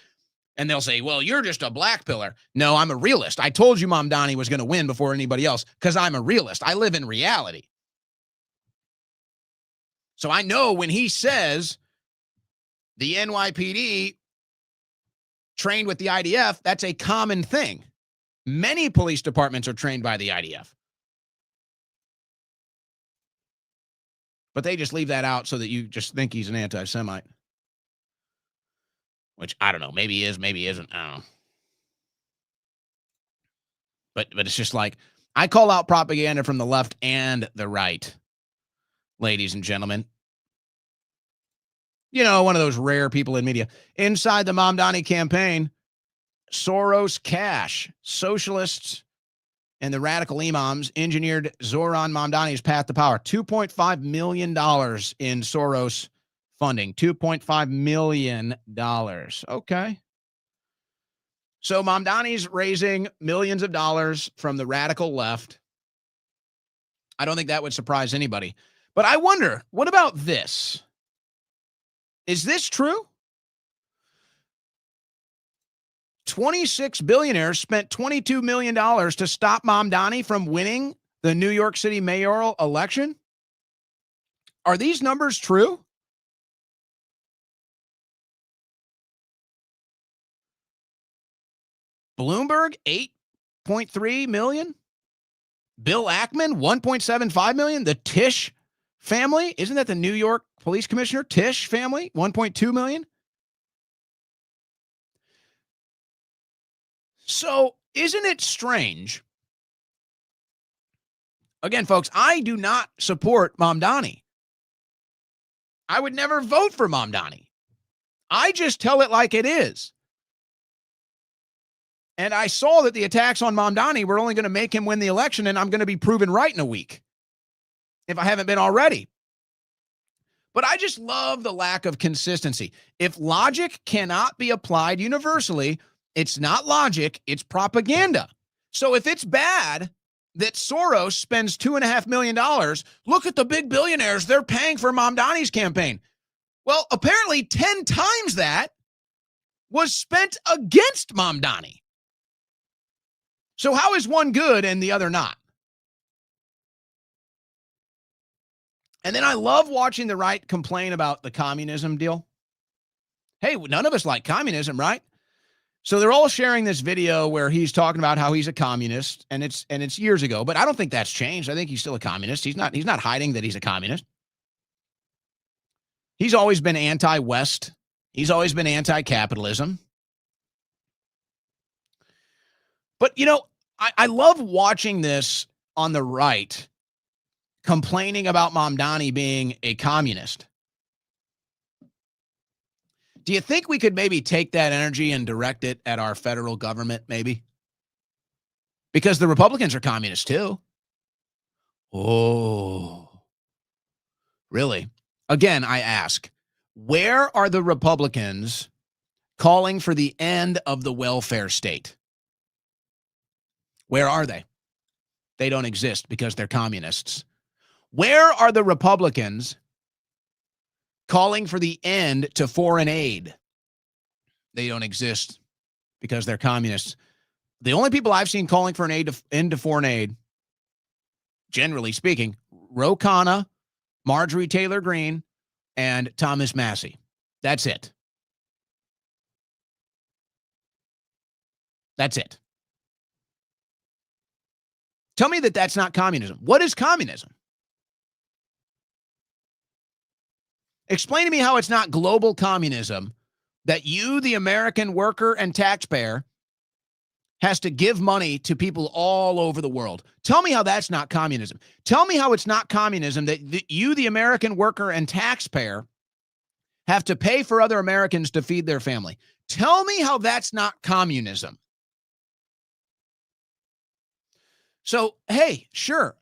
And they'll say, well, you're just a black pillar. No, I'm a realist. I told you Mamdani was going to win before anybody else because I'm a realist. I live in reality. So I know when he says the NYPD trained with the IDF, that's a common thing. Many police departments are trained by the IDF. But they just leave that out so that you just think he's an anti-Semite. Which, I don't know, maybe he is, maybe he isn't, I don't know. But it's just like, I call out propaganda from the left and the right, ladies and gentlemen. You know, one of those rare people in media. Inside the Mamdani campaign, Soros cash, socialists, and the radical imams engineered Zoran Mamdani's path to power. $2.5 million in Soros funding. $2.5 million. Okay. So Mamdani's raising millions of dollars from the radical left. I don't think that would surprise anybody. But I wonder, what about this? Is this true? 26 billionaires spent $22 million to stop Mamdani from winning the New York City mayoral election. Are these numbers true? Bloomberg, 8.3 million. Bill Ackman, 1.75 million. The Tisch family, isn't that the New York police commissioner? Tisch family, 1.2 million. So isn't it strange? Again, folks, I do not support Mamdani. I would never vote for Mamdani. I just tell it like it is. And I saw that the attacks on Mamdani were only going to make him win the election, and I'm going to be proven right in a week, if I haven't been already. But I just love the lack of consistency. If logic cannot be applied universally, it's not logic, it's propaganda. So if it's bad that Soros spends $2.5 million, look at the big billionaires, they're paying for Mamdani's campaign. Well, apparently 10 times that was spent against Mamdani. So how is one good and the other not? And then I love watching the right complain about the communism deal. Hey, none of us like communism, right? So they're all sharing this video where he's talking about how he's a communist, and it's years ago, but I don't think that's changed. I think he's still a communist. He's not hiding that he's a communist. He's always been anti-West. He's always been anti-capitalism. But, you know, I love watching this on the right complaining about Mamdani being a communist. Do you think we could maybe take that energy and direct it at our federal government, maybe? Because the Republicans are communists too. Oh, really? Again, I ask, where are the Republicans calling for the end of the welfare state? Where are they? They don't exist because they're communists. Where are the Republicans calling for the end to foreign aid? They don't exist because they're communists. The only people I've seen calling for an end to foreign aid, generally speaking, Ro Khanna, Marjorie Taylor Greene, and Thomas Massie. That's it. That's it. Tell me that that's not communism. What is communism? Explain to me how it's not global communism that you, the American worker and taxpayer, has to give money to people all over the world. Tell me how that's not communism. Tell me how it's not communism that you, the American worker and taxpayer, have to pay for other Americans to feed their family. Tell me how that's not communism. So, hey, sure,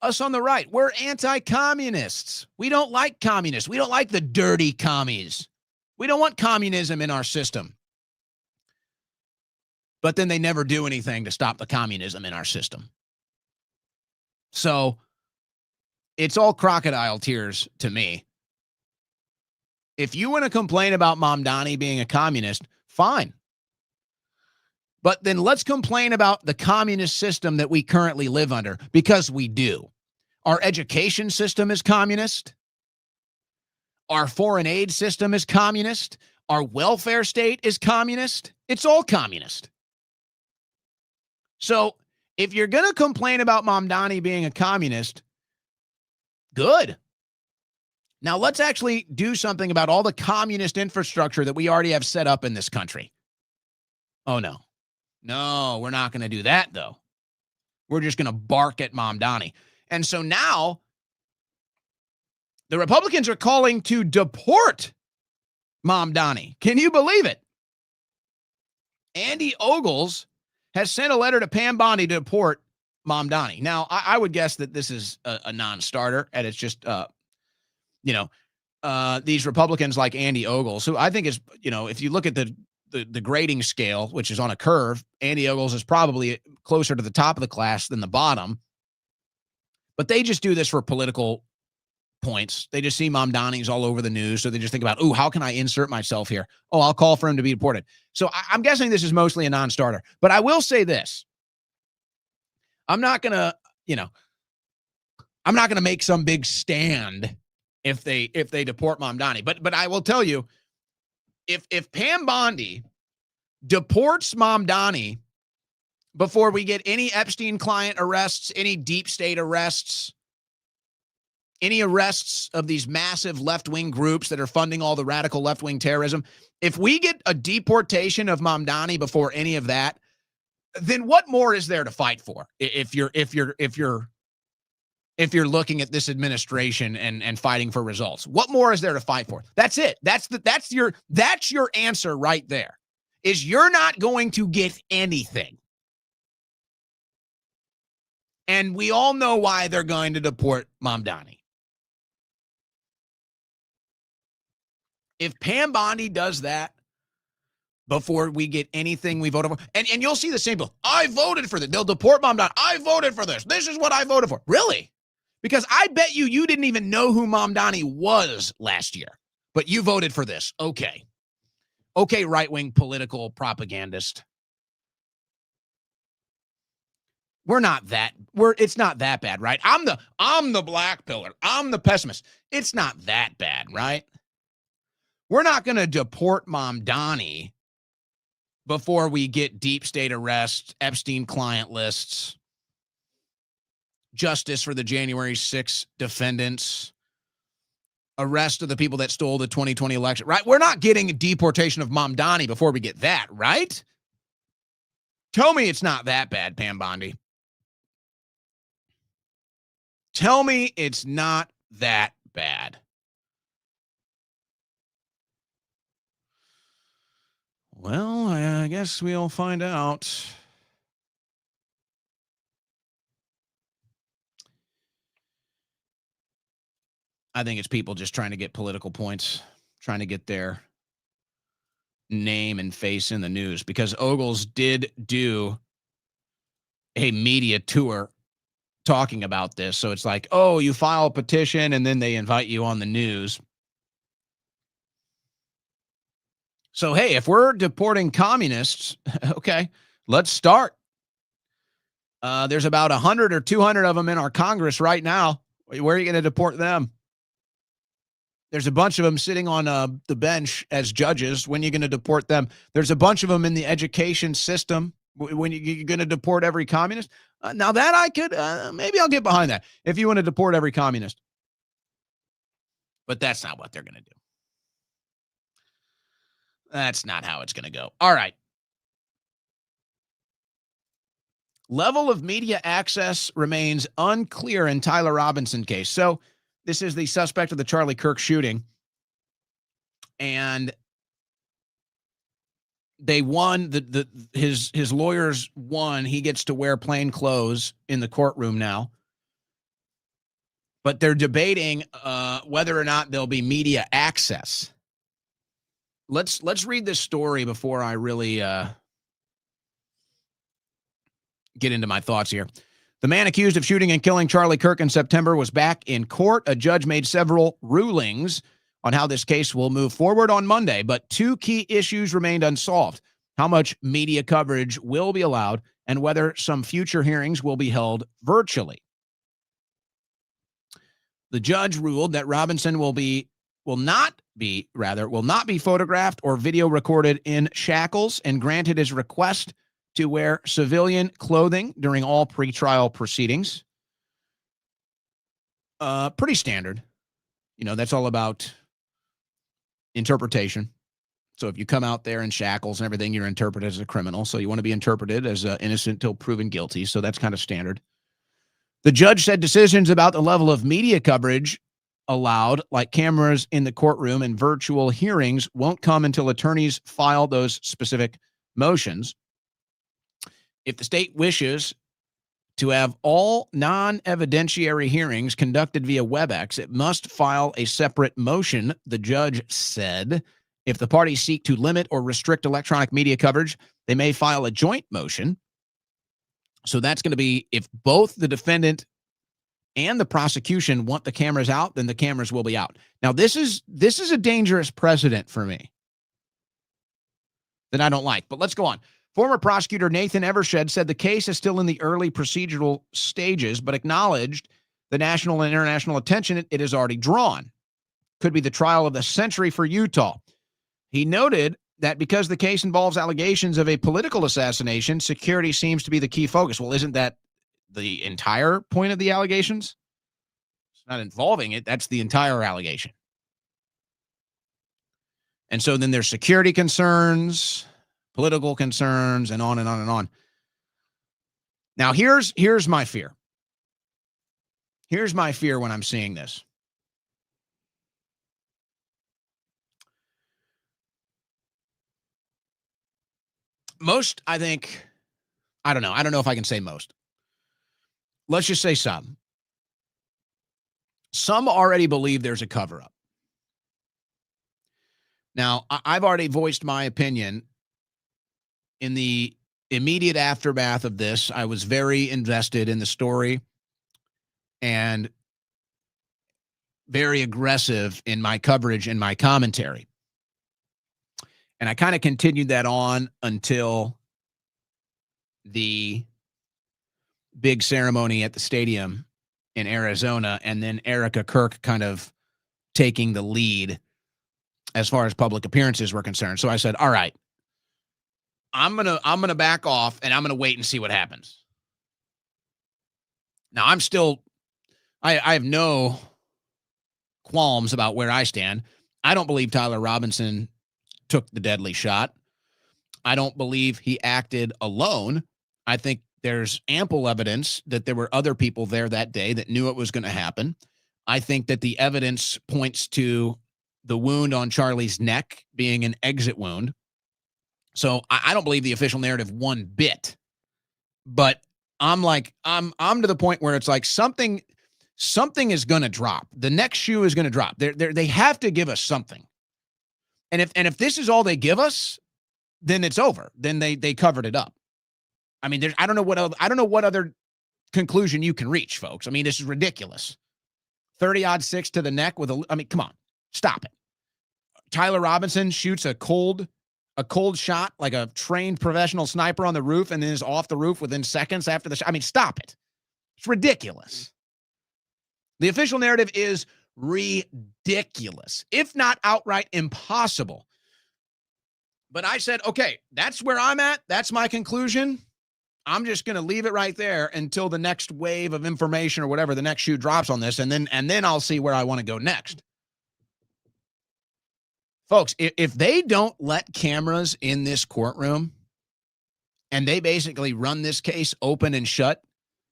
us on the right, we're anti-communists. We don't like communists. We don't like the dirty commies. We don't want communism in our system. But then they never do anything to stop the communism in our system. So it's all crocodile tears to me. If you want to complain about Mamdani being a communist, fine. But then let's complain about the communist system that we currently live under, because we do. Our education system is communist. Our foreign aid system is communist. Our welfare state is communist. It's all communist. So if you're going to complain about Mamdani being a communist, good. Now let's actually do something about all the communist infrastructure that we already have set up in this country. Oh, no. No, we're not going to do that, though. We're just going to bark at Mamdani. And so now the Republicans are calling to deport Mamdani. Can you believe it? Andy Ogles has sent a letter to Pam Bondi to deport Mamdani. Now, I would guess that this is a non-starter, and it's just, these Republicans like Andy Ogles, who I think is, if you look at the grading scale, which is on a curve, Andy Ogles is probably closer to the top of the class than the bottom. But they just do this for political points. They just see Mamdani's all over the news, so they just think about, ooh, how can I insert myself here? Oh, I'll call for him to be deported. So I'm guessing this is mostly a non-starter. But I will say this. I'm not going to make some big stand if they deport Mamdani. But I will tell you, if Pam Bondi deports Mamdani before we get any Epstein client arrests, any deep state arrests, any arrests of these massive left-wing groups that are funding all the radical left-wing terrorism, if we get a deportation of Mamdani before any of that, then what more is there to fight for? If you're looking at this administration and fighting for results, what more is there to fight for? That's it. That's your answer right there. Is you're not going to get anything. And we all know why they're going to deport Mamdani. If Pam Bondi does that before we get anything we voted for, and you'll see the same bill. I voted for this. They'll deport Mamdani. I voted for this. This is what I voted for. Really? Because I bet you didn't even know who Mamdani was last year, but you voted for this. Okay, right-wing political propagandist. It's not that bad, right? I'm the black pillar. I'm the pessimist. It's not that bad, right? We're not going to deport Mamdani before we get deep state arrests, Epstein client lists, justice for the January 6th defendants, arrest of the people that stole the 2020 election, right? We're not getting a deportation of Mamdani before we get that, right? Tell me it's not that bad, Pam Bondi. Tell me it's not that bad. Well, I guess we'll find out. I think it's people just trying to get political points, trying to get their name and face in the news, because Ogles did do a media tour talking about this. So it's like, oh, you file a petition and then they invite you on the news. So, hey, if we're deporting communists, okay, let's start. There's about 100 or 200 of them in our Congress right now. Where are you going to deport them? There's a bunch of them sitting on the bench as judges. When are you going to deport them? There's a bunch of them in the education system When you're going to deport every communist? Now that I could, maybe I'll get behind that. If you want to deport every communist. But that's not what they're going to do. That's not how it's going to go. All right. Level of media access remains unclear in Tyler Robinson case. So this is the suspect of the Charlie Kirk shooting. And they won. His lawyers won. He gets to wear plain clothes in the courtroom now. But they're debating whether or not there'll be media access. Let's read this story before I really get into my thoughts here. The man accused of shooting and killing Charlie Kirk in September was back in court. A judge made several rulings on how this case will move forward on Monday, but two key issues remained unsolved: how much media coverage will be allowed and whether some future hearings will be held virtually. The judge ruled that Robinson will not be photographed or video recorded in shackles and granted his request to wear civilian clothing during all pretrial proceedings. Pretty standard. That's all about interpretation. So if you come out there in shackles and everything, you're interpreted as a criminal. So you want to be interpreted as innocent till proven guilty. So that's kind of standard. The judge said decisions about the level of media coverage allowed, like cameras in the courtroom and virtual hearings, won't come until attorneys file those specific motions. If the state wishes to have all non-evidentiary hearings conducted via WebEx, it must file a separate motion, the judge said. If the parties seek to limit or restrict electronic media coverage, they may file a joint motion. So that's going to be, if both the defendant and the prosecution want the cameras out, then the cameras will be out. Now, this is a dangerous precedent for me that I don't like, but let's go on. Former prosecutor Nathan Evershed said the case is still in the early procedural stages, but acknowledged the national and international attention it has already drawn. Could be the trial of the century for Utah. He noted that because the case involves allegations of a political assassination, security seems to be the key focus. Well, isn't that the entire point of the allegations? It's not involving it. That's the entire allegation. And so then there's security concerns, political concerns, and on and on and on. Now, here's my fear. Here's my fear when I'm seeing this. Most, I think, I don't know if I can say most. Let's just say some. Some already believe there's a cover-up. Now, I've already voiced my opinion. In the immediate aftermath of this, I was very invested in the story and very aggressive in my coverage and my commentary. And I kind of continued that on until the big ceremony at the stadium in Arizona, and then Erica Kirk kind of taking the lead as far as public appearances were concerned. So I said, all right, I'm gonna back off and I'm gonna wait and see what happens. Now I have no qualms about where I stand. I don't believe Tyler Robinson took the deadly shot. I don't believe he acted alone. I think there's ample evidence that there were other people there that day that knew it was going to happen. I think that the evidence points to the wound on Charlie's neck being an exit wound. So I don't believe the official narrative one bit. But I'm to the point where it's like something is going to drop. The next shoe is going to drop. They have to give us something. And if this is all they give us, then it's over. Then they covered it up. I mean, I don't know what other conclusion you can reach, folks. I mean, this is ridiculous. 30-6 to the neck come on, stop it. Tyler Robinson shoots a cold shot like a trained professional sniper on the roof and then is off the roof within seconds after the shot. I mean, stop it. It's ridiculous. The official narrative is ridiculous, if not outright impossible. But I said, okay, that's where I'm at. That's my conclusion. I'm just going to leave it right there until the next wave of information or whatever the next shoe drops on this, and then I'll see where I want to go next. Folks, if they don't let cameras in this courtroom and they basically run this case open and shut,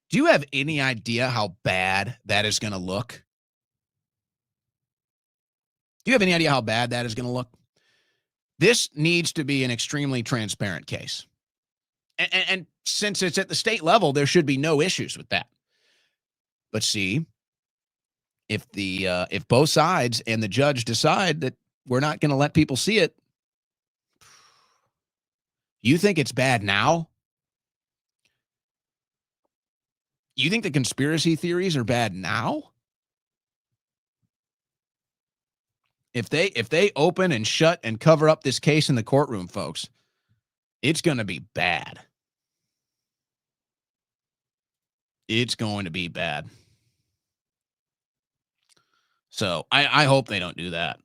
do you have any idea how bad that is going to look? Do you have any idea how bad that is going to look? This needs to be an extremely transparent case. And since it's at the state level, there should be no issues with that. But see, if both sides and the judge decide that we're not going to let people see it, you think it's bad now? You think the conspiracy theories are bad now? If they open and shut and cover up this case in the courtroom, folks, it's going to be bad. It's going to be bad. So I hope they don't do that.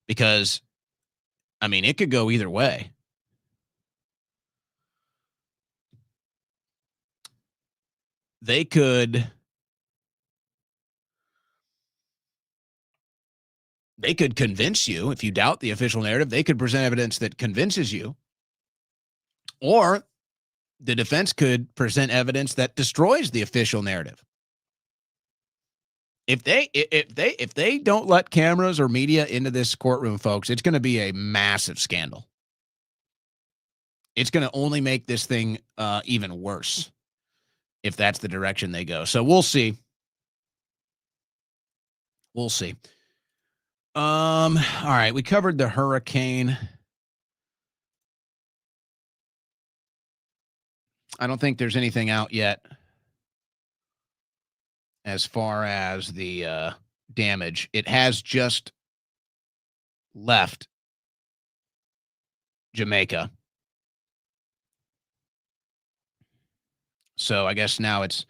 Because, I mean, it could go either way. They could convince you, if you doubt the official narrative, they could present evidence that convinces you. Or the defense could present evidence that destroys the official narrative. If they don't let cameras or media into this courtroom, folks, it's going to be a massive scandal. It's going to only make this thing even worse if that's the direction they go. So we'll see. We'll see. All right, we covered the hurricane. I don't think there's anything out yet as far as the damage. It has just left Jamaica. So I guess now it's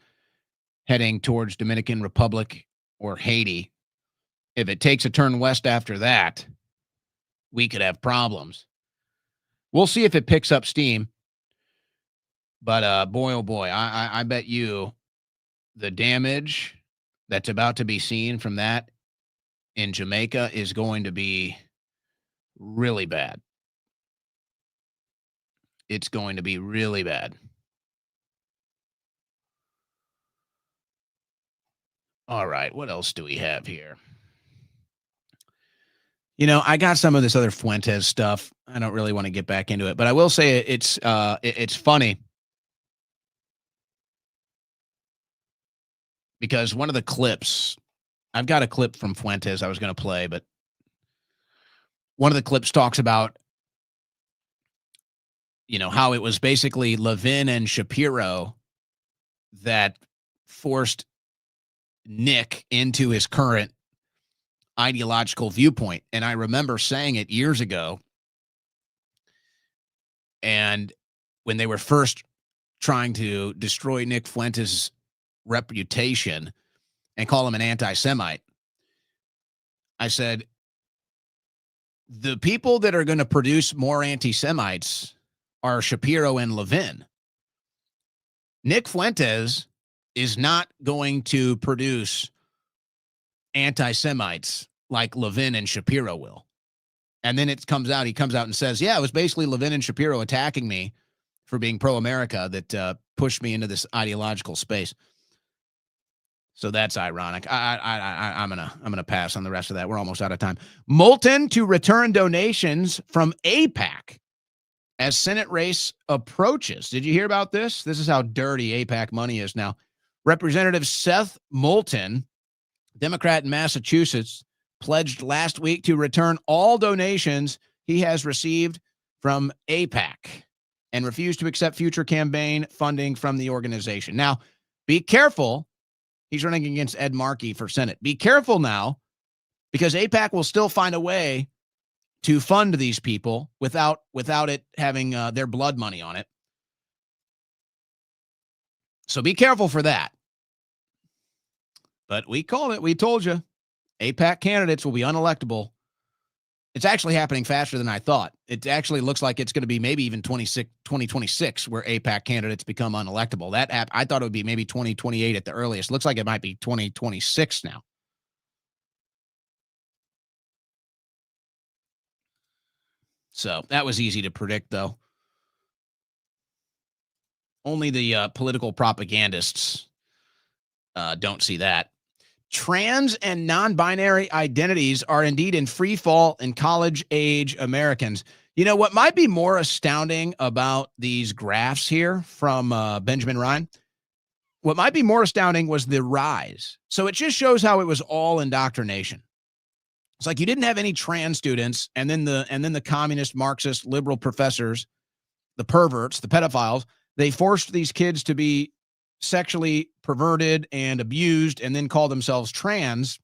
heading towards Dominican Republic or Haiti. If it takes a turn west after that, we could have problems. We'll see if it picks up steam. But boy, oh boy, I bet you the damage that's about to be seen from that in Jamaica is going to be really bad. It's going to be really bad. All right, what else do we have here? You know, I got some of this other Fuentes stuff. I don't really want to get back into it, but I will say it's funny because one of the clips, I've got a clip from Fuentes I was going to play, but one of the clips talks about, you know, how it was basically Levin and Shapiro that forced Nick into his current ideological viewpoint. And I remember saying it years ago. And when they were first trying to destroy Nick Fuentes' reputation and call him an anti-Semite, I said, the people that are going to produce more anti-Semites are Shapiro and Levin. Nick Fuentes is not going to produce anti-Semites like Levin and Shapiro will. And then he comes out and says, yeah, it was basically Levin and Shapiro attacking me for being pro-America that pushed me into this ideological space. So that's ironic. I'm gonna pass on the rest of that. We're almost out of time. Moulton to return donations from AIPAC as Senate race approaches. Did you hear about this? This is how dirty AIPAC money is now. Representative Seth Moulton, Democrat in Massachusetts, pledged last week to return all donations he has received from AIPAC and refused to accept future campaign funding from the organization. Now, be careful. He's running against Ed Markey for Senate. Be careful now, because AIPAC will still find a way to fund these people without it having their blood money on it. So be careful for that. But we called it. We told you. AIPAC candidates will be unelectable It's actually happening faster than I thought. It actually looks like it's going to be maybe even 2026 where AIPAC candidates become unelectable. That app, I thought it would be maybe 2028 at the earliest. Looks like it might be 2026 now. So that was easy to predict, though. Only the political propagandists don't see that. Trans and non-binary identities are indeed in free fall in college-age Americans. You know, what might be more astounding about these graphs here from Benjamin Ryan, what might be more astounding was the rise. So it just shows how it was all indoctrination. It's like you didn't have any trans students, and then the communist, Marxist, liberal professors, the perverts, the pedophiles, they forced these kids to be sexually perverted and abused and then call themselves trans.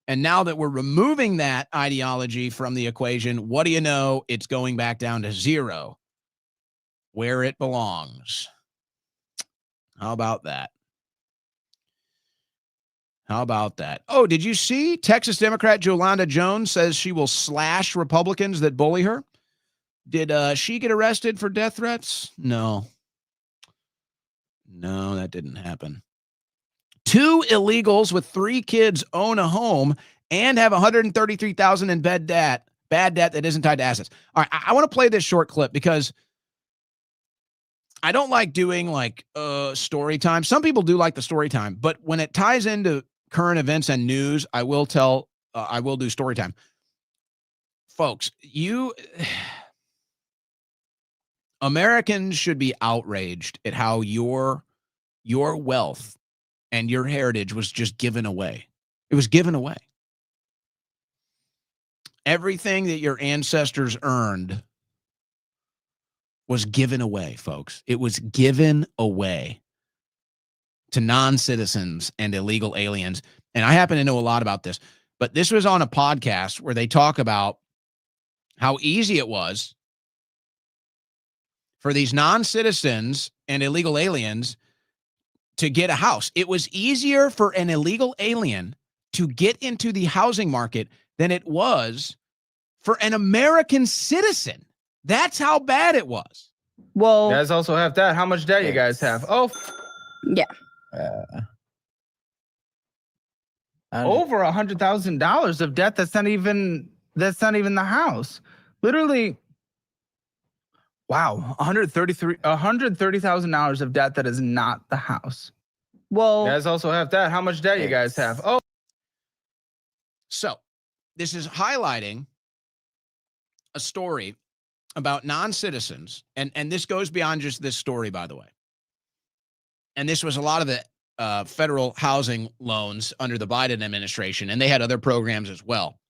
And now that we're removing that ideology from the equation, what do you know? It's going back down to zero, where it belongs. How about that? How about that? Oh, did you see Texas Democrat Jolanda Jones says she will slash Republicans that bully her? Did she get arrested for death threats? No. No, that didn't happen. 2 illegals with 3 kids own a home and have $133,000 in bad debt that isn't tied to assets. All right, I want to play this short clip because I don't like doing like story time. Some people do like the story time, but when it ties into current events and news, I will do story time. Folks, Americans should be outraged at how your wealth and your heritage was just given away. It was given away. Everything that your ancestors earned was given away, folks. It was given away to non-citizens and illegal aliens. And I happen to know a lot about this, but this was on a podcast where they talk about how easy it was for these non-citizens and illegal aliens to get a house. It was easier for an illegal alien to get into the housing market than it was for an American citizen. That's how bad it was. Well, you guys also have that. How much debt you guys have? Oh, yeah. Over $100,000 of debt. That's not even the house. Literally. Wow, $130,000 of debt that is not the house. Well, you guys also have that. How much debt you guys have? Oh, so this is highlighting a story about non-citizens, and this goes beyond just this story, by the way. And this was a lot of the federal housing loans under the Biden administration, and they had other programs as well.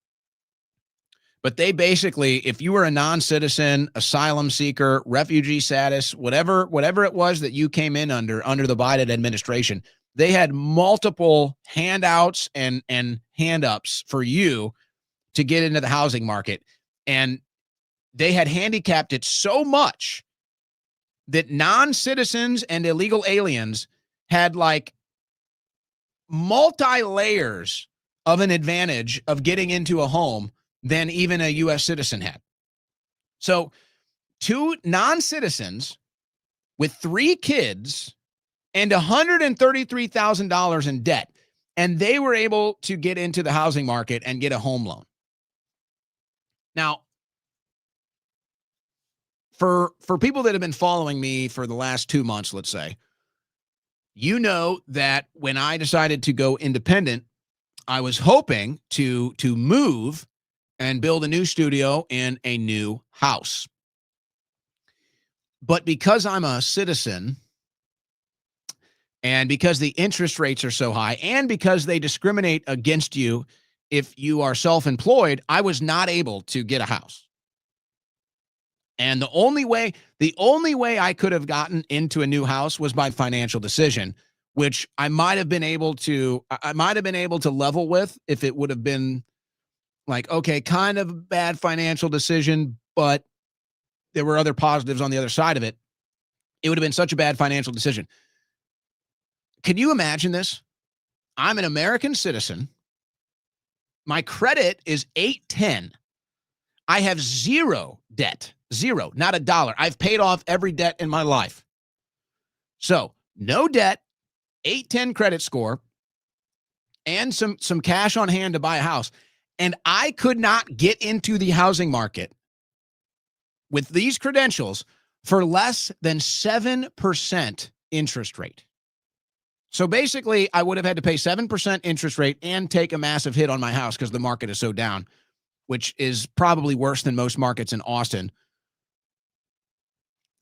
But they basically, if you were a non-citizen, asylum seeker, refugee status, whatever it was that you came in under the Biden administration, they had multiple handouts and hand-ups for you to get into the housing market. And they had handicapped it so much that non-citizens and illegal aliens had like multi-layers of an advantage of getting into a home than even a U.S. citizen had. So 2 non-citizens with 3 kids and $133,000 in debt, and they were able to get into the housing market and get a home loan. Now, for people that have been following me for the last 2 months, let's say, you know that when I decided to go independent, I was hoping to move and build a new studio in a new house. But because I'm a citizen, and because the interest rates are so high, and because they discriminate against you if you are self-employed, I was not able to get a house. And the only way I could have gotten into a new house was by financial decision, which I might have been able to level with if it would have been like, okay, kind of bad financial decision, but there were other positives on the other side of it. It would have been such a bad financial decision. Can you imagine this? I'm an American citizen. My credit is 810. I have zero debt. Zero, not a dollar. I've paid off every debt in my life. So no debt, 810 credit score, and some cash on hand to buy a house. And I could not get into the housing market with these credentials for less than 7% interest rate. So basically, I would have had to pay 7% interest rate and take a massive hit on my house because the market is so down, which is probably worse than most markets in Austin.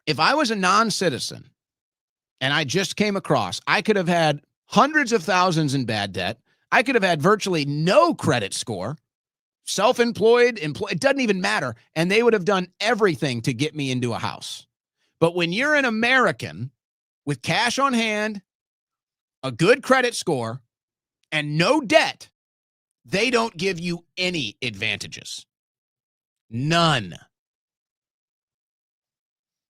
If I was a non-citizen and I just came across, I could have had hundreds of thousands in bad debt. I could have had virtually no credit score, self-employed, it doesn't even matter. And they would have done everything to get me into a house. But when you're an American with cash on hand, a good credit score, and no debt, they don't give you any advantages. None.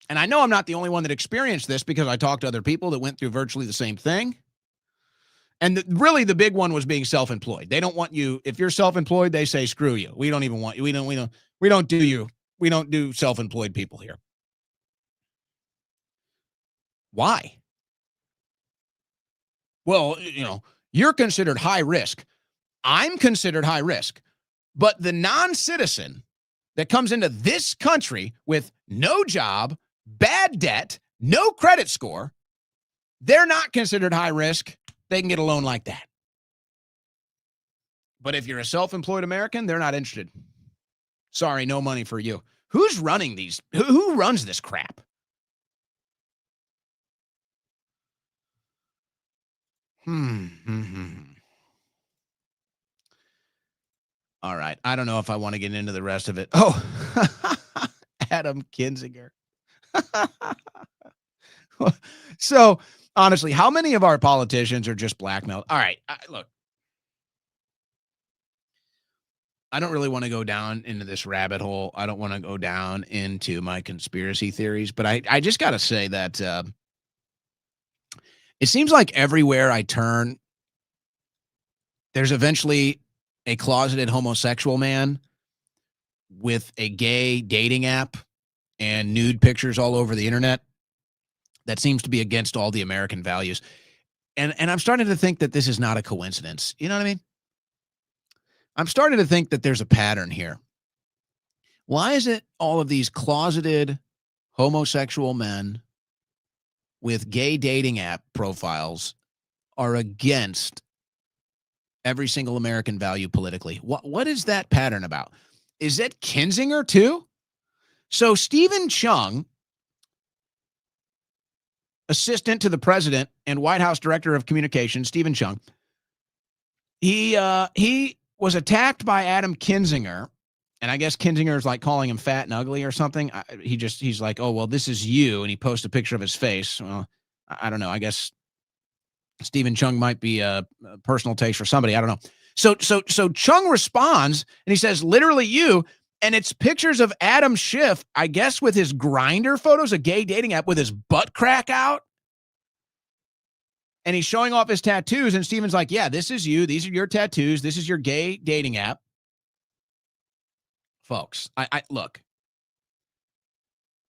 And I know I'm not the only one that experienced this because I talked to other people that went through virtually the same thing. And really the big one was being self-employed. They don't want you, if you're self-employed, they say, screw you. We don't even want you. We don't do self-employed people here. Why? Well, you're considered high risk. I'm considered high risk. But the non-citizen that comes into this country with no job, bad debt, no credit score, they're not considered high risk. They can get a loan like that. But if you're a self-employed American, they're not interested. Sorry, no money for you. Who's running these? Who runs this crap? All right. I don't know if I want to get into the rest of it. Oh, Adam Kinzinger. So, honestly, how many of our politicians are just blackmailed? All right. Look, I don't really want to go down into this rabbit hole. I don't want to go down into my conspiracy theories, but I just got to say that it seems like everywhere I turn, there's eventually a closeted homosexual man with a gay dating app and nude pictures all over the internet that seems to be against all the American values. And I'm starting to think that this is not a coincidence. You know what I mean? I'm starting to think that there's a pattern here. Why is it all of these closeted homosexual men with gay dating app profiles are against every single American value politically? What is that pattern about? Is it Kinzinger too? So Stephen Chung, assistant to the president and White House director of communications, Stephen Chung, he was attacked by Adam Kinzinger, and I guess Kinzinger is like calling him fat and ugly or something. He's like, oh, well, this is you, and he posts a picture of his face. Well, I don't know. I guess Stephen Chung might be a personal taste for somebody. I don't know. So Chung responds, and he says, literally you, and it's pictures of Adam Schiff, I guess with his Grindr photos, a gay dating app, with his butt crack out. And he's showing off his tattoos, and Stephen's like, yeah, this is you. These are your tattoos. This is your gay dating app. Folks, look,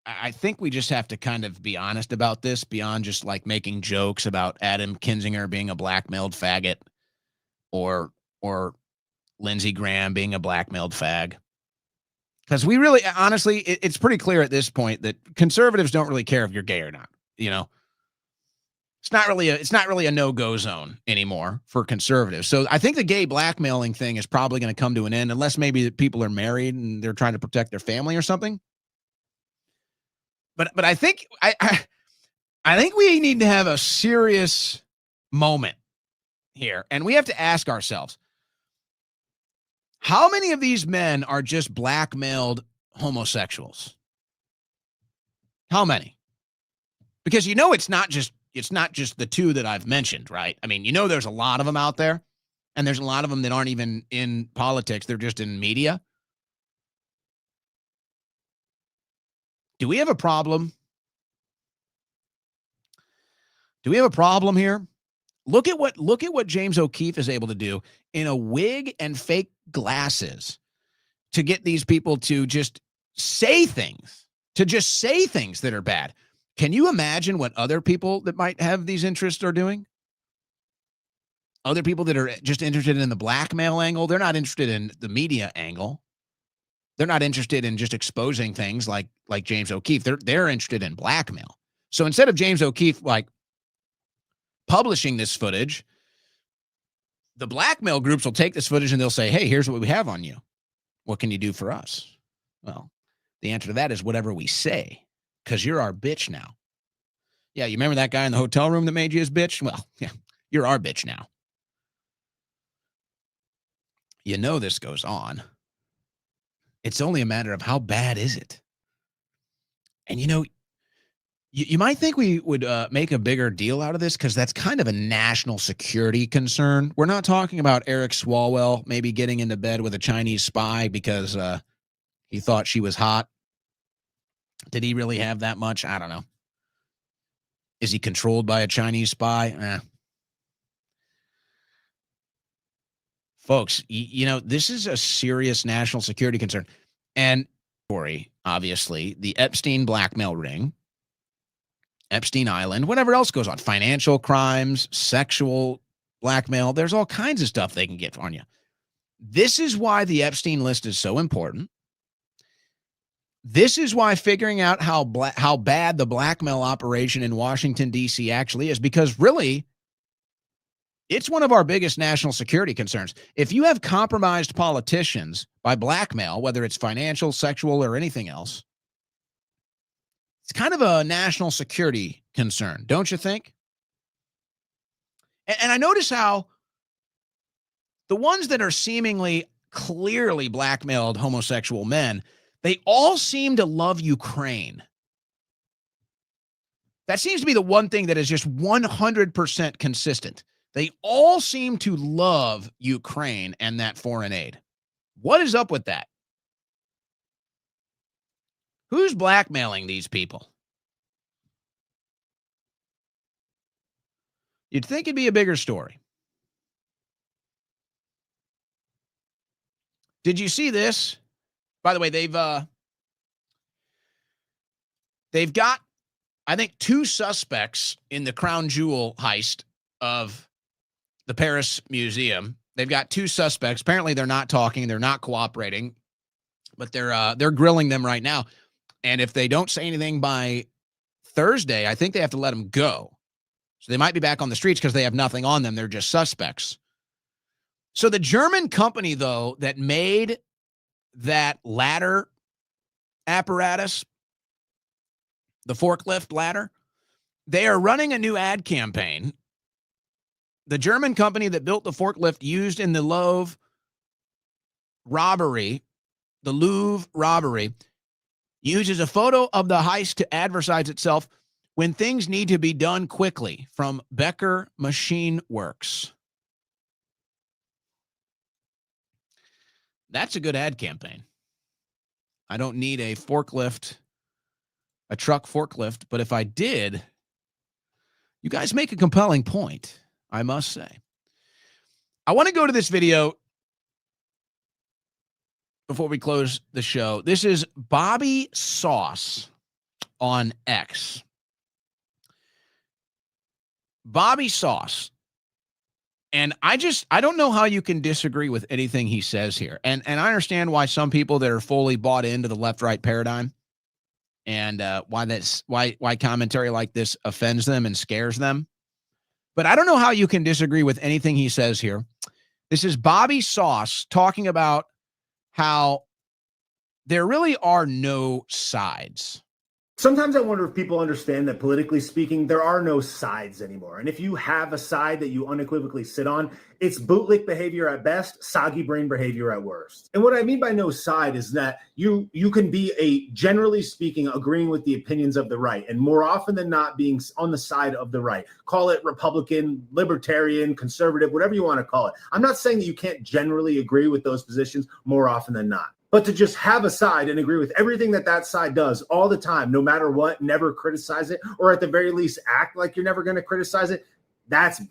I think we just have to kind of be honest about this beyond just like making jokes about Adam Kinzinger being a blackmailed faggot or Lindsey Graham being a blackmailed fag. Because we really, honestly, it's pretty clear at this point that conservatives don't really care if you're gay or not. You know, it's not really a no-go zone anymore for conservatives. So I think the gay blackmailing thing is probably going to come to an end, unless maybe people are married and they're trying to protect their family or something. But I think I think we need to have a serious moment here, and we have to ask ourselves, how many of these men are just blackmailed homosexuals? How many? Because it's not just the two that I've mentioned, right? I mean, there's a lot of them out there, and there's a lot of them that aren't even in politics. They're just in media. Do we have a problem? Do we have a problem here? Look at what James O'Keefe is able to do in a wig and fake glasses to get these people to just say things, that are bad. Can you imagine what other people that might have these interests are doing? Other people that are just interested in the blackmail angle, they're not interested in the media angle. They're not interested in just exposing things like James O'Keefe. They're interested in blackmail. So instead of James O'Keefe like publishing this footage, the blackmail groups will take this footage and they'll say, hey, here's what we have on you. What can you do for us? Well, the answer to that is whatever we say, because you're our bitch now. Yeah, you remember that guy in the hotel room that made you his bitch? Well, yeah, you're our bitch now. You know this goes on. It's only a matter of how bad is it. And you know, you might think we would make a bigger deal out of this because that's kind of a national security concern. We're not talking about Eric Swalwell maybe getting into bed with a Chinese spy because he thought she was hot. Did he really have that much? I don't know. Is he controlled by a Chinese spy? Folks, you know, this is a serious national security concern. And, Corey, obviously, the Epstein blackmail ring, Epstein Island, whatever else goes on, financial crimes, sexual blackmail, there's all kinds of stuff they can get on you. This is why the Epstein list is so important. This is why figuring out how bad the blackmail operation in Washington, D.C. actually is, because really, it's one of our biggest national security concerns. If you have compromised politicians by blackmail, whether it's financial, sexual, or anything else, it's kind of a national security concern, don't you think? And I notice how the ones that are seemingly clearly blackmailed homosexual men, they all seem to love Ukraine. That seems to be the one thing that is just 100% consistent. They all seem to love Ukraine and that foreign aid. What is up with that? Who's blackmailing these people? You'd think it'd be a bigger story. Did you see this? By the way, they've got, I think, 2 suspects in the crown jewel heist of the Paris Museum. They've got 2 suspects. Apparently, they're not talking. They're not cooperating, but they're grilling them right now. And if they don't say anything by Thursday, I think they have to let them go. So they might be back on the streets because they have nothing on them. They're just suspects. So the German company, though, that made that ladder apparatus, the forklift ladder, they are running a new ad campaign. The German company that built the forklift used in the Louvre robbery, uses a photo of the heist to advertise itself when things need to be done quickly from Becker Machine Works. That's a good ad campaign. I don't need a forklift, a truck forklift, but if I did, you guys make a compelling point, I must say. I want to go to this video before we close the show. This is Bobby Sauce on X. Bobby Sauce. And I don't know how you can disagree with anything he says here. And I understand why some people that are fully bought into the left-right paradigm and why commentary like this offends them and scares them. But I don't know how you can disagree with anything he says here. This is Bobby Sauce talking about how there really are no sides. Sometimes I wonder if people understand that politically speaking, there are no sides anymore. And if you have a side that you unequivocally sit on, it's bootlick behavior at best, soggy brain behavior at worst. And what I mean by no side is that you can be generally speaking, agreeing with the opinions of the right, and more often than not being on the side of the right. Call it Republican, libertarian, conservative, whatever you want to call it. I'm not saying that you can't generally agree with those positions more often than not. But to just have a side and agree with everything that side does all the time, no matter what, never criticize it, or at the very least act like you're never going to criticize it, that's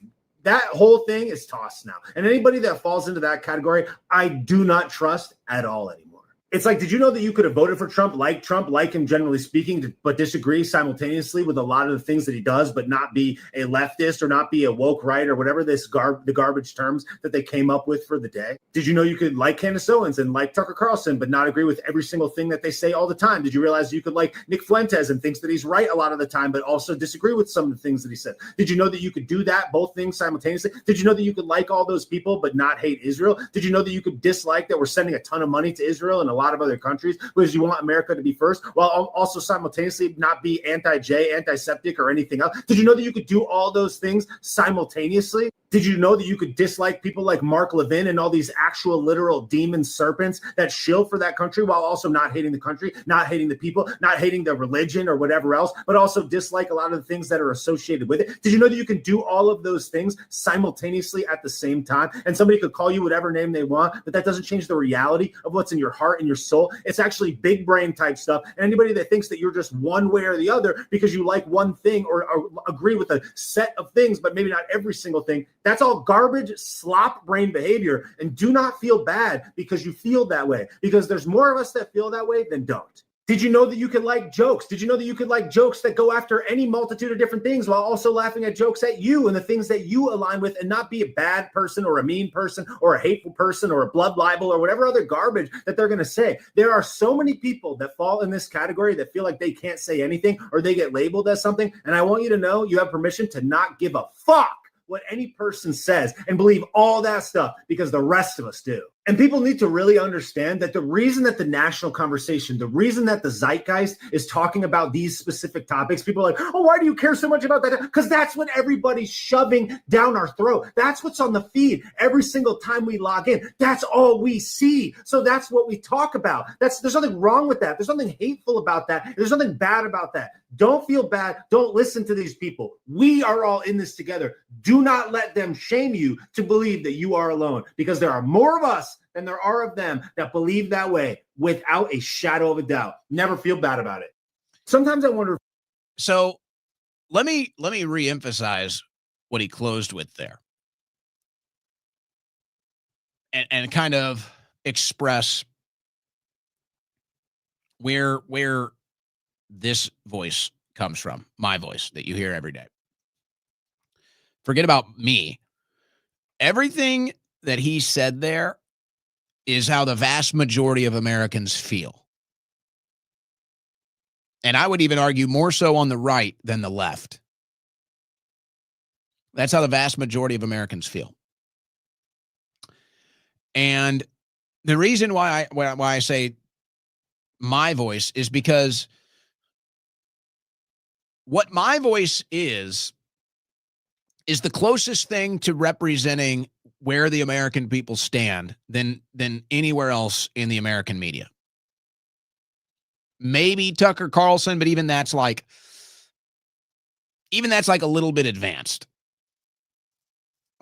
That whole thing is tossed now. And anybody that falls into that category, I do not trust at all anymore. It's like, did you know that you could have voted for Trump, like him generally speaking, but disagree simultaneously with a lot of the things that he does, but not be a leftist or not be a woke right or whatever the garbage terms that they came up with for the day? Did you know you could like Candace Owens and like Tucker Carlson, but not agree with every single thing that they say all the time? Did you realize you could like Nick Fuentes and thinks that he's right a lot of the time, but also disagree with some of the things that he said? Did you know that you could do that, both things simultaneously? Did you know that you could like all those people, but not hate Israel? Did you know that you could dislike that we're sending a ton of money to Israel and a lot of other countries because you want America to be first, while also simultaneously not be anti-J, antiseptic, or anything else? Did you know that you could do all those things simultaneously? Did you know that you could dislike people like Mark Levin and all these actual literal demon serpents that shill for that country while also not hating the country, not hating the people, not hating the religion or whatever else, but also dislike a lot of the things that are associated with it? Did you know that you can do all of those things simultaneously at the same time? And somebody could call you whatever name they want, but that doesn't change the reality of what's in your heart and your soul. It's actually big brain type stuff. And anybody that thinks that you're just one way or the other because you like one thing or agree with a set of things, but maybe not every single thing, that's all garbage, slop brain behavior. And do not feel bad because you feel that way, because there's more of us that feel that way than don't. Did you know that you could like jokes? Did you know that you could like jokes that go after any multitude of different things while also laughing at jokes at you and the things that you align with, and not be a bad person or a mean person or a hateful person or a blood libel or whatever other garbage that they're going to say? There are so many people that fall in this category that feel like they can't say anything or they get labeled as something. And I want you to know you have permission to not give a fuck what any person says and believe all that stuff, because the rest of us do. And people need to really understand that the reason that the national conversation, the reason that the zeitgeist is talking about these specific topics, people are like, oh, why do you care so much about that? Because that's what everybody's shoving down our throat. That's what's on the feed every single time we log in. That's all we see. So that's what we talk about. There's nothing wrong with that. There's nothing hateful about that. There's nothing bad about that. Don't feel bad. Don't listen to these people. We are all in this together. Do not let them shame you to believe that you are alone, because there are more of us than there are of them that believe that way without a shadow of a doubt. Never feel bad about it. Sometimes I wonder. So let me reemphasize what he closed with there, and kind of express where this voice comes from, my voice that you hear every day. Forget about me. Everything that he said there is how the vast majority of Americans feel. And I would even argue more so on the right than the left. That's how the vast majority of Americans feel. And the reason why I say my voice is because what my voice is the closest thing to representing where the American people stand than anywhere else in the American media. Maybe Tucker Carlson, but even that's like a little bit advanced.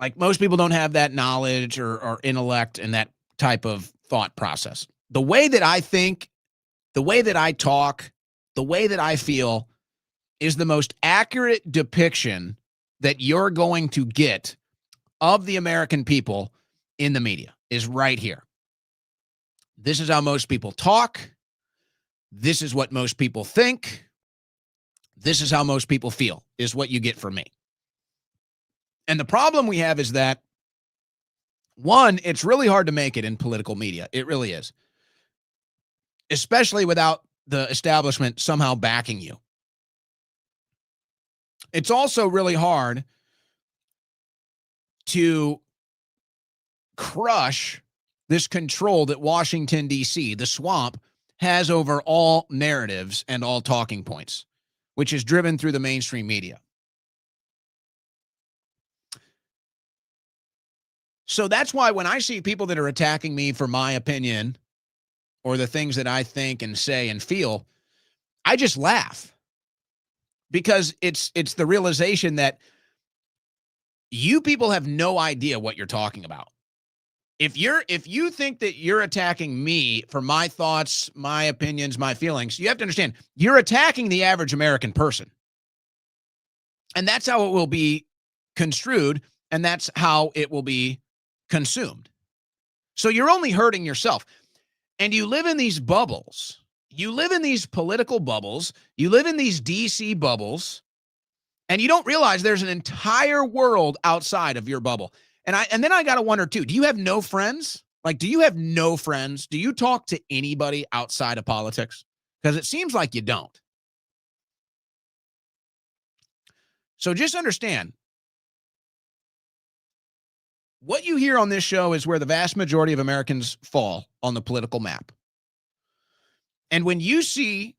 Like, most people don't have that knowledge or intellect and that type of thought process. The way that I think, the way that I talk, the way that I feel is the most accurate depiction that you're going to get of the American people in the media, is right here. This is how most people talk. This is what most people think. This is how most people feel, is what you get from me. And the problem we have is that, one, it's really hard to make it in political media. It really is. Especially without the establishment somehow backing you. It's also really hard to crush this control that Washington, D.C., the swamp, has over all narratives and all talking points, which is driven through the mainstream media. So that's why when I see people that are attacking me for my opinion or the things that I think and say and feel, I just laugh. Because it's the realization that you people have no idea what you're talking about. If you think that you're attacking me for my thoughts, my opinions, my feelings, you have to understand you're attacking the average American person. And that's how it will be construed and that's how it will be consumed. So you're only hurting yourself. And you live in these bubbles. You live in these political bubbles. You live in these DC bubbles. And you don't realize there's an entire world outside of your bubble. And then I got to wonder too, do you have no friends? Like, do you have no friends? Do you talk to anybody outside of politics? Because it seems like you don't. So just understand, what you hear on this show is where the vast majority of Americans fall on the political map. And when you see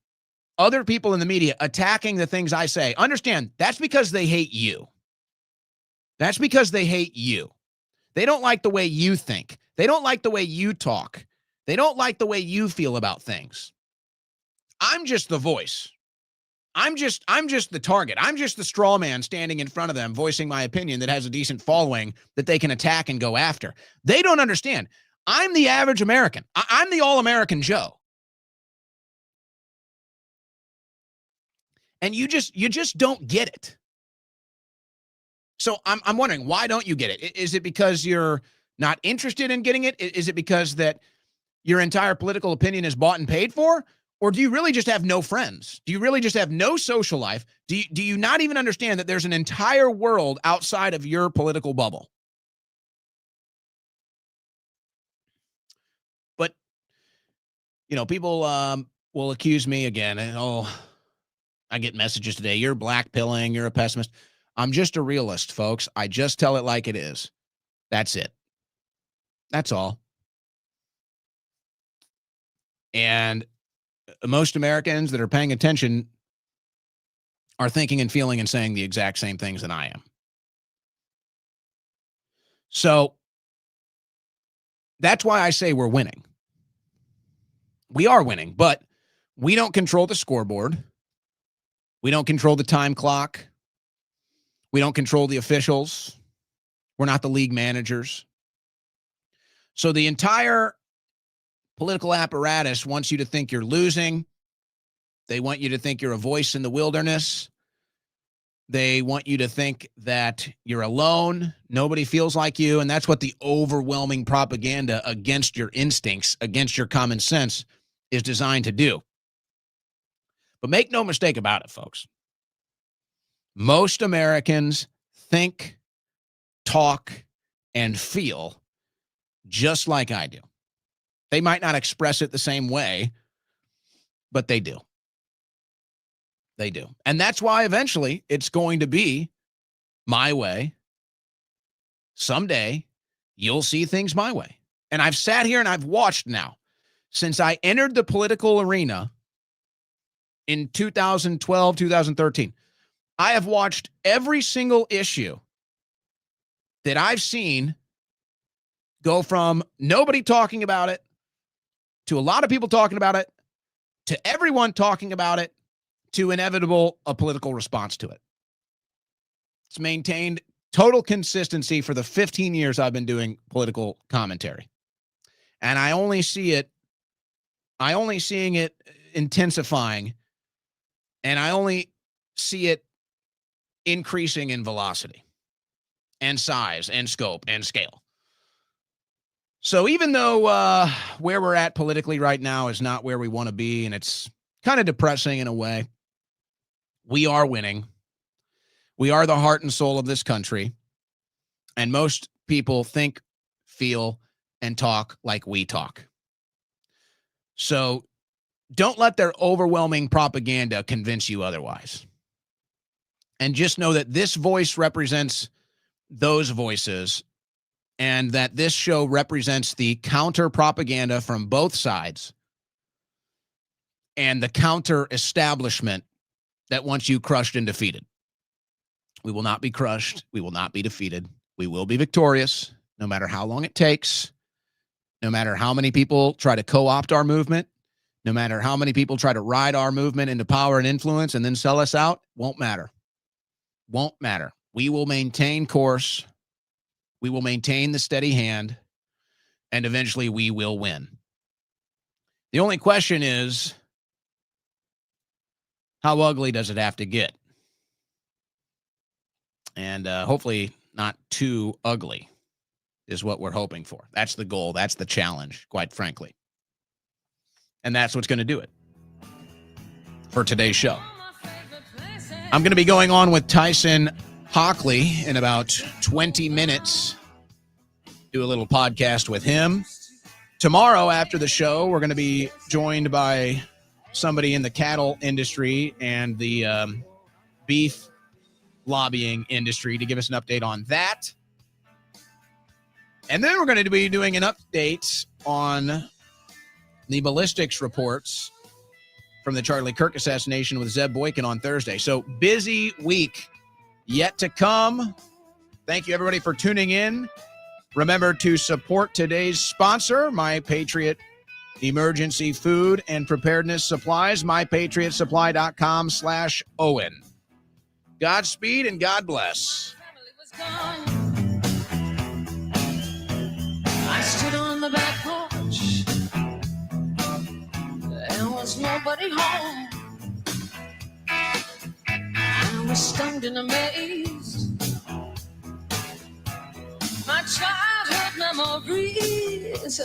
other people in the media attacking the things I say, understand that's because they hate you. That's because they hate you. They don't like the way you think. They don't like the way you talk. They don't like the way you feel about things. I'm just the voice. I'm just the target. I'm just the straw man standing in front of them, voicing my opinion that has a decent following that they can attack and go after. They don't understand. I'm the average American. I'm the all-American Joe. And you just don't get it. So I'm wondering, why don't you get it? Is it because you're not interested in getting it? Is it because that your entire political opinion is bought and paid for? Or do you really just have no friends? Do you really just have no social life? Do you not even understand that there's an entire world outside of your political bubble? But, people will accuse me again. And, I get messages today. You're blackpilling. You're a pessimist. I'm just a realist, folks. I just tell it like it is. That's it. That's all. And most Americans that are paying attention are thinking and feeling and saying the exact same things that I am. So that's why I say we're winning. We are winning, but we don't control the scoreboard. We don't control the time clock. We don't control the officials. We're not the league managers. So the entire political apparatus wants you to think you're losing. They want you to think you're a voice in the wilderness. They want you to think that you're alone. Nobody feels like you. And that's what the overwhelming propaganda against your instincts, against your common sense is designed to do. But make no mistake about it, folks. Most Americans think, talk, and feel just like I do. They might not express it the same way, but they do. They do. And that's why eventually it's going to be my way. Someday you'll see things my way. And I've sat here and I've watched now since I entered the political arena in 2012, 2013. I have watched every single issue that I've seen go from nobody talking about it to a lot of people talking about it to everyone talking about it to inevitable a political response to it. It's maintained total consistency for the 15 years I've been doing political commentary. And I only seeing it intensifying, and I only see it increasing in velocity and size and scope and scale. So even though where we're at politically right now is not where we want to be, and it's kind of depressing in a way, we are winning. We are the heart and soul of this country. And most people think, feel, and talk like we talk. So don't let their overwhelming propaganda convince you otherwise. And just know that this voice represents those voices, and that this show represents the counter propaganda from both sides and the counter establishment that wants you crushed and defeated. We will not be crushed. We will not be defeated. We will be victorious, no matter how long it takes, no matter how many people try to co-opt our movement, no matter how many people try to ride our movement into power and influence and then sell us out. Won't matter. Won't matter. We will maintain course. We will maintain the steady hand, and eventually we will win. The only question is, how ugly does it have to get? And hopefully not too ugly is what we're hoping for. That's the goal. That's the challenge, quite frankly. And that's what's going to do it for today's show. I'm going to be going on with Tyson Hockley in about 20 minutes. Do a little podcast with him. Tomorrow after the show, we're going to be joined by somebody in the cattle industry and the beef lobbying industry to give us an update on that. And then we're going to be doing an update on the ballistics reports from the Charlie Kirk assassination with Zeb Boykin on Thursday. So busy week yet to come. Thank you, everybody, for tuning in. Remember to support today's sponsor, My Patriot Emergency Food and Preparedness Supplies, mypatriotsupply.com/Owen. Godspeed and God bless. I stood on the back porch. There was nobody home. I was stunned and amazed. My childhood memories